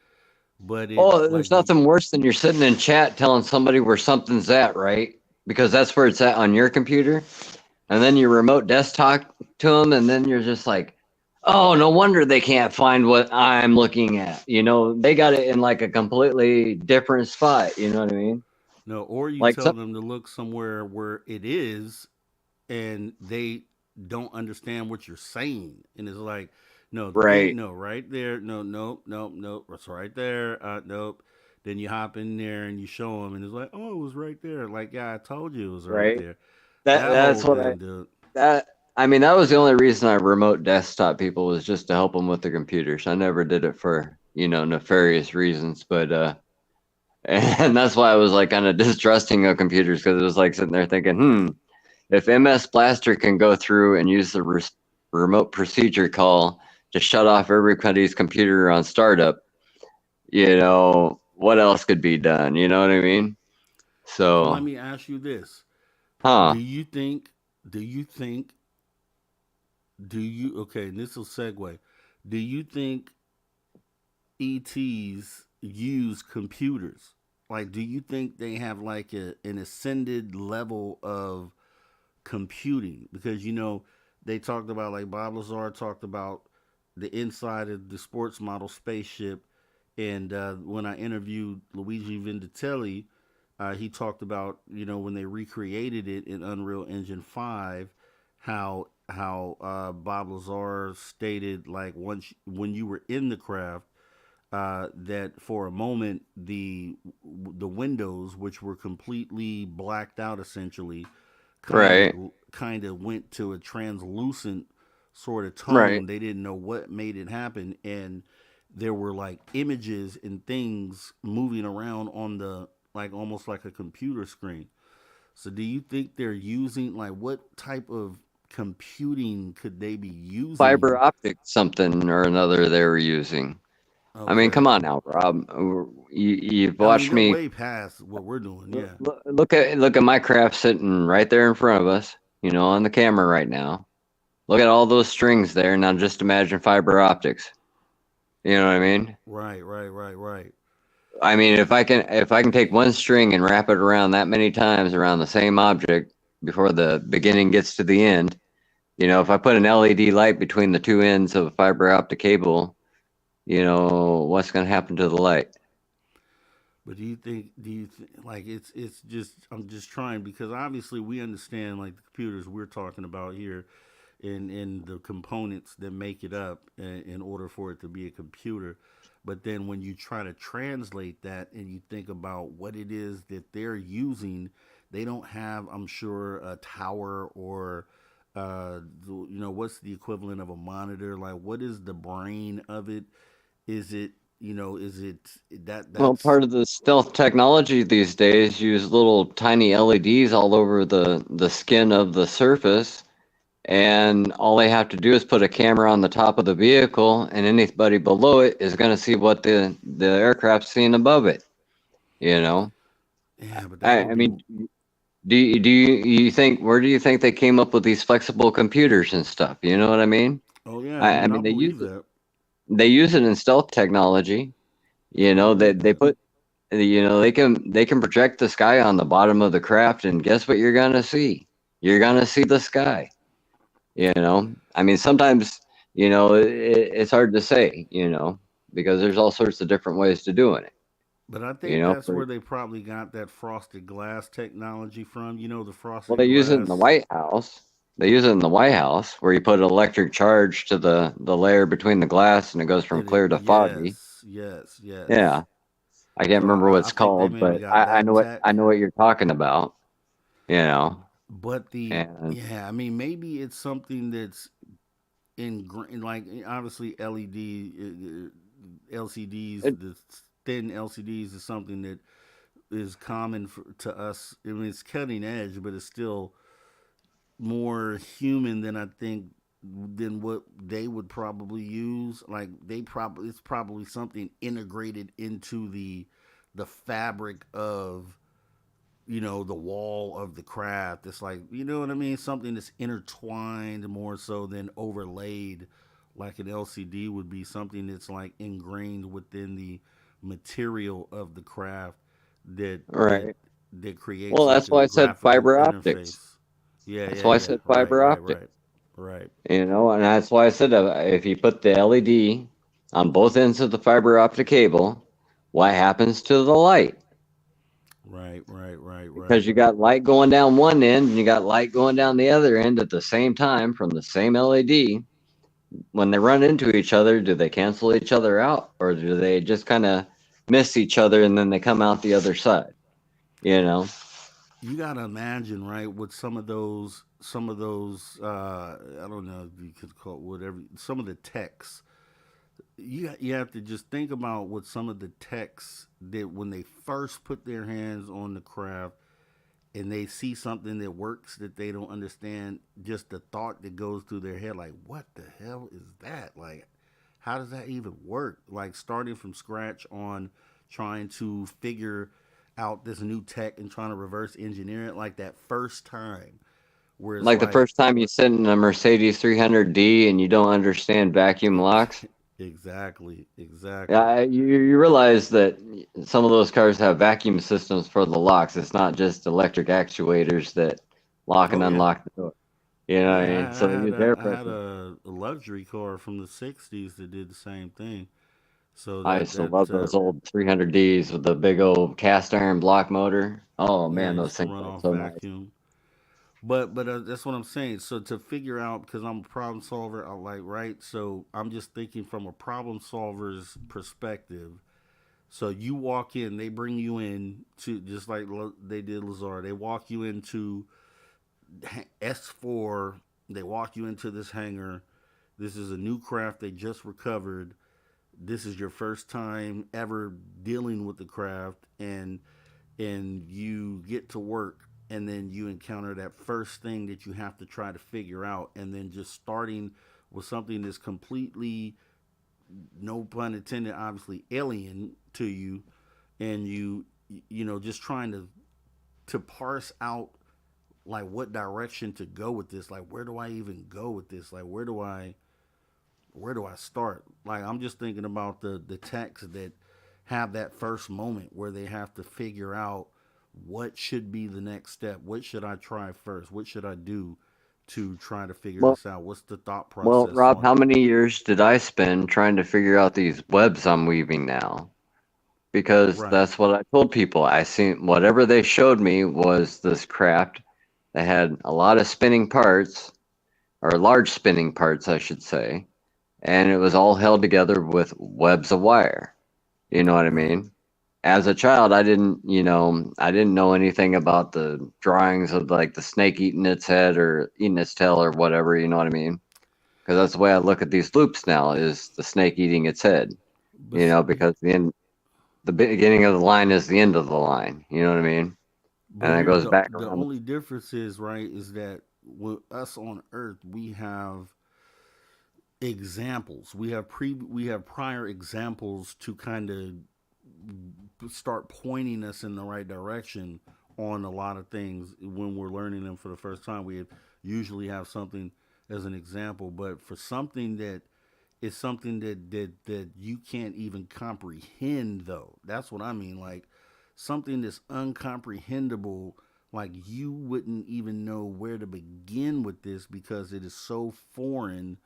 But it Oh, like there's nothing worse than you're sitting in chat telling somebody where something's at, right? Because that's where it's at on your computer. And then you remote desktop to them, and then you're just like, Oh, no wonder they can't find what I'm looking at. You know, they got it in like a completely different spot. You know what I mean? No, or you Like tell some, them to look somewhere where it is, and they don't understand what you're saying, and it's like, no, the thing, right, no, right there, no, nope, nope, nope, it's right there, nope. Then you hop in there and you show them, and it's like, oh, it was right there. Like, yeah, I told you it was right right. there. That That that's whole what I thing, dude. that I mean that was the only reason I remote desktop people was just to help them with the computers. I never did it for nefarious reasons, but and that's why I was like kind of distrusting of computers because it was like sitting there thinking, if MS Blaster can go through and use the remote procedure call to shut off everybody's computer on startup, what else could be done? You know what I mean? So let So, me ask you this: Do huh? you think? Do you think? Do you? Okay, and this will segue. Do you think ETs use computers? Like, do you think they have like an ascended level of computing? Because they talked about, like, Bob Lazar talked about the inside of the sports model spaceship, and when I interviewed Luigi Venditelli, he talked about when they recreated it in Unreal Engine 5, how Bob Lazar stated, like, once when you were in the craft, that for a moment the windows, which were completely blacked out essentially, kind Right, of kind of went to a translucent sort of right. tone. They didn't know what made it happen, and there were like images and things moving around on the, like, almost like a computer screen. So do you think they're using, like, what type of computing could they be Fiber using? optic something or another they were using. I mean, come Okay. on now, Rob. You've I mean, watched they're me way past what we're doing. Yeah. look at my craft sitting right there in front of us, on the camera right now. Look at all those strings there. Now just imagine fiber optics. You know what I mean? Right, right, right, right. I mean, if I can take one string and wrap it around that many times around the same object before the beginning gets to the end, if I put an LED light between the two ends of a fiber optic cable, what's going to happen to the light? But like, it's just, I'm just trying, because obviously we understand, like, the computers we're talking about here, and the components that make it up in order for it to be a computer. But then when you try to translate that and you think about what it is that they're using, they don't have, I'm sure, a tower, or what's the equivalent of a monitor? Like, what is the brain of it? Is it, is it Well, that's part of the stealth technology these days use little tiny LEDs all over the skin of the surface, and all they have to do is put a camera on the top of the vehicle, and anybody below it is going to see what the aircraft's seeing above it. You know, yeah, but that I, would I be. mean, do you think where do you think they came up with these flexible computers and stuff? You know what I mean? Oh yeah, I I mean, I mean believe that. they use it in stealth technology. I believe They that. put they can project the sky on the bottom of the craft, and guess what you're gonna see? You're gonna see the sky. I mean, sometimes it's hard to say, because there's all sorts of different ways to doing it. But I think that's For where they probably got that frosted glass technology from. The well, they frosted use it in the glass. White House. They use it in the White House where you put electric charge to the layer between the glass, and it goes from Did it? clear to foggy. Yes, yes, yes. Yeah, I can't So remember what I it's think they called, maybe but got I that know what tech. I know what you're talking about. You know, But and yeah, I mean, maybe it's something that's like, obviously LCDs, it, the thin LCDs is something that is common to us. I mean, it's cutting edge, but it's still more human than I think, than what they would probably use. Like, it's probably something integrated into the fabric of, the wall of the craft. It's like, you know what I mean, something that's intertwined more so than overlaid, like an LCD would be. Something that's like ingrained within the material of the craft, that that right. that Well, creates like that's a why I said graphical fiber optics. interface. Yeah, That's yeah, why I yeah. said Right, fiber right, optics. right. Right. You know, and that's why I said if you put the LED on both ends of the fiber optic cable, what happens to the light? Right. Right. Right. Because Right. you got light going down one end and you got light going down the other end at the same time from the same LED. When they run into each other, do they cancel each other out or do they just kind of miss each other and then they come out the other side? You know, You got to imagine, right, with some of those, I don't know if you could call it whatever, some of the techs. You have to just think about what some of the techs did when they first put their hands on the craft and they see something that works that they don't understand, just the thought that goes through their head, like, what the hell is that? Like, how does that even work? Like, starting from scratch on trying to figure out this new tech and trying to reverse engineer it, like that first time where it's like the like, first time you sit in a Mercedes 300D and you don't understand vacuum locks. exactly, exactly. Yeah, you realize that some of those cars have vacuum systems for the locks. It's not just electric actuators that lock Oh, and yeah. unlock the door. You know what I mean? Yeah, So they use air I had pressure. a luxury car from the '60s that did the same thing. So I that used to love that those old 300Ds with the big old cast iron block motor. Oh yeah, man, it those used to things run are off so nice. vacuum. But that's what I'm saying. So to figure out, because I'm a problem solver, I like right. So I'm just thinking from a problem solver's perspective. So you walk in, they bring you in to just like they did Lazar. They walk you into S4. They walk you into this hangar. This is a new craft they just recovered. This is your first time ever dealing with the craft, and you get to work, and then you encounter that first thing that you have to try to figure out, and then just starting with something that's completely, no pun intended, obviously alien to you, and just trying to parse out like what direction to go with this, like where do I even go with this, like where do I start? Like I'm just thinking about the techs that have that first moment where they have to figure out what should be the next step. What should I try first? What should I do to try to figure Well, this out? What's the thought well, process Rob, on how it? many years did I spend trying to figure out these webs I'm weaving now? Because Right. that's what I told people. I seen whatever they showed me was this craft that had a lot of spinning parts, or large spinning parts, I should say, and it was all held together with webs of wire. You know what I Right. mean? As a child, I didn't know anything about the drawings of like the snake eating its head or eating its tail or whatever. You know what I mean? Because that's the way I look at these loops now: is the snake eating its head. But Because the beginning of the line is the end of the line. You know what I mean? but And it here goes the back the around. only difference is, right, is that with us on Earth we have examples. We have prior examples to kind of start pointing us in the right direction on a lot of things when we're learning them for the first time. We usually have something as an example, but for something that is something that you can't even comprehend, though. That's what I mean. Like something that's uncomprehendable, like you wouldn't even know where to begin with this because it is so foreign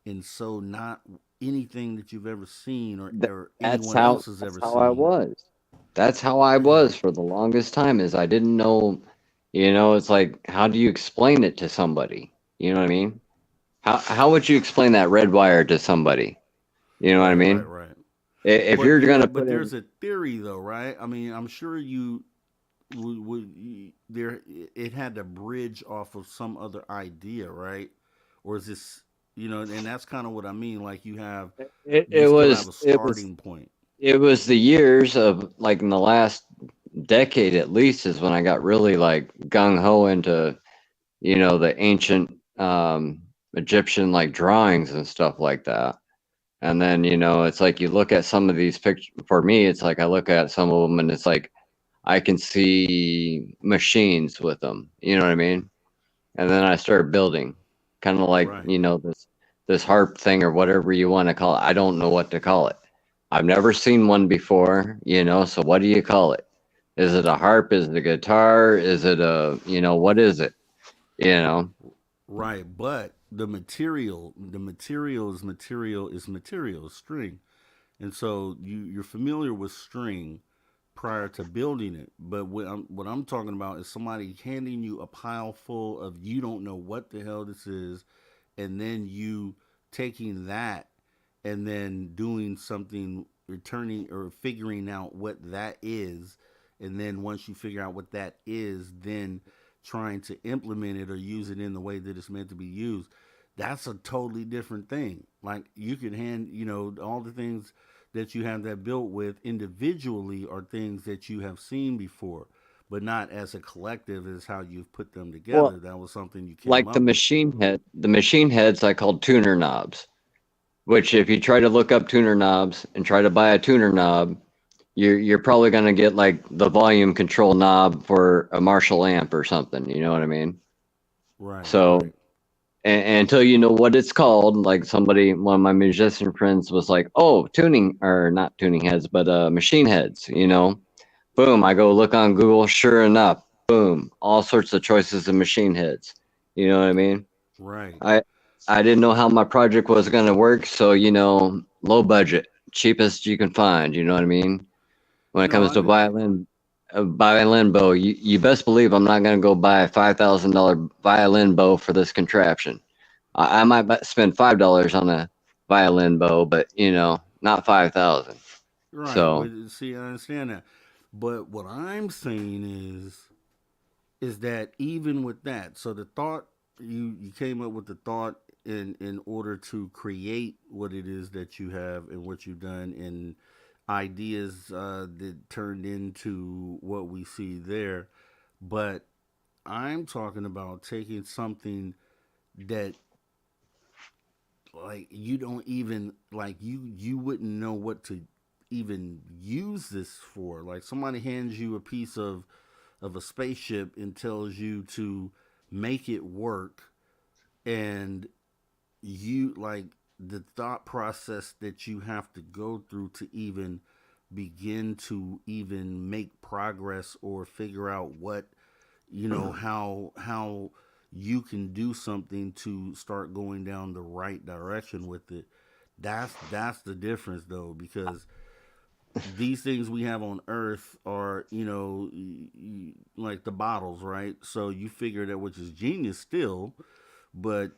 and so not anything that you've ever seen or That's anyone how else has that's ever how I seen. was. That's how I Yeah. was for the longest time. Is I didn't know. It's like, how do you explain it to somebody? You know what I mean? How would you explain that red wire to somebody? You know what I Right, right, mean? right. If But you're you gonna got but put in, there's a theory though, right? I mean, I'm sure you would there it had to bridge off of some other idea, right? Or is this, and that's kind of what I mean, like it, you it still have was a it was starting point. it was the years of like in the last decade at least is when I got really like gung ho into the ancient Egyptian like drawings and stuff like that. And then, it's like you look at some of these pictures. For me, it's like I look at some of them and it's like I can see machines with them. You know what I mean? And then I started building, kind of like, Right. this harp thing or whatever you want to call it. I don't know what to call it. I've never seen one before, so what do you call it? Is it a harp? Is it a guitar? Is it what is it? You know? Right, but the material is string, and so you're familiar with string prior to building it. But what I'm talking about is somebody handing you a pile full of, you don't know what the hell this is, and then you taking that and then doing something, returning or figuring out what that is, and then once you figure out what that is, then trying to implement it or use it in the way that it's meant to be used. That's a totally different thing. Like, you can hand, all the things that you have that built with individually are things that you have seen before, but not as a collective as how you've put them together. Well, That was something you came like up with. the machine heads I call tuner knobs, which if you try to look up tuner knobs and try to buy a tuner knob, you're probably going to get like the volume control knob for a Marshall amp or something. You know what I mean? Right, So, right. and until you know what it's called, like one of my musician friends was like, "Oh, tuning or not tuning heads, but machine heads." Boom. I go look on Google. Sure enough, boom, all sorts of choices of machine heads. You know what I mean? Right. I I didn't know how my project was going to work, so low budget, cheapest you can find. You know what I mean? When it No, comes to violin bow, you best believe I'm not going to go buy a $5,000 violin bow for this contraption. I might spend $5 on a violin bow, but not 5,000. right. So But see, I understand that. But what I'm saying is that even with that, so the thought, you came up with the thought in order to create what it is that you have and what you've done, and ideas that turned into what we see there. But I'm talking about taking something that, like, you don't even, like, you wouldn't know what to even use this for. Like, somebody hands you a piece of a spaceship and tells you to make it work, and you, like, the thought process that you have to go through to even begin to even make progress or figure out what, how you can do something to start going down the right direction with it. That's the difference, though, because these things we have on Earth are, like the bottles, right? So you figure that, which is genius still, but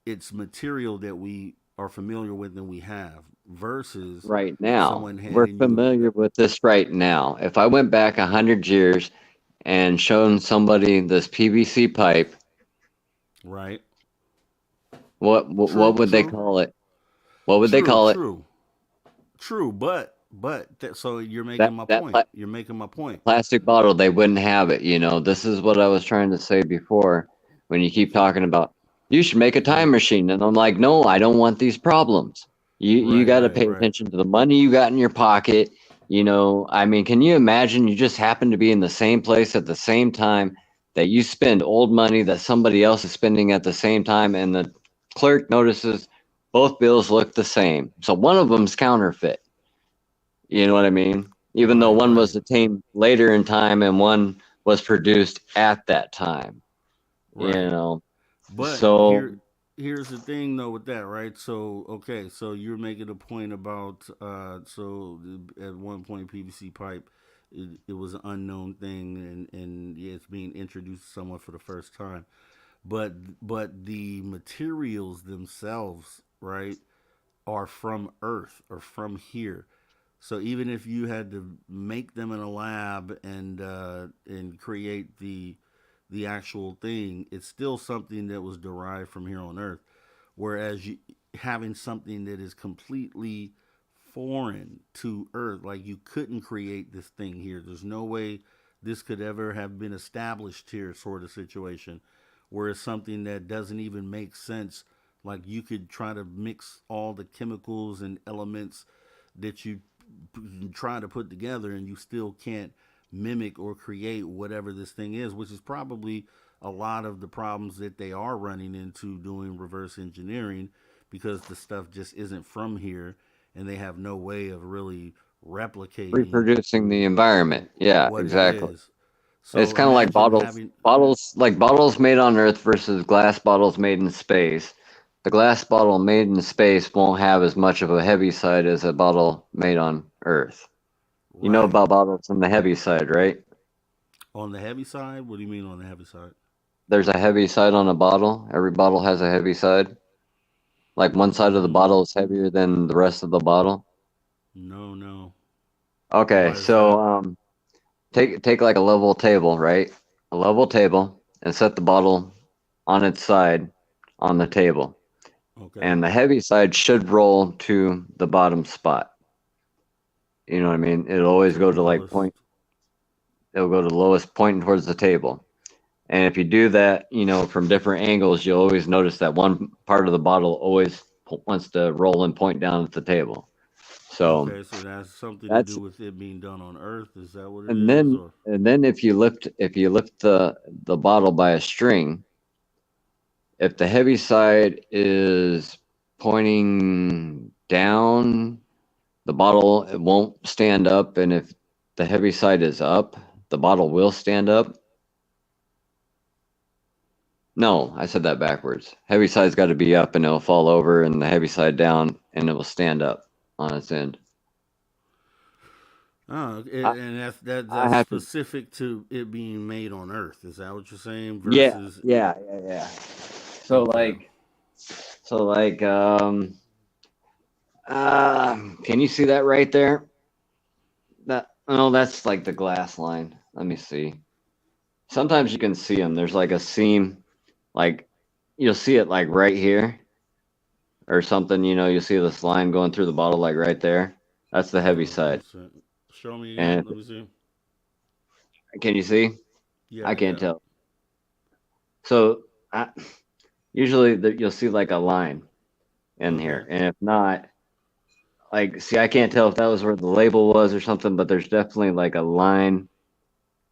it's material that we are familiar with and we have, versus right now, someone we're handing you familiar with this right now. If I went back 100 years and shown somebody this PVC pipe, right. what True, would they true, call it? What would they true, call it? true, true. So you're That making my that point. pla- You're making my point. plastic bottle, they wouldn't have it. This is what I was trying to say before. When you keep talking about you should make a time Yeah. machine, and I'm like, no, I don't want these problems. You Right, got to right, pay right. attention to the money you got in your pocket. I mean, can you imagine you just happen to be in the same place at the same time that you spend old money that somebody else is spending at the same time, and the clerk notices both bills look the same, so one of them's counterfeit. You know what I mean? Even though Right, one right, was attained later in time and one was produced at that time, you right. know. But So here's the thing, though, with that, right? So, okay, so you're making a point about, so at one point PVC pipe, it was an unknown thing, and yeah, it's being introduced to someone for the first time. But the materials themselves, right, are from Earth or from here. So even if you had to make them in a lab and create the actual thing, it's still something that was derived from here on Earth. Whereas having something that is completely foreign to Earth, like, you couldn't create this thing here. There's no way this could ever have been established here, sort of situation. Where it's something that doesn't even make sense. Like, you could try to mix all the chemicals and elements that you try to put together, and you still can't mimic or create whatever this thing is, which is probably a lot of the problems that they are running into doing reverse engineering, because the stuff just isn't from here, and they have no way of really replicating reproducing the environment. Yeah, what it exactly. is. So It's kind of like imagine bottles, having. bottles made on Earth versus glass bottles made in space. The glass bottle made in space won't have as much of a heavy side as a bottle made on Earth. You know Right. about bottles on the heavy side, right? On the heavy side? What do you mean on the heavy side? There's a heavy side on a bottle. Every bottle has a heavy side. Like one side of the Mm, bottle is heavier than the rest of the bottle. no, no. Okay, Why is so that? take like a level table, right? A level table, and set the bottle on its side on the table. Okay. And the heavy side should roll to the bottom spot. You know what I mean? It'll always To the go to lowest. it'll go to the lowest point towards the table. And if you do that, from different angles, you'll always notice that one part of the bottle always wants to roll and point down at the table. So Okay, so that's something to that's do with it being done on Earth. Is that what it and is? then Or and then if you lift the bottle by a string, if the heavy side is pointing down, the bottle it won't stand up, and if the heavy side is up, the bottle will stand up. No, I said that backwards. Heavy side's got to be up and it'll fall over, and the heavy side down and it will stand up on its end. I, and I that's have to. specific to it being made on Earth. Is that what you're saying? Yeah, Versus yeah. So okay, like, so like, can you see that right there? That oh, that's like the glass line. Let me see. Sometimes you can see them. There's like a seam, like you'll see it like right here or something. You'll see this line going through the bottle like right there. That's the heavy one side. second. Show me again. And Let me see. can you see? Yeah, I can't yeah. tell. So usually you'll see like a line in Okay. here, and if not, like, see, I can't tell if that was where the label was or something, but there's definitely like a line,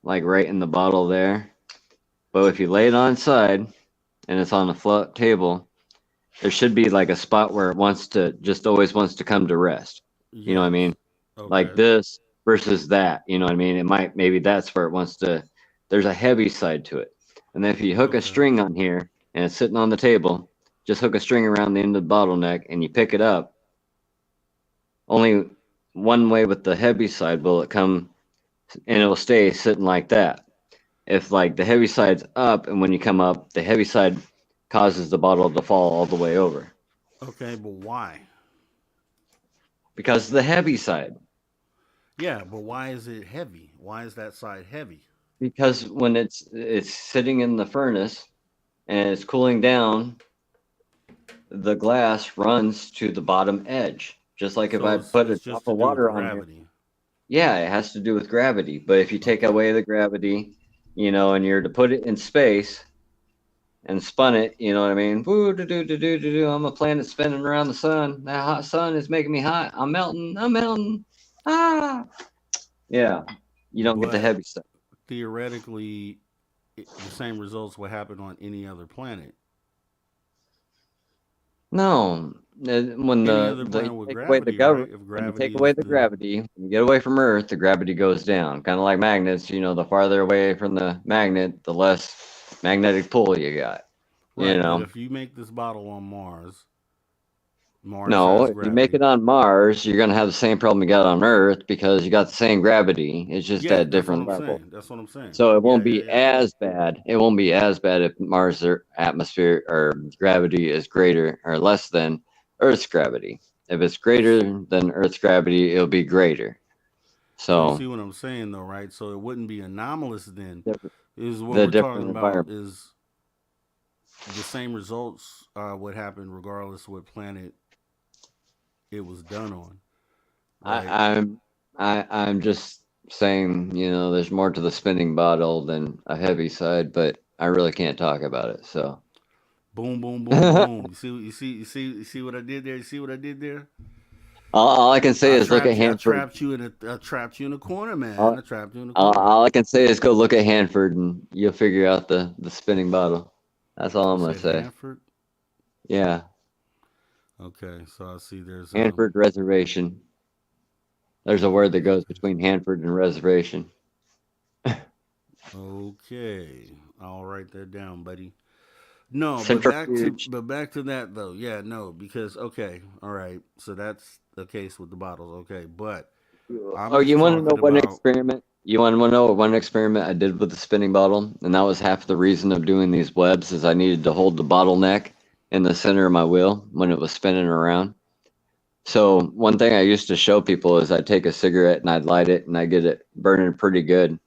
like right in the bottle there. But if you lay it on its side and it's on a flat table, there should be like a spot where it always wants to come to rest. You know what I Yes. mean? Like Okay. this versus that. You know what I mean? Maybe that's where it wants to. There's a heavy side to it, and then if you hook a Okay. string on here and it's sitting on the table, just hook a string around the end of the bottleneck and you pick it up. Only one way with the heavy side will it come, and it will stay sitting like that. If like the heavy side's up, and when you come up, the heavy side causes the bottle to fall all the way over Okay, but why? because the heavy side. Yeah, but why is it heavy? Why is that side heavy? Because when it's sitting in the furnace and it's cooling down, the glass runs to the bottom edge. Just like if So I put a it's drop just to of do with water on here. gravity. Yeah, it has to do with gravity. But if you take Okay. away the gravity, and you're to put it in space and spun it, you know what I mean? Woo, do, do, do, do, do, do. I'm a planet spinning around the sun. That hot sun is making me hot. I'm melting. I'm melting. Ah. Yeah. You don't get the But heavy stuff. theoretically, the same results would happen on any other planet. No, when Any other the planet with take away the gravity, right? If when you gravity take away is the the gravity, when you get away from Earth, the gravity goes down. Kind of like magnets, the farther away from the magnet, the less magnetic pull you got. You right, but know. if you make this bottle on Mars, Mars No, has if you make gravity. it on Mars, you're gonna have the same problem you got on Earth because you got the same gravity. It's just Yeah, at that's what different I'm levels. saying. That's what I'm saying. So it Yeah, won't yeah, be yeah. as bad. It won't be as bad if Mars' atmosphere or gravity is greater or less than Earth's gravity. If it's greater than Earth's gravity, it'll be greater. So you So see what I'm saying, though, right? So it wouldn't be anomalous then. different, Is what the we're talking different about environment. is the same results would happen regardless what planet it was done on, right? I, I'm I'm just saying, there's more to the spinning bottle than a heavy side, but I really can't talk about it. So Boom, boom, boom, boom. You see what I did there. You see what I did there. all I can say is look at I Hanford. trapped you in I trapped you in a corner, man. I trapped you in a corner. All I can say is go look at Hanford and you'll figure out the spinning bottle. That's all You I'm gonna said say. Hanford. Yeah, Okay, so I see there's Hanford Reservation. There's a Hanford word that goes reservation. between Hanford and reservation. Okay, I'll write that down, buddy. No, Centrifuge. but back to that though. Yeah, no, because okay, all right. So that's the case with the bottles. Okay, but I'm Oh, just you want to know talking one about. experiment? You want to know one experiment I did with the spinning bottle? And that was half the reason of doing these webs is I needed to hold the bottleneck in the center of my wheel when it was spinning around. So one thing I used to show people is I'd take a cigarette and I'd light it and I'd get it burning pretty good.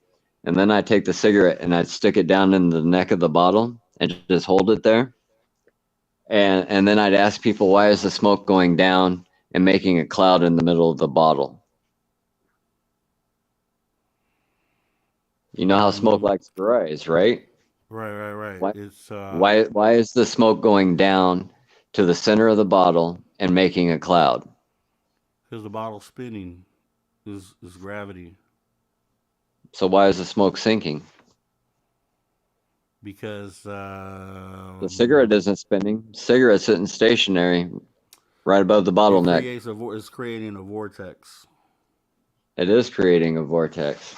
And then I'd take the cigarette and I'd stick it down in the neck of the bottle and just hold it there. And then I'd ask people, why is the smoke going down and making a cloud in the middle of the bottle? You know how smoke Mm, likes to rise, right? right. Why It's why is the smoke going down to the center of the bottle and making a cloud? because the bottle's spinning is gravity. So why is the smoke sinking? Because The cigarette isn't spinning. Cigarette's sitting stationary right above the bottleneck. it's creating a vortex. It is creating a vortex.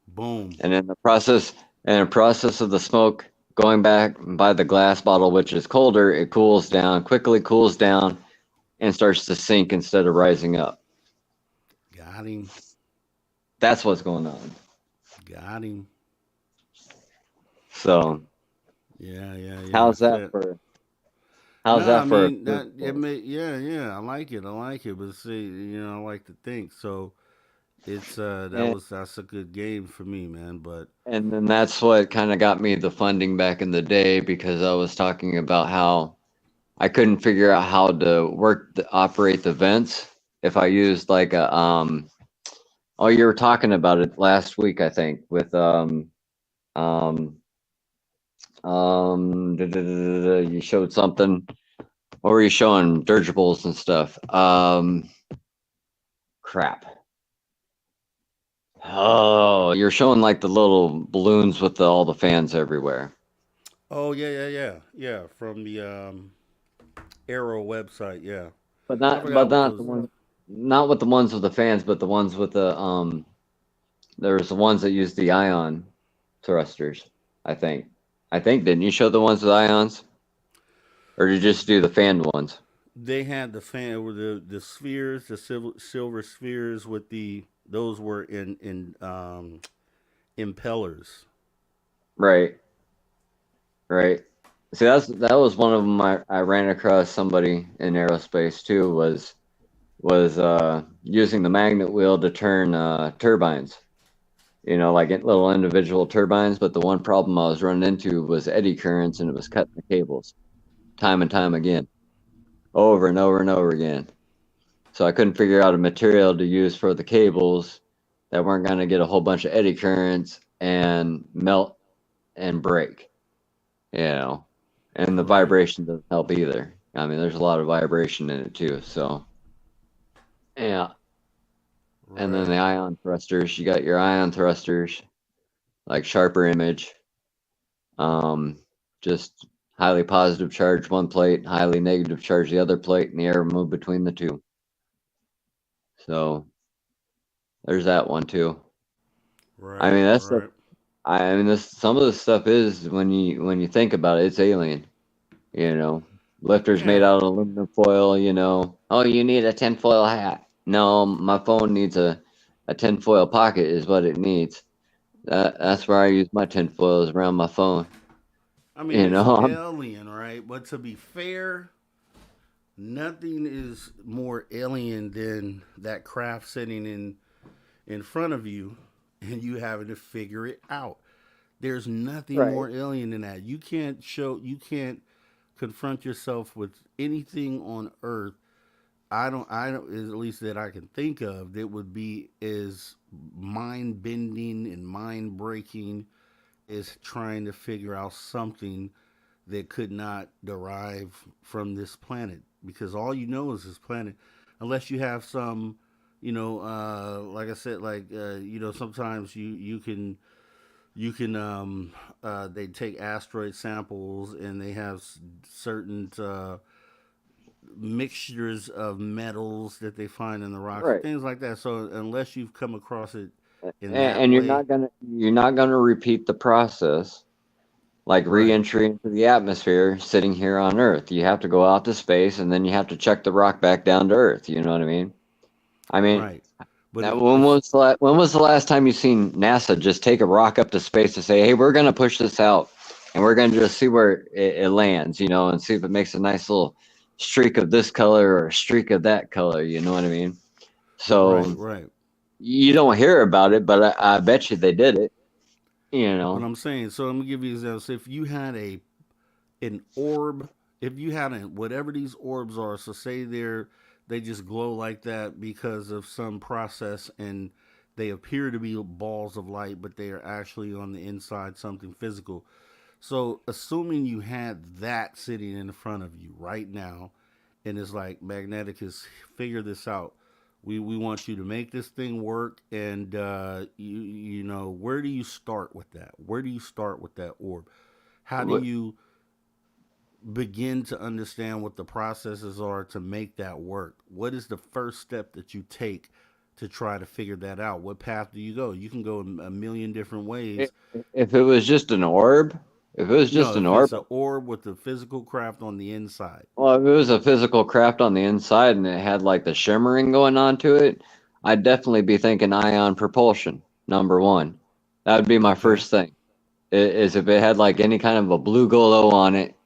Boom. And in the process of the smoke going back by the glass bottle, which is colder, it cools down, quickly cools down, and starts to sink instead of rising up. Got him. That's what's going on. Got him. So Yeah. how's that Fit. for how's No, I that for a mean food that it source? may. Yeah. I like it. I like it. But see, I like to think. So it's And that's a good game for me, man. But and then that's what kind of got me the funding back in the day because I was talking about how I couldn't figure out how to operate the vents if I used like a oh, you were talking about it last week, I think, with um you showed something. What were you showing? Dirigibles and stuff. Crap. Oh, you're showing like the little balloons with all the fans everywhere. oh yeah. From the Arrow website. Yeah, But I not forgot but what not those. the one not with the ones with the fans, but the ones with the there's the ones that use the ion thrusters, I think. I think didn't you show the ones with ions? Or did you just do the fan ones? They had the fan with the spheres, the silver spheres with the those were in impellers. Right, right. See, that was one of them. I ran across somebody in aerospace too. Was using the magnet wheel to turn turbines. Like little individual turbines. But the one problem I was running into was eddy currents, and it was cutting the cables time and time again, over and over and over again. So I couldn't figure out a material to use for the cables that weren't going to get a whole bunch of eddy currents and melt and break. you know, and the Right, vibration doesn't help either. I mean, there's a lot of vibration in it too. So, yeah. And then the right. ion thrusters, you got your ion thrusters, like sharper image, um, just highly positive charge one plate, highly negative charge the other plate, and the air move between the two. So there's that one too. I Right, mean, that's the, right. I mean, this some of this stuff is when you think about it, it's alien. You know, lifters made Yeah. out of aluminum foil. Oh, you need a tinfoil hat. No, my phone needs a tinfoil pocket is what it needs. That's where I use my tinfoil is around my phone. I mean, You it's know, alien, right? But to be fair, nothing is more alien than that craft sitting in front of you and you having to figure it out. There's nothing right, more alien than that. You can't confront yourself with anything on earth. I don't, at least that I can think of, that would be as mind bending and mind breaking as trying to figure out something that could not derive from this planet, because all you know is this planet, unless you have some, like I said, like sometimes you can they take asteroid samples and they have certain mixtures of metals that they find in the rocks, right. things like that. So unless you've come across it in that And way. you're not gonna repeat the process like Right, re-entry into the atmosphere sitting here on Earth. You have to go out to space and then you have to check the rock back down to Earth. You know what I mean? I mean, right. But now, if when was the last time you seen NASA just take a rock up to space to say, "Hey, we're gonna push this out, and we're gonna just see where it lands," you know, and see if it makes a nice little streak of this color or a streak of that color. You know what I mean? right, So right. you don't hear about it, but I bet you they did it. You But know, I'm saying, so let me give you an example. So if you had an orb, if you had whatever these orbs are, so say they just glow like that because of some process and they appear to be balls of light, but they are actually on the inside something physical. So assuming you had that sitting in front of you right now, and it's like Magneticus, figure this out. We want you to make this thing work, and you know, where do you start with that? Where do you start with that orb? How do you begin to understand what the processes are to make that work? What is the first step that you take to try to figure that out? What path do you go? You can go a million different I- ways. if it was just an orb, if it was just No, an if orb, it's an orb with the physical craft on the inside. well, if it was a physical craft on the inside and it had like the shimmering going on to it, I'd definitely be thinking ion propulsion, number one. That would be my Okay. first thing. Is if it had like any kind of a blue glow on it,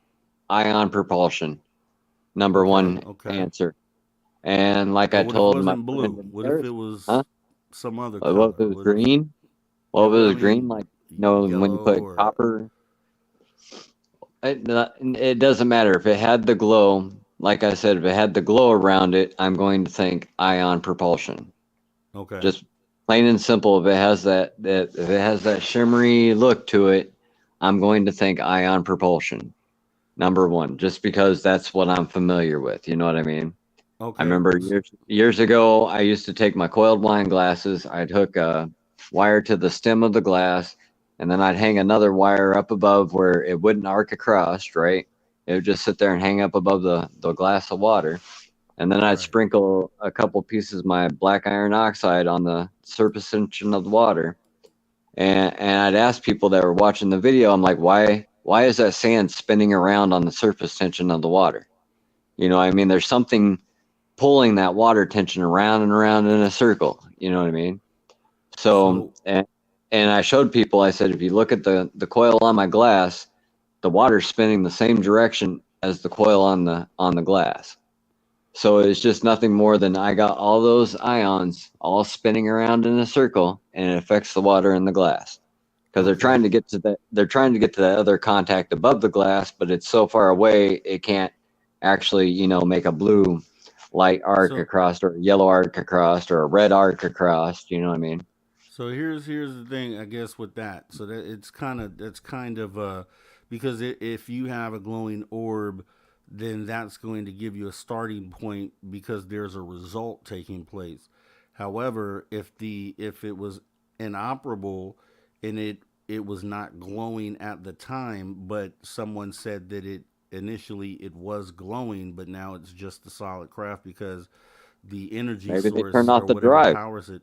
ion propulsion, number Okay. one Okay. answer. And like But I what if it told my wasn't friend blue? in What if Paris, it huh? was some other What if color? it was What if green? What if it I was green? mean Like, you know, when you yellow put or copper, it doesn't matter. If it had the glow, like I said, if it had the glow around it, I'm going to think ion propulsion. okay. Just plain and simple. If it has if it has that shimmery look to it, I'm going to think ion propulsion. Number one, just because that's what I'm familiar with. You know what I mean? I Okay. remember years ago, I used to take my coiled wine glasses. I'd hook a wire to the stem of the glass, and then I'd hang another wire up above where it wouldn't arc across, right? It would just sit there and hang up above the glass of water. And then I'd Right. sprinkle a couple pieces of my black iron oxide on the surface tension of the water. And I'd ask people that were watching the video, I'm like, why is that sand spinning around on the surface tension of the water? You know, I mean, there's something pulling that water tension around and around in a circle. You know what I mean? So, So and I showed people, I said, if you look at the coil on my glass, the water's spinning the same direction as the coil on the glass. So it's just nothing more than I got all those ions all spinning around in a circle, and it affects the water in the glass because okay. they're trying to get to that other contact above the glass, but it's so far away it can't actually, you know, make a blue light arc So across or a yellow arc across or a red arc across. You know what I mean? so here's the thing, I guess, with that. So that that's kind of because if you have a glowing orb, then that's going to give you a starting point because there's a result taking place. However, if it was inoperable and it was not glowing at the time, but someone said that it initially it was glowing, but now it's just a solid craft because the energy Maybe they turn source off or the whatever drive. powers it.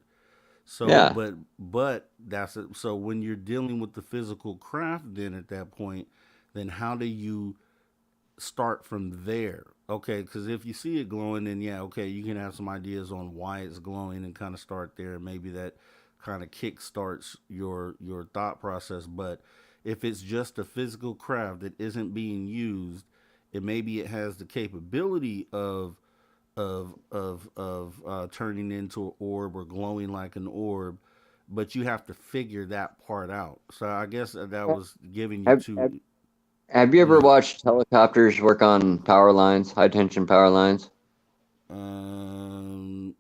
So, Yeah. but that's it. So when you're dealing with the physical craft, then at that point, then how do you start from there? Okay, because if you see it glowing, then yeah, okay, you can have some ideas on why it's glowing and kind of start there. Maybe that kind of kick starts your thought process. But if it's just a physical craft that isn't being used, it maybe it has the capability of turning into an orb or glowing like an orb, but you have to figure that part out. So I guess that was giving you Have, have, to, have you you ever know, watched helicopters work on power lines, high tension power lines? um,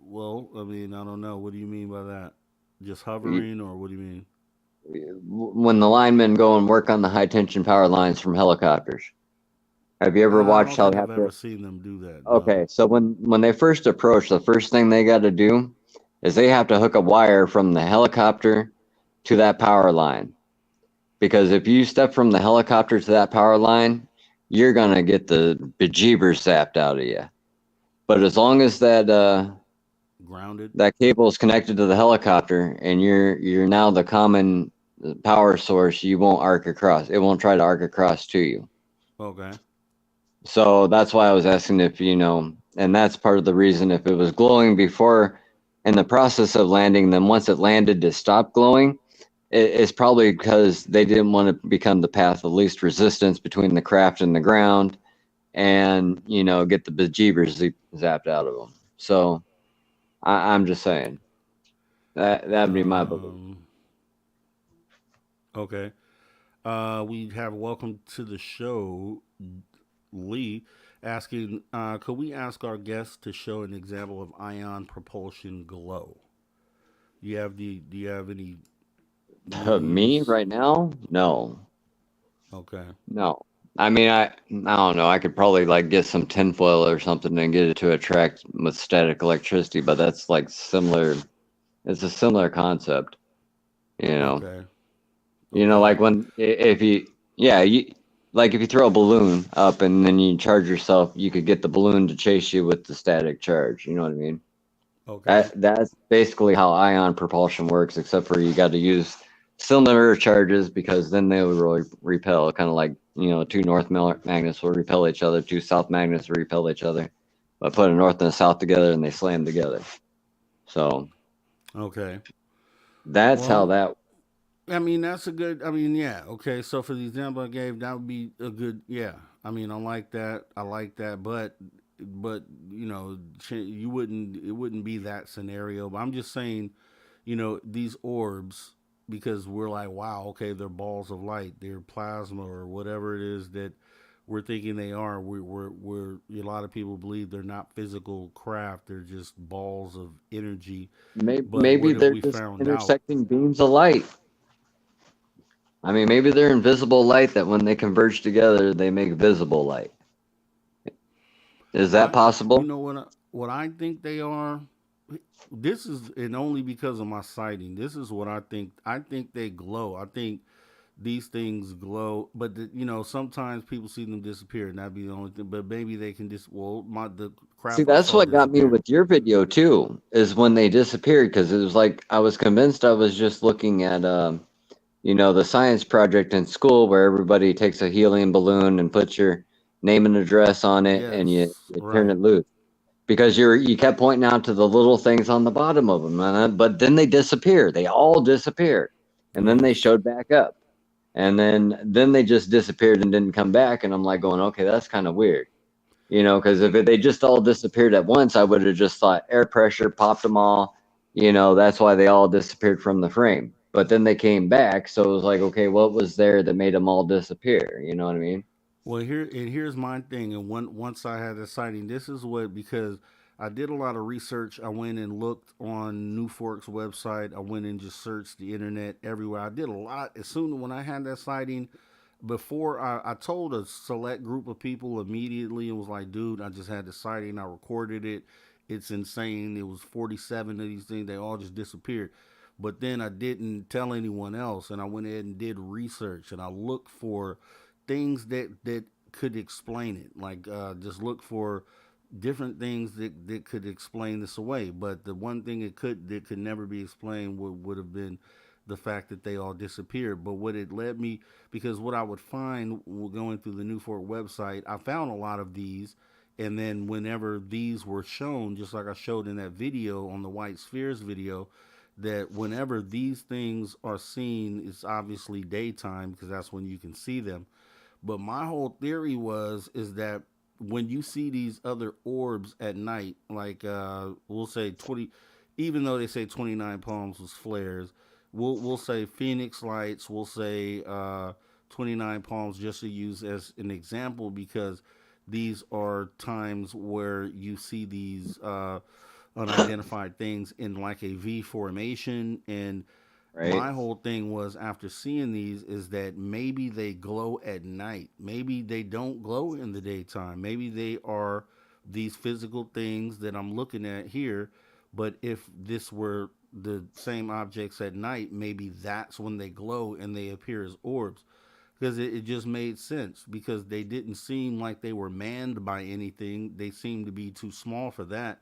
well, I mean, I don't know. What do you mean by that? Just Y- hovering, or what do you mean? When the linemen go and work on the high tension power lines from helicopters. Have you ever I watched don't how think they I've have to? ever seen them do that. No. Okay, so when they first approach, the first thing they got to do is they have to hook a wire from the helicopter to that power line. Because if you step from the helicopter to that power line, you're gonna get the bejeebers zapped out of you. But as long as grounded. That cable is connected to the helicopter, and you're now the common power source. You won't arc across. It won't try to arc across to you. Okay. So that's why I was asking if and that's part of the reason if it was glowing before in the process of landing, then once it landed to stop glowing, it's probably because they didn't want to become the path of least resistance between the craft and the ground, and get the bejeebers zapped out of them. So I'm just saying that'd be my belief. Okay. We have welcome to the show, Lee, asking, could we ask our guests to show an example of ion propulsion glow? Do you have any Me news? right now, no. Okay. No. I mean, I don't know. I could probably like get some tinfoil or something and get it to attract with static electricity, but that's like similar. It's a similar concept, you know. Okay. Like Okay. when if you yeah, like if you throw a balloon up and then you charge yourself, you could get the balloon to chase you with the static charge. You know what I mean? Okay. That's basically how ion propulsion works, except for you got to use cylinder charges because then they would really repel, kind of like two magnets will repel each other, two south magnets will repel each other. But put a north and a south together and they slam together. So Okay. that's how Well, that. I mean, that's a good. I mean, yeah. Okay. So for the example I gave, that would be a good. Yeah. I mean, I like that. I like that. But you wouldn't. It wouldn't be that scenario. But I'm just saying, these orbs, because we're like, wow, okay, they're balls of light, they're plasma or whatever it is that we're thinking they are. We're a lot of people believe they're not physical craft. They're just balls of energy. But Maybe what have they're we just found out? intersecting beams of light. I mean, maybe they're invisible light that when they converge together, they make visible light. Is that You possible? know what I think they are. This is and only because of my sighting. This is what I think. I think they glow. I think these things glow, but sometimes people see them disappear, and that'd be the only thing. But maybe they can the See, craft I that's saw what got me disappeared. with your video too, is when they disappeared, because it was like I was convinced I was just looking at, the science project in school where everybody takes a helium balloon and puts your name and address on it, and Yes, you turn right. it loose. Because you kept pointing out to the little things on the bottom of them, but then they disappeared. They all disappeared, and then they Yes. showed back up, and then they just disappeared and didn't come back. And I'm like going, okay, that's kind of weird. Because if they just all disappeared at once, I would have just thought air pressure popped them all. That's why they all disappeared from the frame. But then they came back, so it was like, okay, what was there that made them all disappear? You know what I mean? Well, here's my thing. And once I had the sighting, this is what because I did a lot of research. I went and looked on New Fork's website. I went and just searched the internet everywhere. I did a lot. As soon when I had that sighting, before I told a select group of people immediately and was like, dude, I just had the sighting. I recorded it. It's insane. It was 47 of these things. They all just disappeared. But then I didn't tell anyone else, and I went ahead and did research, and I looked for things that could explain it. Like just look for different things that could explain this away. But the one thing that could never be explained would have been the fact that they all disappeared. But what it led me because what I would find going through the New Fork website, I found a lot of these. And then whenever these were shown, just like I showed in that video on the White Spheres video, that whenever these things are seen, it's obviously daytime because that's when you can see them. But my whole theory is that when you see these other orbs at night, like we'll say 20, even though they say 29 palms was flares, we'll say Phoenix lights, we'll say 29 palms just to use as an example because these are times where you see these unidentified things in like a V formation. And Right. my whole thing was after seeing these is that maybe they glow at night. Maybe they don't glow in the daytime. Maybe they are these physical things that I'm looking at here. But if this were the same objects at night, maybe that's when they glow and they appear as orbs. Because it just made sense because they didn't seem like they were manned by anything. They seemed to be too small for that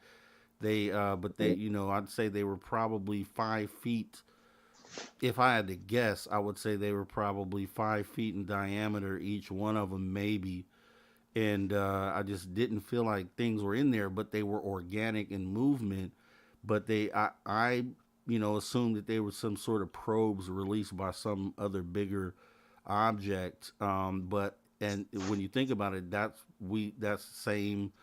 But they, you know, I'd say they were probably 5 feet. If I had to guess, I would say they were probably 5 feet in diameter, each one of them, maybe. And I just didn't feel like things were in there, but they were organic in movement. But I, you know, assumed that they were some sort of probes released by some other bigger object. But and when you think about it, that's the same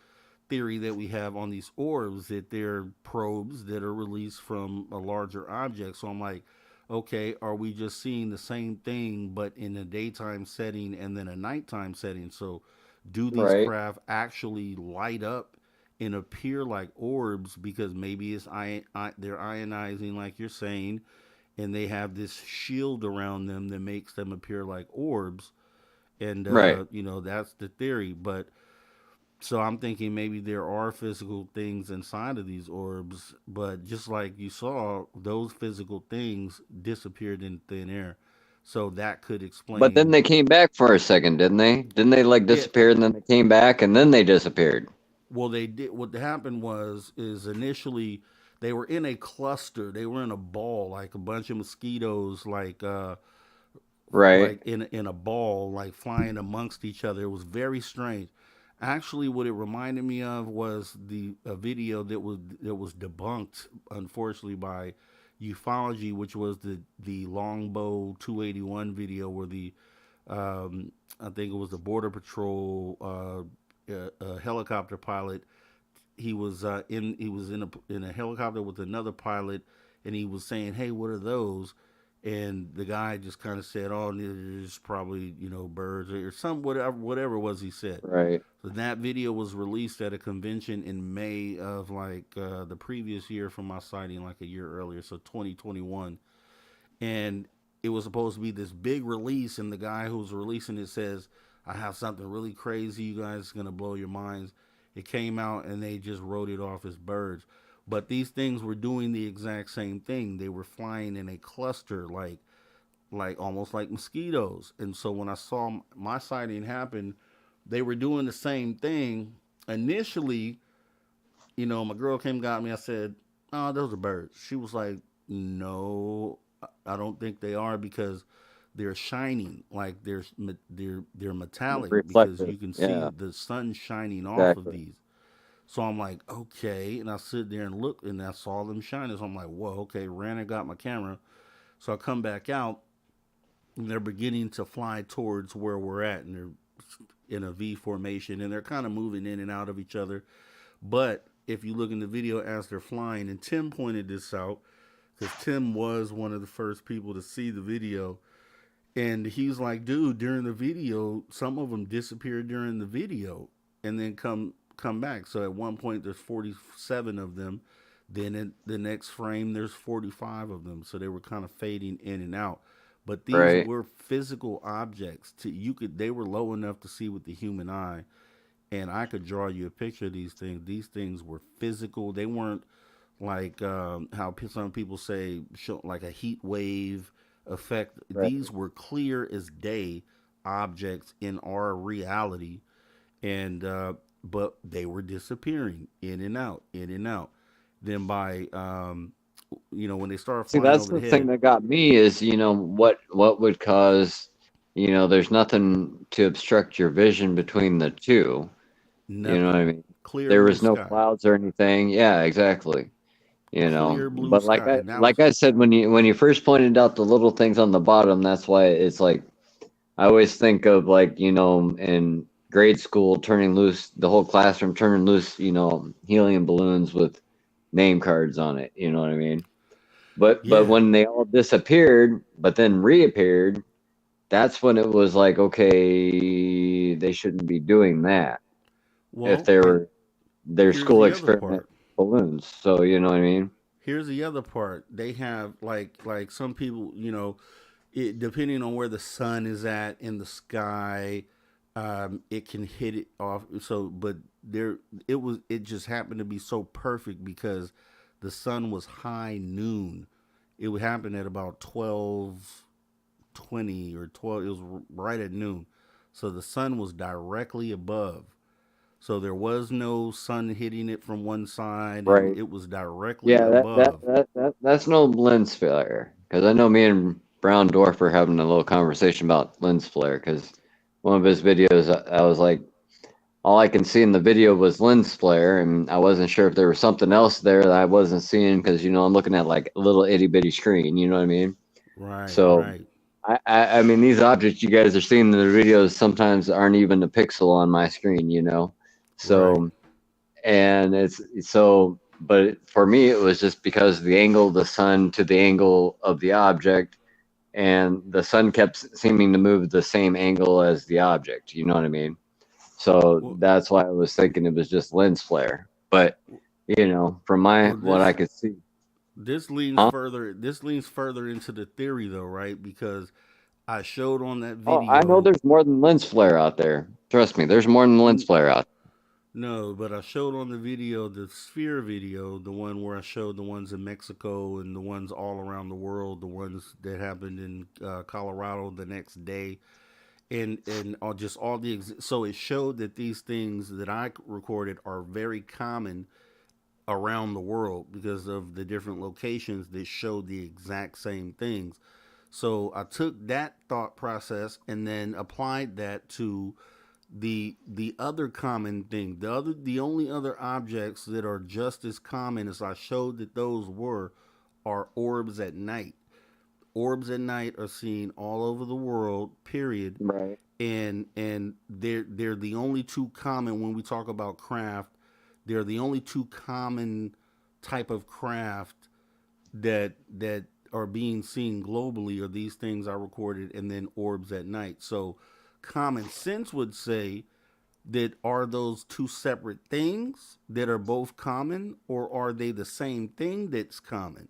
theory that we have on these orbs, that they're probes that are released from a larger object. So I'm like, okay, are we just seeing the same thing but in a daytime setting and then a nighttime setting? So do these Right. craft actually light up and appear like orbs because maybe they're ionizing like you're saying, and they have this shield around them that makes them appear like orbs, and Right. you know, that's the theory. But so I'm thinking maybe there are physical things inside of these orbs, but just like you saw, those physical things disappeared in thin air. So that could But then explain. they came back for a second, didn't they? Didn't they like Yeah, disappear and then they came back and then they disappeared? well, they did. What happened was, is initially they were in a cluster. They were in a ball, like a bunch of mosquitoes, Right. like in a ball, like flying amongst each other. It was very strange. Actually, what it reminded me of was the a video that was debunked, unfortunately, by ufology, which was the Longbow 281 video, where the I think it was the Border Patrol helicopter pilot. He was in a helicopter with another pilot, and he was saying, "Hey, what are those?" And the guy just kind of said, "Oh, there's probably, you know, birds or some whatever it was he said." Right. So that video was released at a convention in May of the previous year from my sighting, like a year earlier, so 2021. And it was supposed to be this big release, and the guy who was releasing it says, "I have something really crazy, you guys, is gonna blow your minds." It came out, and they just wrote it off as birds. But these things were doing the exact same thing. They were flying in a cluster, like almost like mosquitoes. And so when I saw my sighting happen, they were doing the same thing. Initially, you know, my girl came and got me. I said, "Oh, those are birds." She was like, "No, I don't think they are, because they're shining, like they're metallic, because Reflective. you can see Yeah, the sun shining off of exactly. these." So I'm like, "Okay," and I sit there and look, and I saw them shining. So I'm like, "Whoa, okay." Ran and got my camera. So I come back out, and they're beginning to fly towards where we're at, and they're in a V formation, and they're kind of moving in and out of each other. But if you look in the video as they're flying, and Tim pointed this out, because Tim was one of the first people to see the video, and he's like, "Dude, during the video, some of them disappeared during the video, and then come back." So at one point, there's 47 of them. Then in the next frame, there's 45 of them. So they were kind of fading in and out. But these Right. were physical objects. They were low enough to see with the human eye, and I could draw you a picture of these things. These things were physical. They weren't like how some people say, like a heat wave effect. Right. These were clear as day objects in our reality, and but they were disappearing in and out, in and out. Then by when they started See, flying that's over the the thing head, that got me is, what would cause, there's nothing to obstruct your vision between the two. You know what I nothing, mean? clear There blue was no sky, clouds or anything. Yeah, exactly. clear blue But like sky, I and that like was I said, when you first pointed out the little things on the bottom, that's why it's like I always think of, like, in grade school, turning loose the whole classroom, turning loose, helium balloons with name cards on it. You know what I mean? But yeah. when they all disappeared, but then reappeared, that's when it was like, okay, they shouldn't be doing that if Well, they and were their here's school the other experiment part. balloons. So you know what I mean? Here's the other part. They have like some people, depending on where the sun is at in the sky, it can hit it off. So, but it just happened to be so perfect because the sun was high noon. It would happen at about 12:20 or 12. It was right at noon, so the sun was directly above. So there was no sun hitting it from one side, and Right. it was directly Yeah, above. that's no lens flare. Because I know me and Brown Dwarf were having a little conversation about lens flare. Because one of his videos, I was like, all I can see in the video was lens flare, and I wasn't sure if there was something else there that I wasn't seeing. Because I'm looking at like a little itty bitty screen. You know what I mean? Right, So right, I mean, these objects you guys are seeing in the videos sometimes aren't even a pixel on my screen. right. So and it's so but for me it was just because of the angle of the sun to the angle of the object, and the sun kept seeming to move the same angle as the object, you know what I mean? So Well, that's why I was thinking it was just lens flare, but from my well, what I this could see. this leans Huh? further. This leans further into the theory, though, right? Because I showed on that Oh, I know video. there's more than lens flare out there, trust me, there's more than lens n- flare out. No, but I showed on the video, the sphere video, the one where I showed the ones in Mexico and the ones all around the world, the ones that happened in Colorado the next day, and just all so it showed that these things that I recorded are very common around the world because of the different locations that show the exact same things. So I took that thought process and then applied that to the other common thing. The only other objects that are just as common as I showed that those were are orbs at night. Orbs at night are seen all over the world, period. Right. And they're the only two common when we talk about craft. They're the only two common type of craft that are being seen globally are these things I recorded and then orbs at night. So common sense would say that are those two separate things that are both common, or are they the same thing that's common?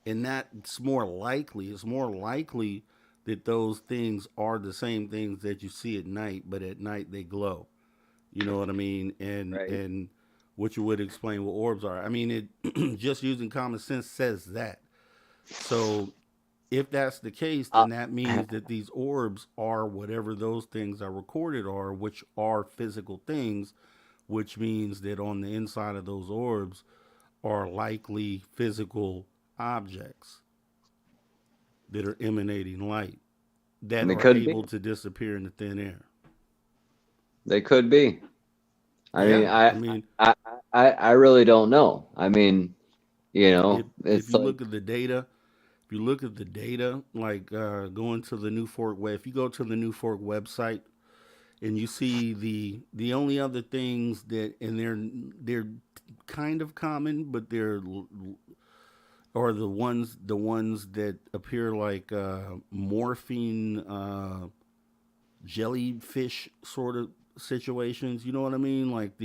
And that's more likely. It's more likely that those things are the same things that you see at night, but at night they glow. You know what I mean? Right. And which would explain what orbs are. I mean, it just using common sense says that. So if that's the case, uh, then that means that these orbs are whatever those things are recorded are, which are physical things, which means that on the inside of those orbs are likely physical objects that are emanating light that they are could be, able to disappear in the thin air. they could be. I mean, Yeah, I, I mean, I, I really don't know. I mean, if it's you like, look at the data, if you look at the data, like going to the New Fork web, if you go to the New Fork website and you see the only other things that and they're kind of common, but they're or the ones that appear like morphine jellyfish sort of situations. You know what I mean? Like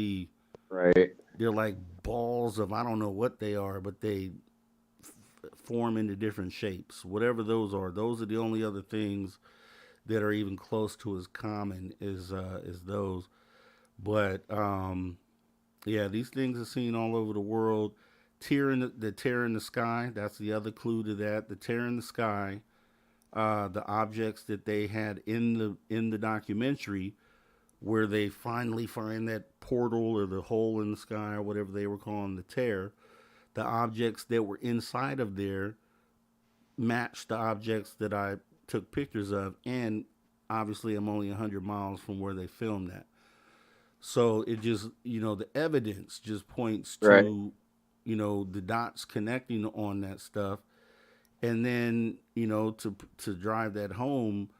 right, they're like balls of I don't know what they are, but they form into different shapes. Whatever those are the only other things that are even close to as common as those. But yeah, these things are seen all over the world. The tear in the sky. That's the other clue to that. The tear in the sky. The objects that they had in the documentary, where they finally find that portal or the hole in the sky or whatever they were calling the tear. The objects that were inside of there matched the objects that I took pictures of, and obviously I'm only 100 miles from where they filmed that. So it just, the evidence just points right. to, the dots connecting on that stuff. And then, to drive that home,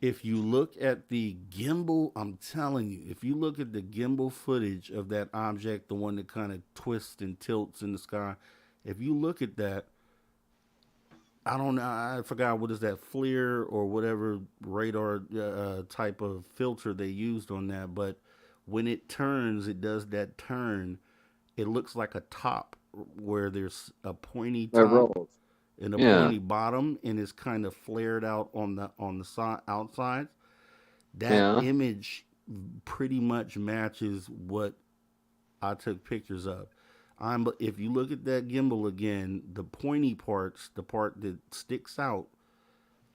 if you look at the gimbal, I'm telling you, if you look at the gimbal footage of that object, the one that kind of twists and tilts in the sky, if you look at that, I don't know, I forgot what is that FLIR or whatever radar type of filter they used on that, but when it turns, it does that turn. It looks like a top where there's a pointy It top rolls. and a Yeah, pointy bottom, and it's kind of flared out on the side outside. That yeah, image pretty much matches what I took pictures of. If you look at that gimbal again, the pointy parts, the part that sticks out,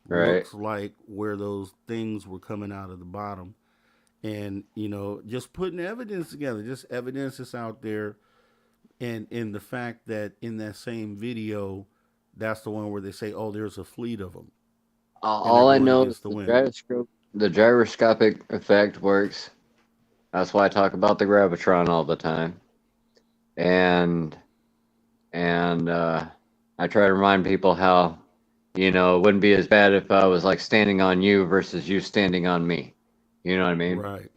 right. looks like where those things were coming out of the bottom. And just putting evidence together, just evidence that's out there, and in the fact that in that same video, that's the one where they say, "Oh, there's a fleet of them," and they're All I going know is against the wind. the gyroscopic effect works. That's why I talk about the gravitron all the time. And I try to remind people how, it wouldn't be as bad if I was like standing on you versus you standing on me. You know what I mean? Right.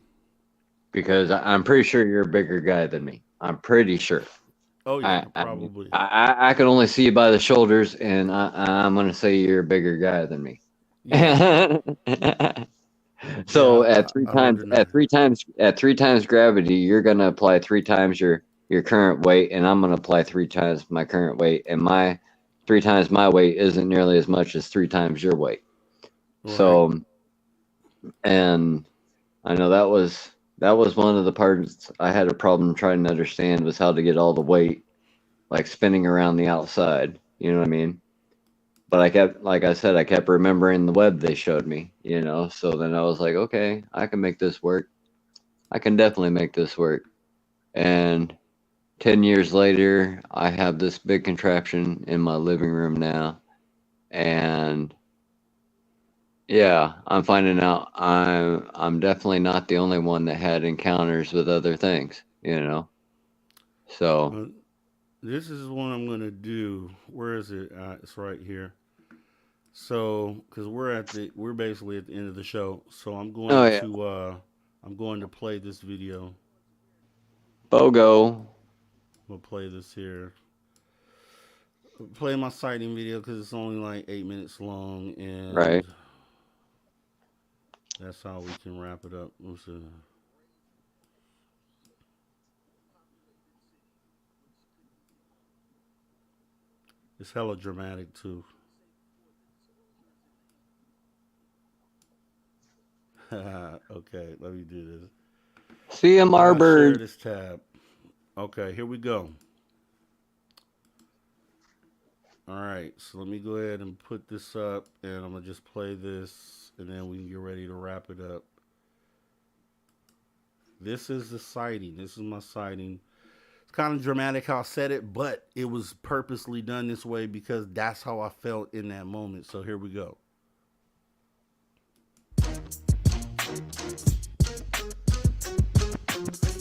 Because I'm pretty sure you're a bigger guy than me. I'm pretty sure. Oh yeah, I probably. I can only see you by the shoulders, and I'm gonna say you're a bigger guy than me. Yeah. So Yeah. at three I don't times deny. at three times gravity, you're gonna apply three times your current weight, and I'm gonna apply three times my current weight, and my three times my weight isn't nearly as much as three times your weight. Right. So, and I know that was one of the parts I had a problem trying to understand was how to get all the weight like spinning around the outside. You know what I mean? But like I said, I kept remembering the web they showed me, So then I was like, okay, I can make this work. I can definitely make this work. And 10 years later, I have this big contraption in my living room now. And yeah, I'm finding out I'm definitely not the only one that had encounters with other things. So, Well, this is what I'm gonna do. Where is it? It's right here. So, because we're basically at the end of the show, so oh yeah, I'm going to play this video. BOGO. We'll play this here. Play my sighting video because it's only like 8 minutes long, Right. and that's how we can wrap it up. It's hella dramatic too. Okay, let me do this. How do CMR I share bird. this tab? Okay, here we go. All right, so let me go ahead and put this up, and I'm gonna just play this, and then we can get ready to wrap it up. This is the sighting. This is my sighting. It's kind of dramatic how I said it, but it was purposely done this way because that's how I felt in that moment. So here we go.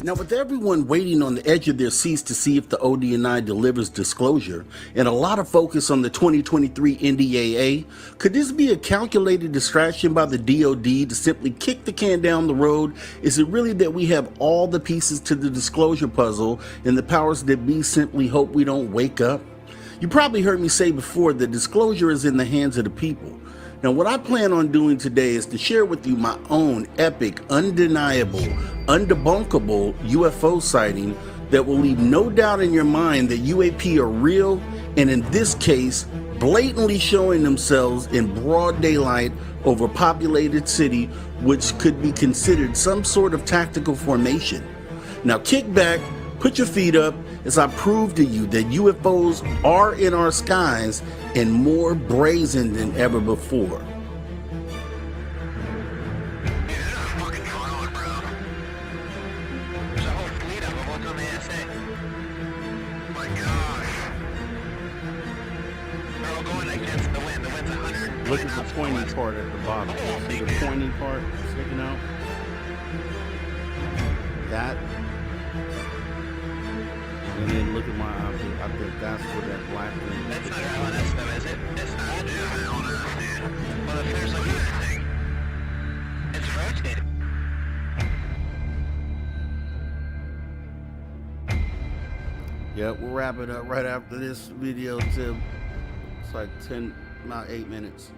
Now, with everyone waiting on the edge of their seats to see if the ODNI delivers disclosure, and a lot of focus on the 2023 NDAA, could this be a calculated distraction by the DoD to simply kick the can down the road? Is it really that we have all the pieces to the disclosure puzzle, and the powers that be simply hope we don't wake up? You probably heard me say before that disclosure is in the hands of the people. Now, what I plan on doing today is to share with you my own epic, undeniable, undebunkable UFO sighting that will leave no doubt in your mind that UAP are real, and in this case, blatantly showing themselves in broad daylight over a populated city, which could be considered some sort of tactical formation. Now, kick back, put your feet up as I prove to you that UFOs are in our skies and more brazen than ever before. Look at the pointy part at the bottom. See the pointy part sticking out? That. And then look at my object. I think that's where that black thing is. That's not LNS though, is it? It's not. Well, if there's like anything, it's rotating. Yeah, we'll wrap it up right after this video, Tim. It's like 10, about 8 minutes.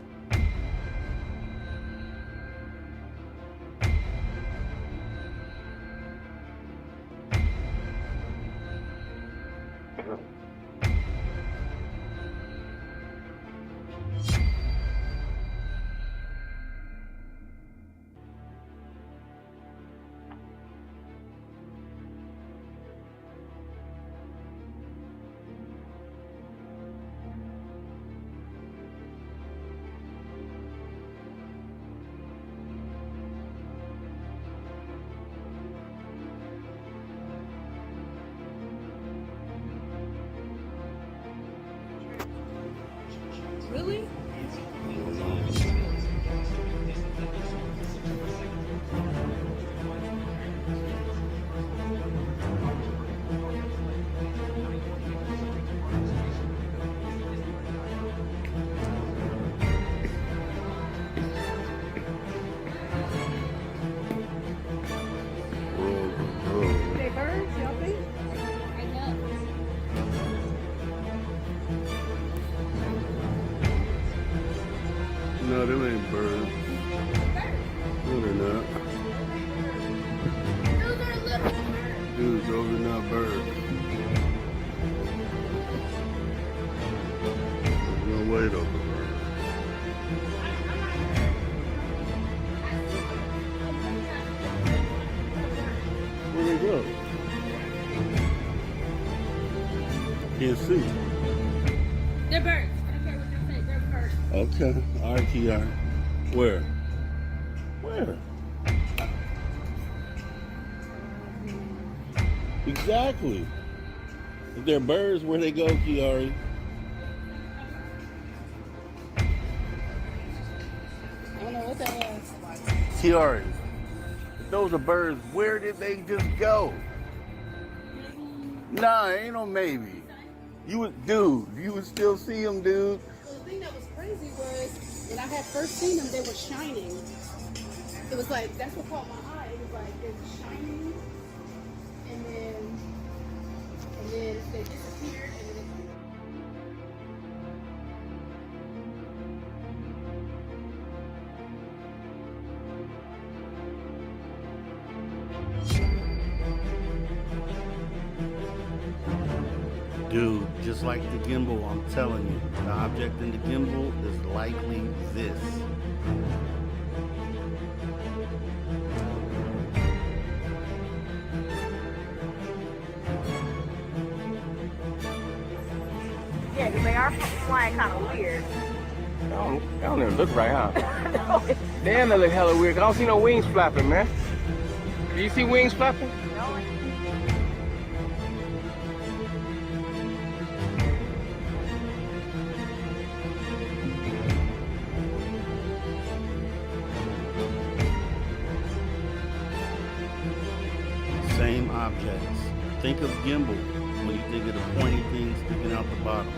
No, them ain't birds. No, they're not. Dude, those are not birds. There's no way those are birds. Where'd they go? Can't see. They're birds. I don't care what you say. They're birds. Okay. All right, Kiara. Where? Where? Exactly. If they're birds, where they go, Kiari? I don't know what that was. Kiari, if those are birds, where did they just go? Nah, ain't no maybe. Dude, you would still see them, dude. So the thing that was crazy was when I had first seen them, they were shining. It was like, that's what caught my eye. It was like, they were shining, and then they disappeared, and then Dude, just like the gimbal, I'm telling you, the object in the gimbal is likely this. Yeah, because they are flying kind of weird. They don't even look right, huh? Damn, they look hella weird. I don't see no wings flapping, man. Do you see wings flapping? No. Same objects. Think of gimbal when you think of the pointy things sticking out the bottom.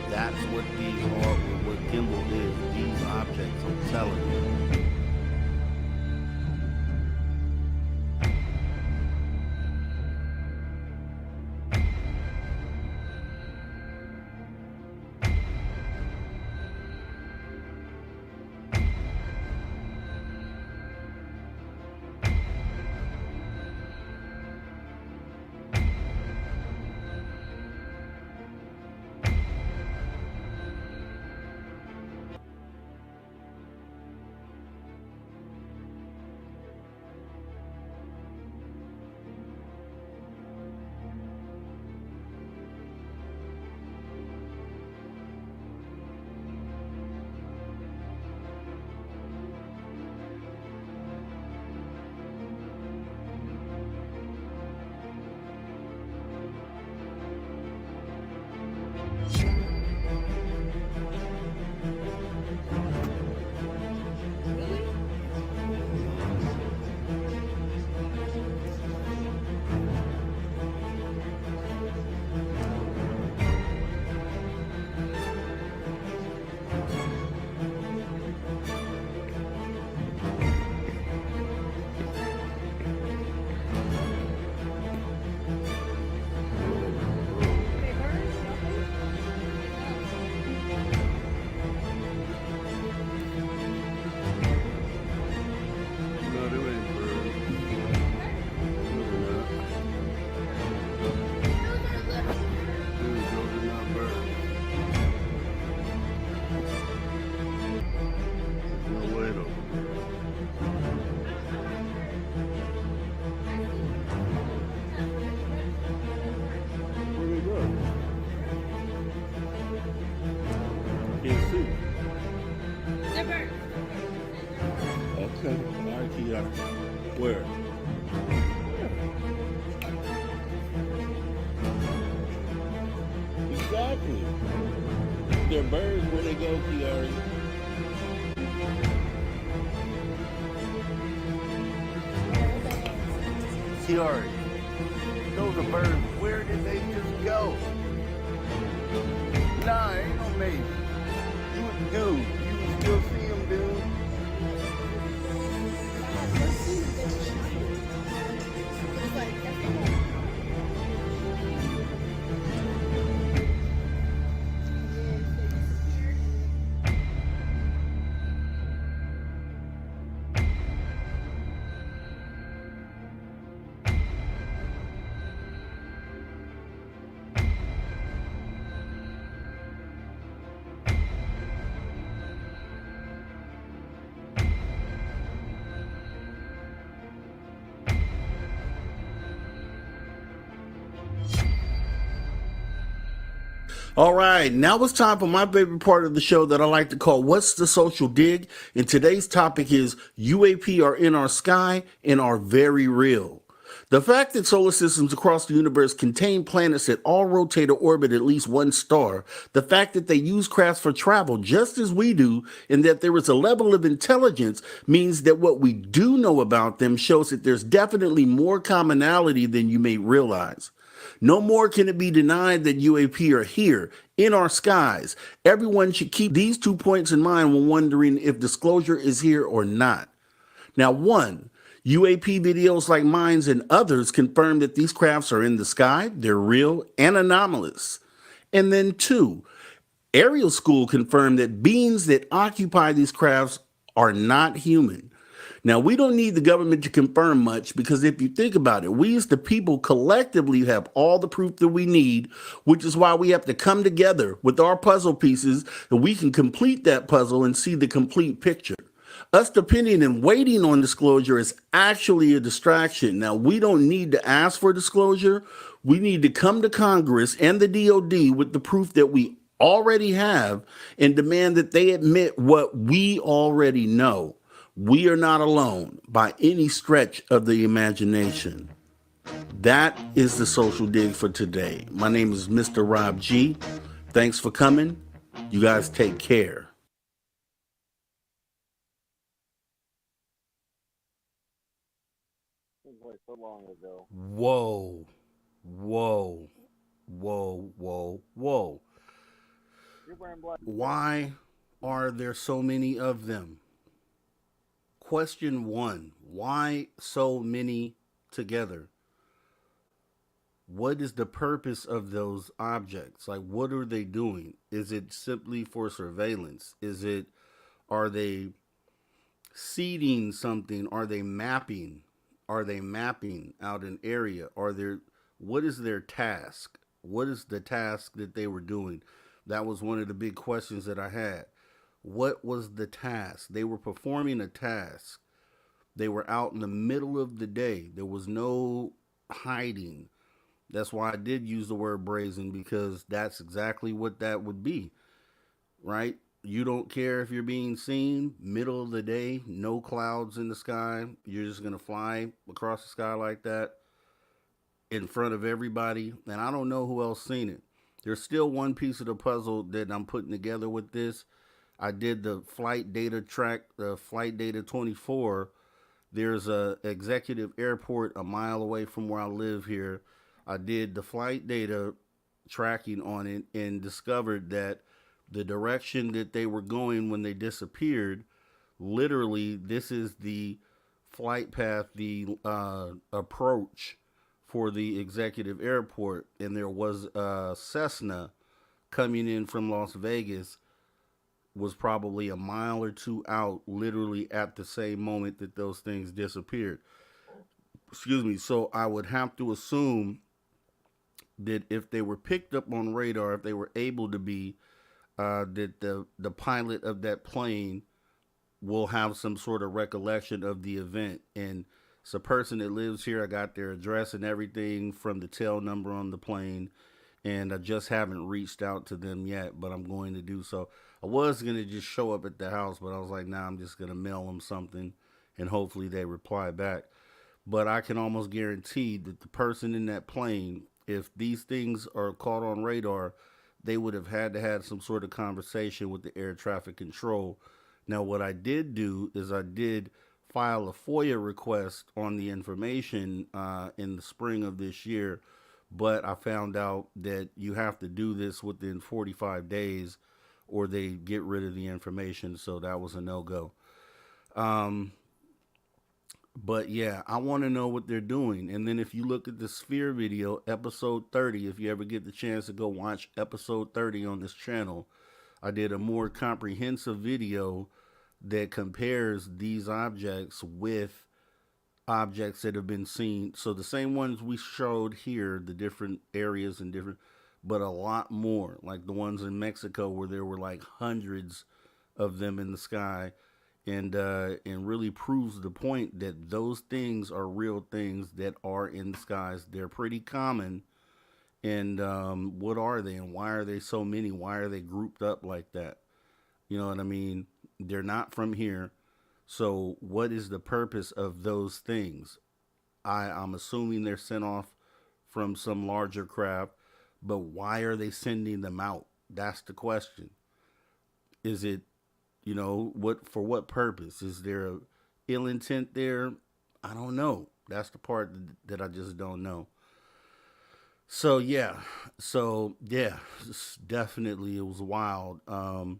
That's what these are, what gimbal is. These objects, I'm telling you. No, them ain't birds. No, they're not. Dude, those are not birds. There's no way those are birds. Where they go? Can't see. they're birds. Okay. All right, Kiara. Where? Exactly. If they're birds, where they go, Kiara? Kiara, those are birds. Where did they just go? Nah, ain't no maybe. Dude, you can still see them, dude. When I had first seen them, they were shining. It was like, that's what caught my eye. And then they disappeared, and then All right, now it's time for my favorite part of the show that I like to call What's the Social Dig? And today's topic is UAP are in our sky and are very real. The fact that solar systems across the universe contain planets that all rotate or orbit at least one star, the fact that they use crafts for travel just as we do, and that there is a level of intelligence means that what we do know about them shows that there's definitely more commonality than you may realize. No more can it be denied that UAP are here in our skies. Everyone should keep these 2 points in mind when wondering if disclosure is here or not. Now, one, UAP videos like mine and others confirm that these crafts are in the sky, they're real and anomalous. And then two, Aerial School confirmed that beings that occupy these crafts are not human. Now, we don't need the government to confirm much because if you think about it, we as the people collectively have all the proof that we need, which is why we have to come together with our puzzle pieces and we can complete that puzzle and see the complete picture. Us depending and waiting on disclosure is actually a distraction. Now, we don't need to ask for disclosure. We need to come to Congress and the DOD with the proof that we already have and demand that they admit what we already know. We are not alone by any stretch of the imagination. That is the Social Dig for today. My name is Mr. Rob G. Thanks for coming. You guys take care. Whoa, whoa, whoa, whoa, whoa. Why are there so many of them? Question one, why so many together? What is the purpose of those objects? Like, what are they doing? Is it simply for surveillance? Are they seeding something? Are they mapping? Are they mapping out an area? What is their task? What is the task that they were doing? That was one of the big questions that I had. What was the task? They were performing a task. They were out in the middle of the day. There was no hiding. That's why I did use the word brazen, because that's exactly what that would be, right? You don't care if you're being seen, middle of the day, no clouds in the sky. You're just going to fly across the sky like that in front of everybody. And I don't know who else seen it. There's still one piece of the puzzle that I'm putting together with this. I did the flight data track, the flight data 24. There's a executive airport a mile away from where I live here. I did the flight data tracking on it and discovered that the direction that they were going when they disappeared, literally, this is the flight path, the approach for the executive airport. And there was a Cessna coming in from Las Vegas, was probably a mile or two out, literally at the same moment that those things disappeared. Excuse me. So I would have to assume that if they were picked up on radar, if they were able to be, that the pilot of that plane will have some sort of recollection of the event. And it's a person that lives here. I got their address and everything from the tail number on the plane, and I just haven't reached out to them yet, but I'm going to do so. I was going to just show up at the house, but I was like, nah, I'm just going to mail them something, and hopefully they reply back. But I can almost guarantee that the person in that plane, if these things are caught on radar, they would have had to have some sort of conversation with the air traffic control. Now, what I did do is I did file a FOIA request on the information in the spring of this year, but I found out that you have to do this within 45 days or they get rid of the information, so that was a no-go. But yeah, I want to know what they're doing. And then if you look at the Sphere video, episode 30, if you ever get the chance to go watch episode 30 on this channel, I did a more comprehensive video that compares these objects with objects that have been seen. So the same ones we showed here, the different areas and different, but a lot more, like the ones in Mexico where there were like hundreds of them in the sky. And really proves the point that those things are real things that are in the skies. They're pretty common, And what are they, and why are they so many? Why are they grouped up like that? You know what I mean? They're not from here. So what is the purpose of those things? I'm assuming they're sent off from some larger craft, but why are they sending them out? That's the question. Is it, what, for what purpose? Is there a ill intent there? I don't know. That's the part that I just don't know. So yeah, definitely it was wild. And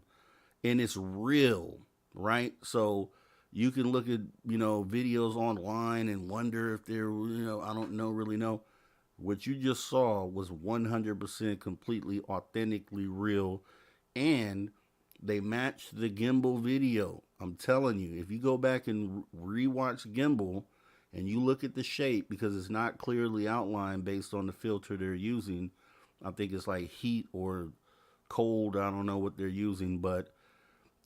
it's real, right? So you can look at, videos online and wonder if they're, I don't know, really know. What you just saw was 100% completely authentically real, and they matched the gimbal video. I'm telling you, if you go back and rewatch gimbal and you look at the shape, because it's not clearly outlined based on the filter they're using. I think it's like heat or cold. I don't know what they're using, but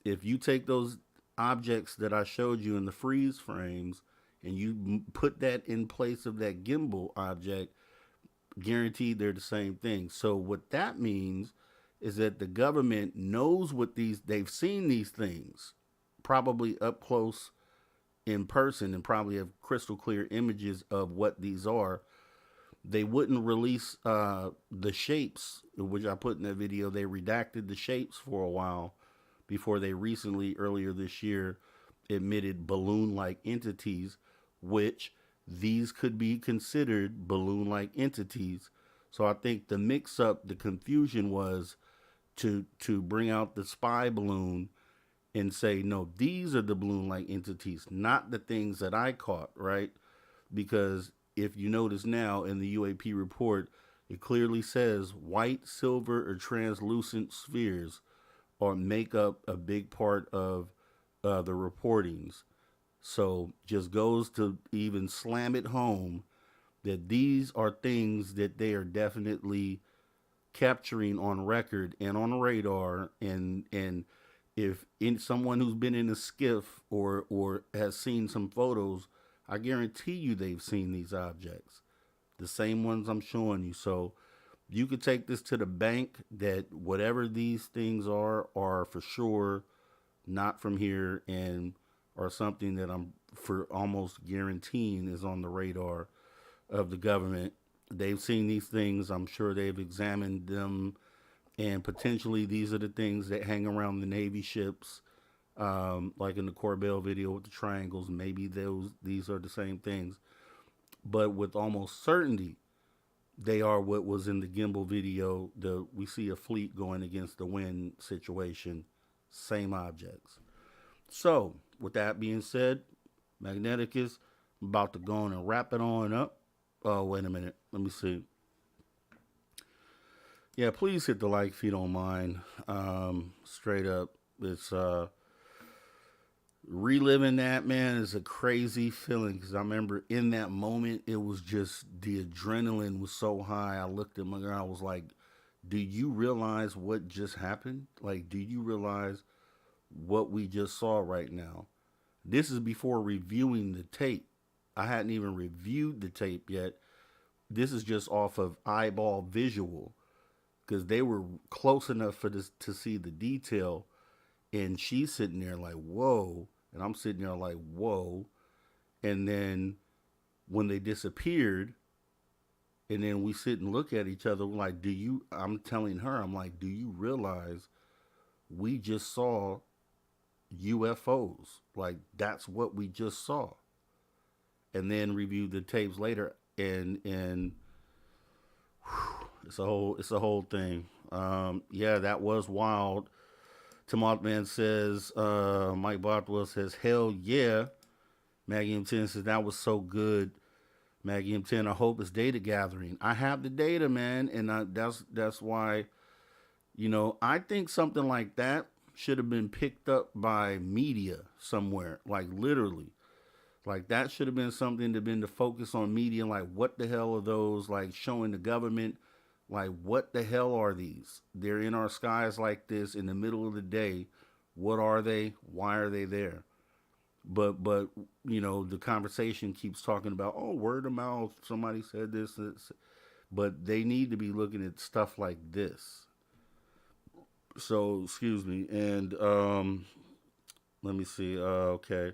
if you take those objects that I showed you in the freeze frames and you put that in place of that gimbal object, guaranteed they're the same thing. So what that means is that the government knows they've seen these things probably up close in person and probably have crystal clear images of what these are. They wouldn't release the shapes, which I put in that video. They redacted the shapes for a while before they recently, earlier this year, admitted balloon-like entities, which these could be considered balloon-like entities. So I think the mix-up, the confusion was to bring out the spy balloon and say, no, these are the balloon-like entities, not the things that I caught, right? Because if you notice now in the UAP report, it clearly says white, silver, or translucent spheres or make up a big part of the reportings. So just goes to even slam it home that these are things that they are definitely capturing on record and on radar. And if someone who's been in a skiff or has seen some photos, I guarantee you they've seen these objects, the same ones I'm showing you. So you could take this to the bank that whatever these things are for sure not from here and are something that I'm for almost guaranteeing is on the radar of the government. They've seen these things. I'm sure they've examined them, and potentially these are the things that hang around the Navy ships, like in the Corbell video with the triangles. Maybe these are the same things, but with almost certainty, they are what was in the gimbal video. We see a fleet going against the wind situation, same objects. So, with that being said, Magneticus, I'm about to go on and wrap it on up. Oh, wait a minute. Let me see. Yeah, please hit the like if you don't mind. Straight up, it's reliving that, man, is a crazy feeling, because I remember in that moment, it was just, the adrenaline was so high. I looked at my girl, I was like, do you realize what just happened? Like, do you realize what we just saw right now? This is before reviewing the tape. I hadn't even reviewed the tape yet. This is just off of eyeball visual, because they were close enough for this to see the detail. And she's sitting there like, whoa. And I'm sitting there like, whoa. And then when they disappeared, and then we sit and look at each other, like, I'm telling her, I'm like, do you realize we just saw UFOs? Like, that's what we just saw. And then reviewed the tapes later, and whew, it's a whole thing. Yeah, that was wild. Tim Altman says, Mike Bothwell says, hell yeah. Maggie M10 says, that was so good. Maggie M10, I hope it's data gathering. I have the data, man. And that's why, I think something like that should have been picked up by media somewhere, like literally. Like, that should have been something to been to focus on media. Like, what the hell are those? Like, showing the government, like, what the hell are these? They're in our skies like this in the middle of the day. What are they? Why are they there? But the conversation keeps talking about, oh, word of mouth. Somebody said this. but they need to be looking at stuff like this. So, excuse me. And let me see. Okay.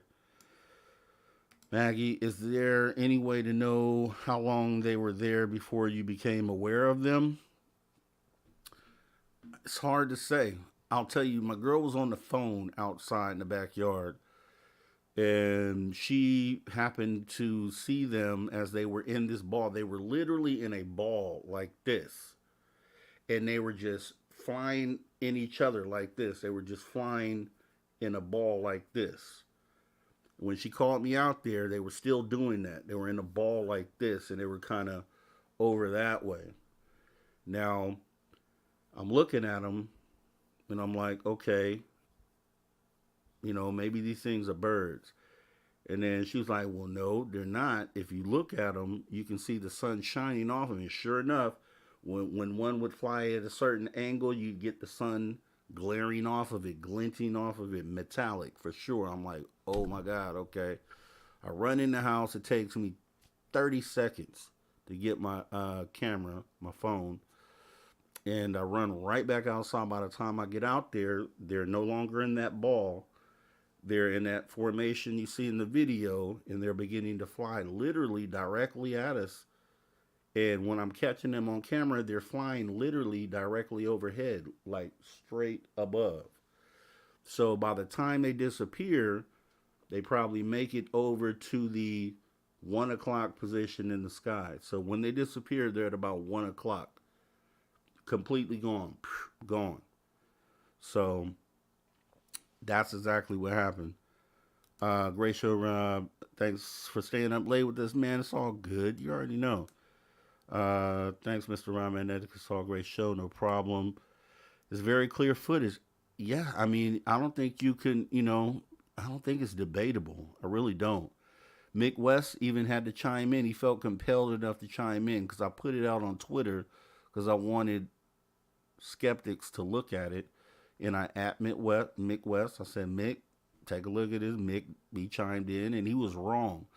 Maggie, is there any way to know how long they were there before you became aware of them? It's hard to say. I'll tell you, my girl was on the phone outside in the backyard, and she happened to see them as they were in this ball. They were literally in a ball like this, and they were just flying in each other like this. They were just flying in a ball like this. When she called me out there, they were still doing that. They were in a ball like this, and they were kind of over that way. Now, I'm looking at them, and I'm like, okay, maybe these things are birds. And then she was like, well, no, they're not. If you look at them, you can see the sun shining off of them. And sure enough, when one would fly at a certain angle, you'd get the sun glaring off of it, glinting off of it, metallic for sure. I'm like, oh my God, okay. I run in the house. It takes me 30 seconds to get my camera, my phone. And I run right back outside. By the time I get out there, they're no longer in that ball. They're in that formation you see in the video, and they're beginning to fly literally directly at us. And when I'm catching them on camera, they're flying literally directly overhead, like straight above. So by the time they disappear, they probably make it over to the 1 o'clock position in the sky. So when they disappear, they're at about 1 o'clock. Completely gone. Gone. So that's exactly what happened. Great show, Rob. Thanks for staying up late with us, man. It's all good. You already know. Thanks, Mr. Rahman. It's all great show. No problem. It's very clear footage. Yeah, I mean, I don't think you can, I don't think it's debatable. I really don't. Mick West even had to chime in. He felt compelled enough to chime in because I put it out on Twitter because I wanted skeptics to look at it. And I at Mick West. I said, Mick, take a look at this. Mick, he chimed in, and he was wrong.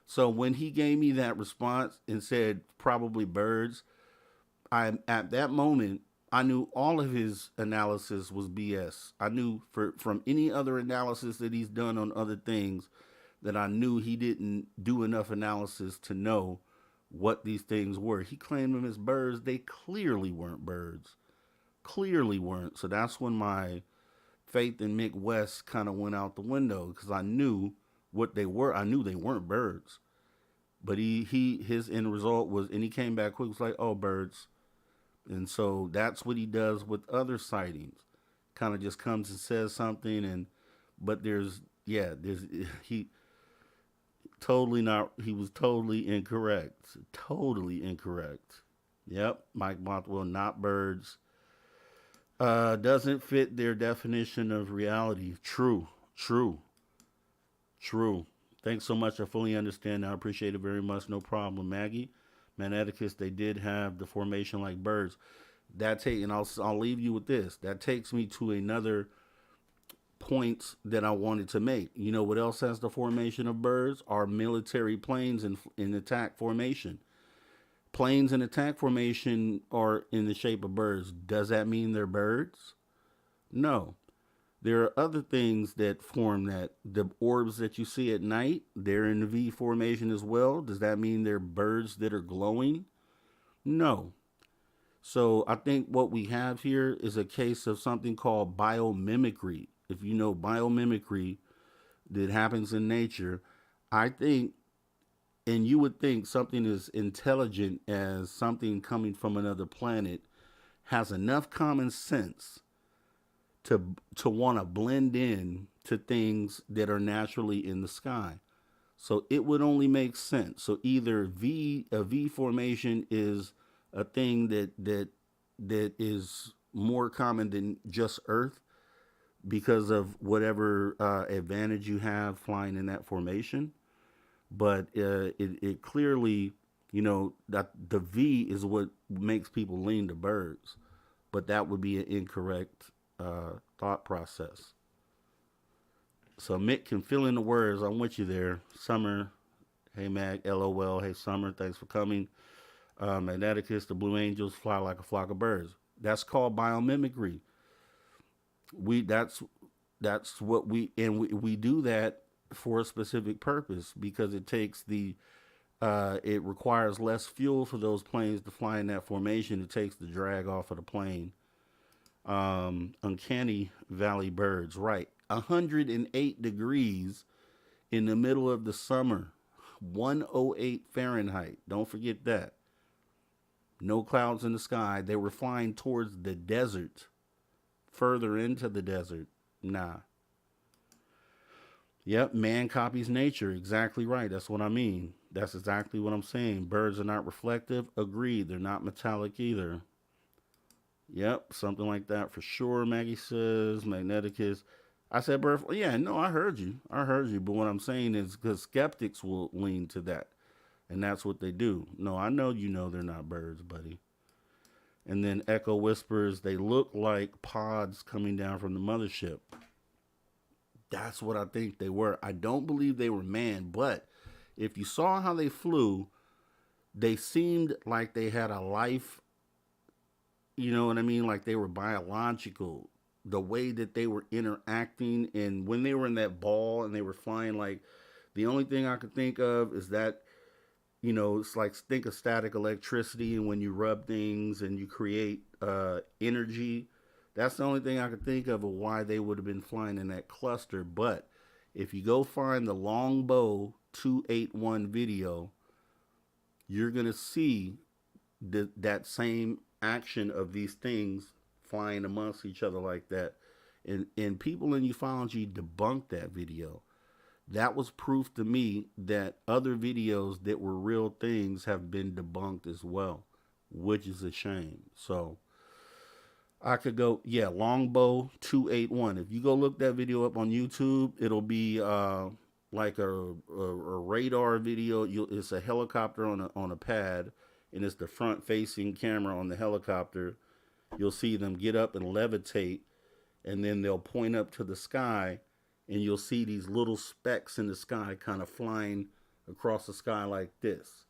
So when he gave me that response and said probably birds, at that moment, I knew all of his analysis was BS. I knew from any other analysis that he's done on other things that I knew he didn't do enough analysis to know what these things were. He claimed them as birds. They clearly weren't birds. Clearly weren't. So that's when my faith in Mick West kind of went out the window because I knew what they were. I knew they weren't birds. But his end result was, and he came back quick, was like, oh, birds. And so that's what he does with other sightings. Kind of just comes and says something, but he was totally incorrect. Totally incorrect. Yep, Mike Bothwell, not birds. Doesn't fit their definition of reality. True. Thanks so much. I fully understand. I appreciate it very much. No problem. Maggie, Maneticus, they did have the formation like birds. And I'll leave you with this. That takes me to another point that I wanted to make. You know what else has the formation of birds? Our military planes in attack formation. Planes in attack formation are in the shape of birds. Does that mean they're birds? No. There are other things that form that. The orbs that you see at night, they're in the V formation as well. Does that mean they're birds that are glowing? No. So I think what we have here is a case of something called biomimicry. If you know biomimicry that happens in nature, I think, and you would think something as intelligent as something coming from another planet has enough common sense to want to blend in to things that are naturally in the sky. So it would only make sense. So either a V formation is a thing that is more common than just Earth because of whatever advantage you have flying in that formation. But it clearly, that the V is what makes people lean to birds. But that would be an incorrect thought process. So Mick can fill in the words. I'm with you there. Summer, hey Mag, LOL, hey Summer, thanks for coming. Magneticus, the Blue Angels fly like a flock of birds. That's called biomimicry. That's what we do that for a specific purpose because it takes it requires less fuel for those planes to fly in that formation. It takes the drag off of the plane. Uncanny Valley birds, right? 108 degrees in the middle of the summer, 108 Fahrenheit. Don't forget that. No clouds in the sky. They were flying towards the desert, further into the desert. Nah. Yep, man copies nature. Exactly right. That's what I mean. That's exactly what I'm saying. Birds are not reflective. Agreed. They're not metallic either. Yep, something like that for sure, Maggie says. Magneticus. I said bird. Yeah, no, I heard you. I heard you. But what I'm saying is because skeptics will lean to that. And that's what they do. No, I know you know they're not birds, buddy. And then Echo whispers, they look like pods coming down from the mothership. That's what I think they were. I don't believe they were manned, but if you saw how they flew, they seemed like they had a life, you know what I mean? Like they were biological. The way that they were interacting, and when they were in that ball and they were flying, like the only thing I could think of is that, you know, it's like think of static electricity, and when you rub things and you create energy, that's the only thing I could think of why they would have been flying in that cluster. But if you go find the Longbow 281 video, you're going to see that same action of these things flying amongst each other like that. And people in ufology debunked that video. That was proof to me that other videos that were real things have been debunked as well, which is a shame. So I could go, yeah, Longbow 281. If you go look that video up on YouTube, it'll be like a radar video. It's a helicopter on a pad, and it's the front facing camera on the helicopter. You'll see them get up and levitate, and then they'll point up to the sky, and you'll see these little specks in the sky kind of flying across the sky like this.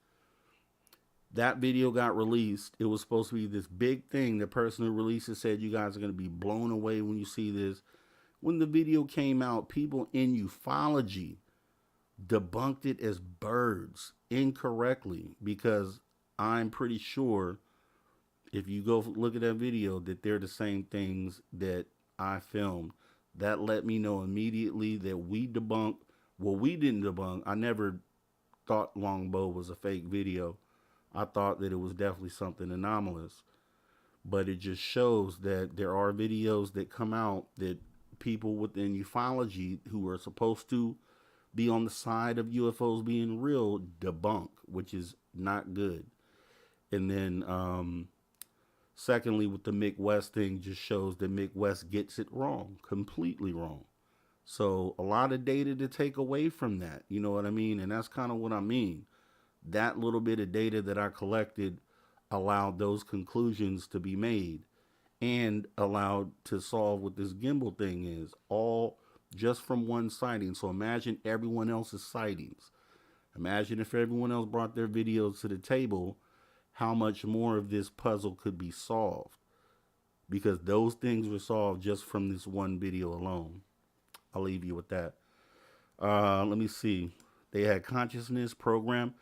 That video got released. It was supposed to be this big thing. The person who released it said, you guys are going to be blown away when you see this. When the video came out, people in ufology debunked it as birds incorrectly, because I'm pretty sure if you go look at that video that they're the same things that I filmed. That let me know immediately that we debunked. Well, we didn't debunk. I never thought Longbow was a fake video. I thought that it was definitely something anomalous. But it just shows that there are videos that come out that people within ufology who are supposed to be on the side of UFOs being real debunk, which is not good. And then secondly, with the Mick West thing, just shows that Mick West gets it wrong, completely wrong. So a lot of data to take away from that, you know what I mean? And that's kind of what I mean. That little bit of data that I collected allowed those conclusions to be made and allowed to solve what this gimbal thing is, all just from one sighting. So imagine everyone else's sightings. Imagine if everyone else brought their videos to the table, how much more of this puzzle could be solved, because those things were solved just from this one video alone. I'll leave you with that. Let me see. They had consciousness program.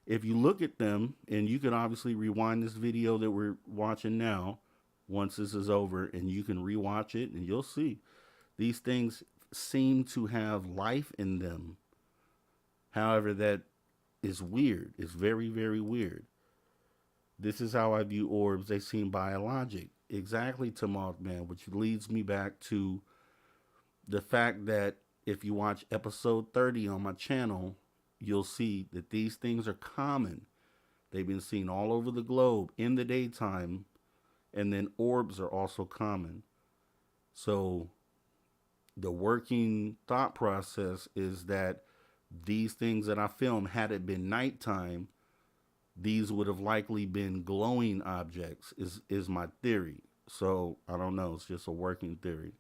If you look at them, and you can obviously rewind this video that we're watching now once this is over, and you can rewatch it, and you'll see these things seem to have life in them. However, that is weird. It's very, very weird. This is how I view orbs. They seem biologic. Exactly, to Mothman, which leads me back to the fact that if you watch episode 30 on my channel, you'll see that these things are common. They've been seen all over the globe in the daytime, and then orbs are also common. So the working thought process is that these things that I filmed, had it been nighttime, these would have likely been glowing objects, is my theory. So I don't know. It's just a working theory.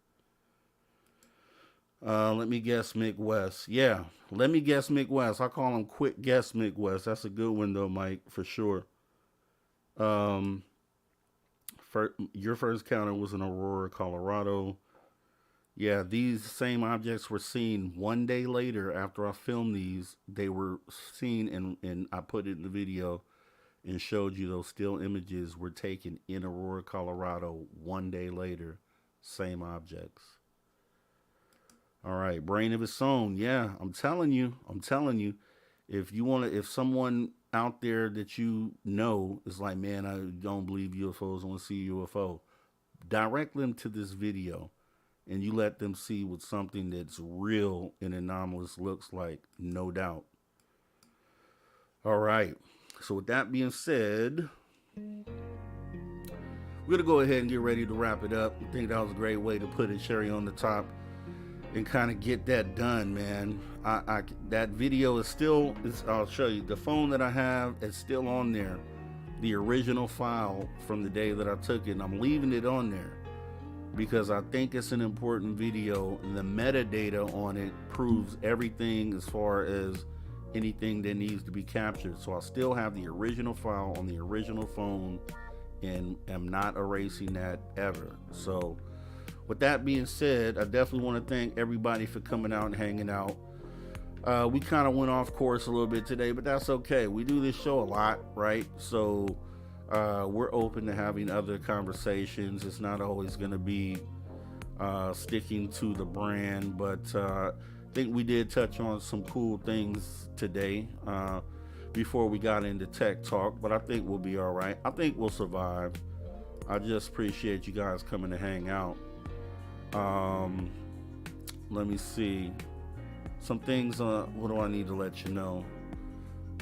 Let me guess Mick West. Yeah, let me guess Mick West. I call him Quick Guess Mick West. That's a good one though, Mike, for sure. Um, your first encounter was in Aurora, Colorado. Yeah, these same objects were seen one day later after I filmed these. They were seen, and I put it in the video and showed you those still images were taken in Aurora, Colorado one day later. Same objects. All right, brain of its own. Yeah, I'm telling you. If you want to, if someone out there that you know is like, man, I don't believe UFOs, I want to see a UFO, direct them to this video and you let them see what something that's real and anomalous looks like, no doubt. All right. So with that being said, we're going to go ahead and get ready to wrap it up. I think that was a great way to put a cherry on the top and kind of get that done, man. That video is still, I'll show you. The phone that I have is still on there. The original file from the day that I took it. And I'm leaving it on there because I think it's an important video. And the metadata on it proves everything as far as anything that needs to be captured. So I still have the original file on the original phone and am not erasing that ever. So with that being said, I definitely want to thank everybody for coming out and hanging out. We kind of went off course a little bit today, but that's okay. We do this show a lot, right? So we're open to having other conversations. It's not always going to be sticking to the brand, but I think we did touch on some cool things today before we got into tech talk, but I think we'll be all right. I think we'll survive. I just appreciate you guys coming to hang out. Let me see some things. What do I need to let you know?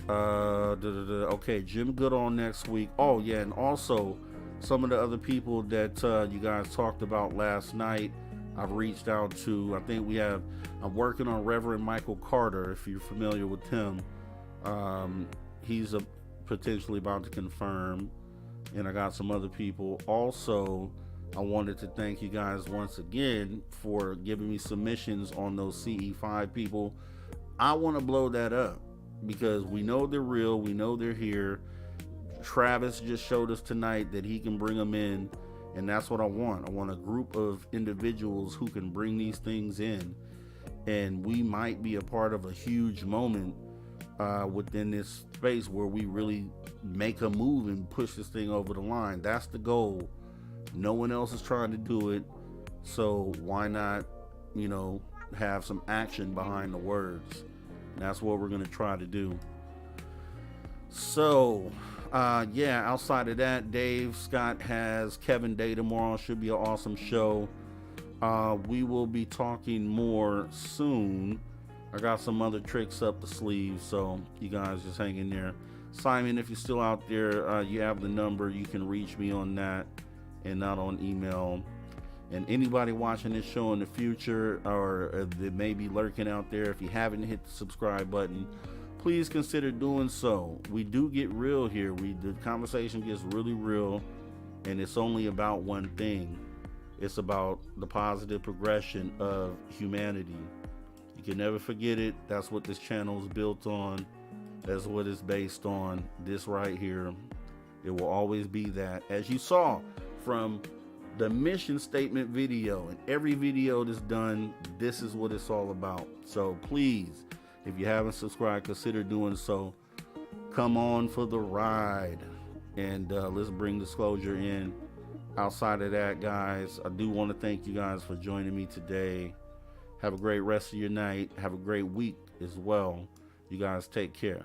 Okay, Jim Goodall next week. Oh yeah, and also some of the other people that you guys talked about last night, I've reached out to. I think I'm working on Reverend Michael Carter, if you're familiar with him. He's potentially about to confirm, and I got some other people also. I wanted to thank you guys once again for giving me submissions on those CE5 people. I want to blow that up because we know they're real. We know they're here. Travis just showed us tonight that he can bring them in, and that's what I want. I want a group of individuals who can bring these things in, and we might be a part of a huge moment within this space where we really make a move and push this thing over the line. That's the goal. No one else is trying to do it, so why not, have some action behind the words? And that's what we're going to try to do. So, outside of that, Dave Scott has Kevin Day tomorrow. Should be an awesome show. We will be talking more soon. I got some other tricks up the sleeve, so you guys just hang in there. Simon, if you're still out there, you have the number. You can reach me on that and not on email. And anybody watching this show in the future or that may be lurking out there, if you haven't hit the subscribe button, please consider doing so. We do get real here. The conversation gets really real, and it's only about one thing. It's about the positive progression of humanity. You can never forget it. That's what this channel is built on. That's what it's based on. This right here. It will always be that. As you saw from the mission statement video and every video that's done, this is what it's all about. So please, if you haven't subscribed, consider doing so. Come on for the ride, and let's bring disclosure in. Outside of that, guys, I do want to thank you guys for joining me today. Have a great rest of your night. Have a great week as well. You guys take care.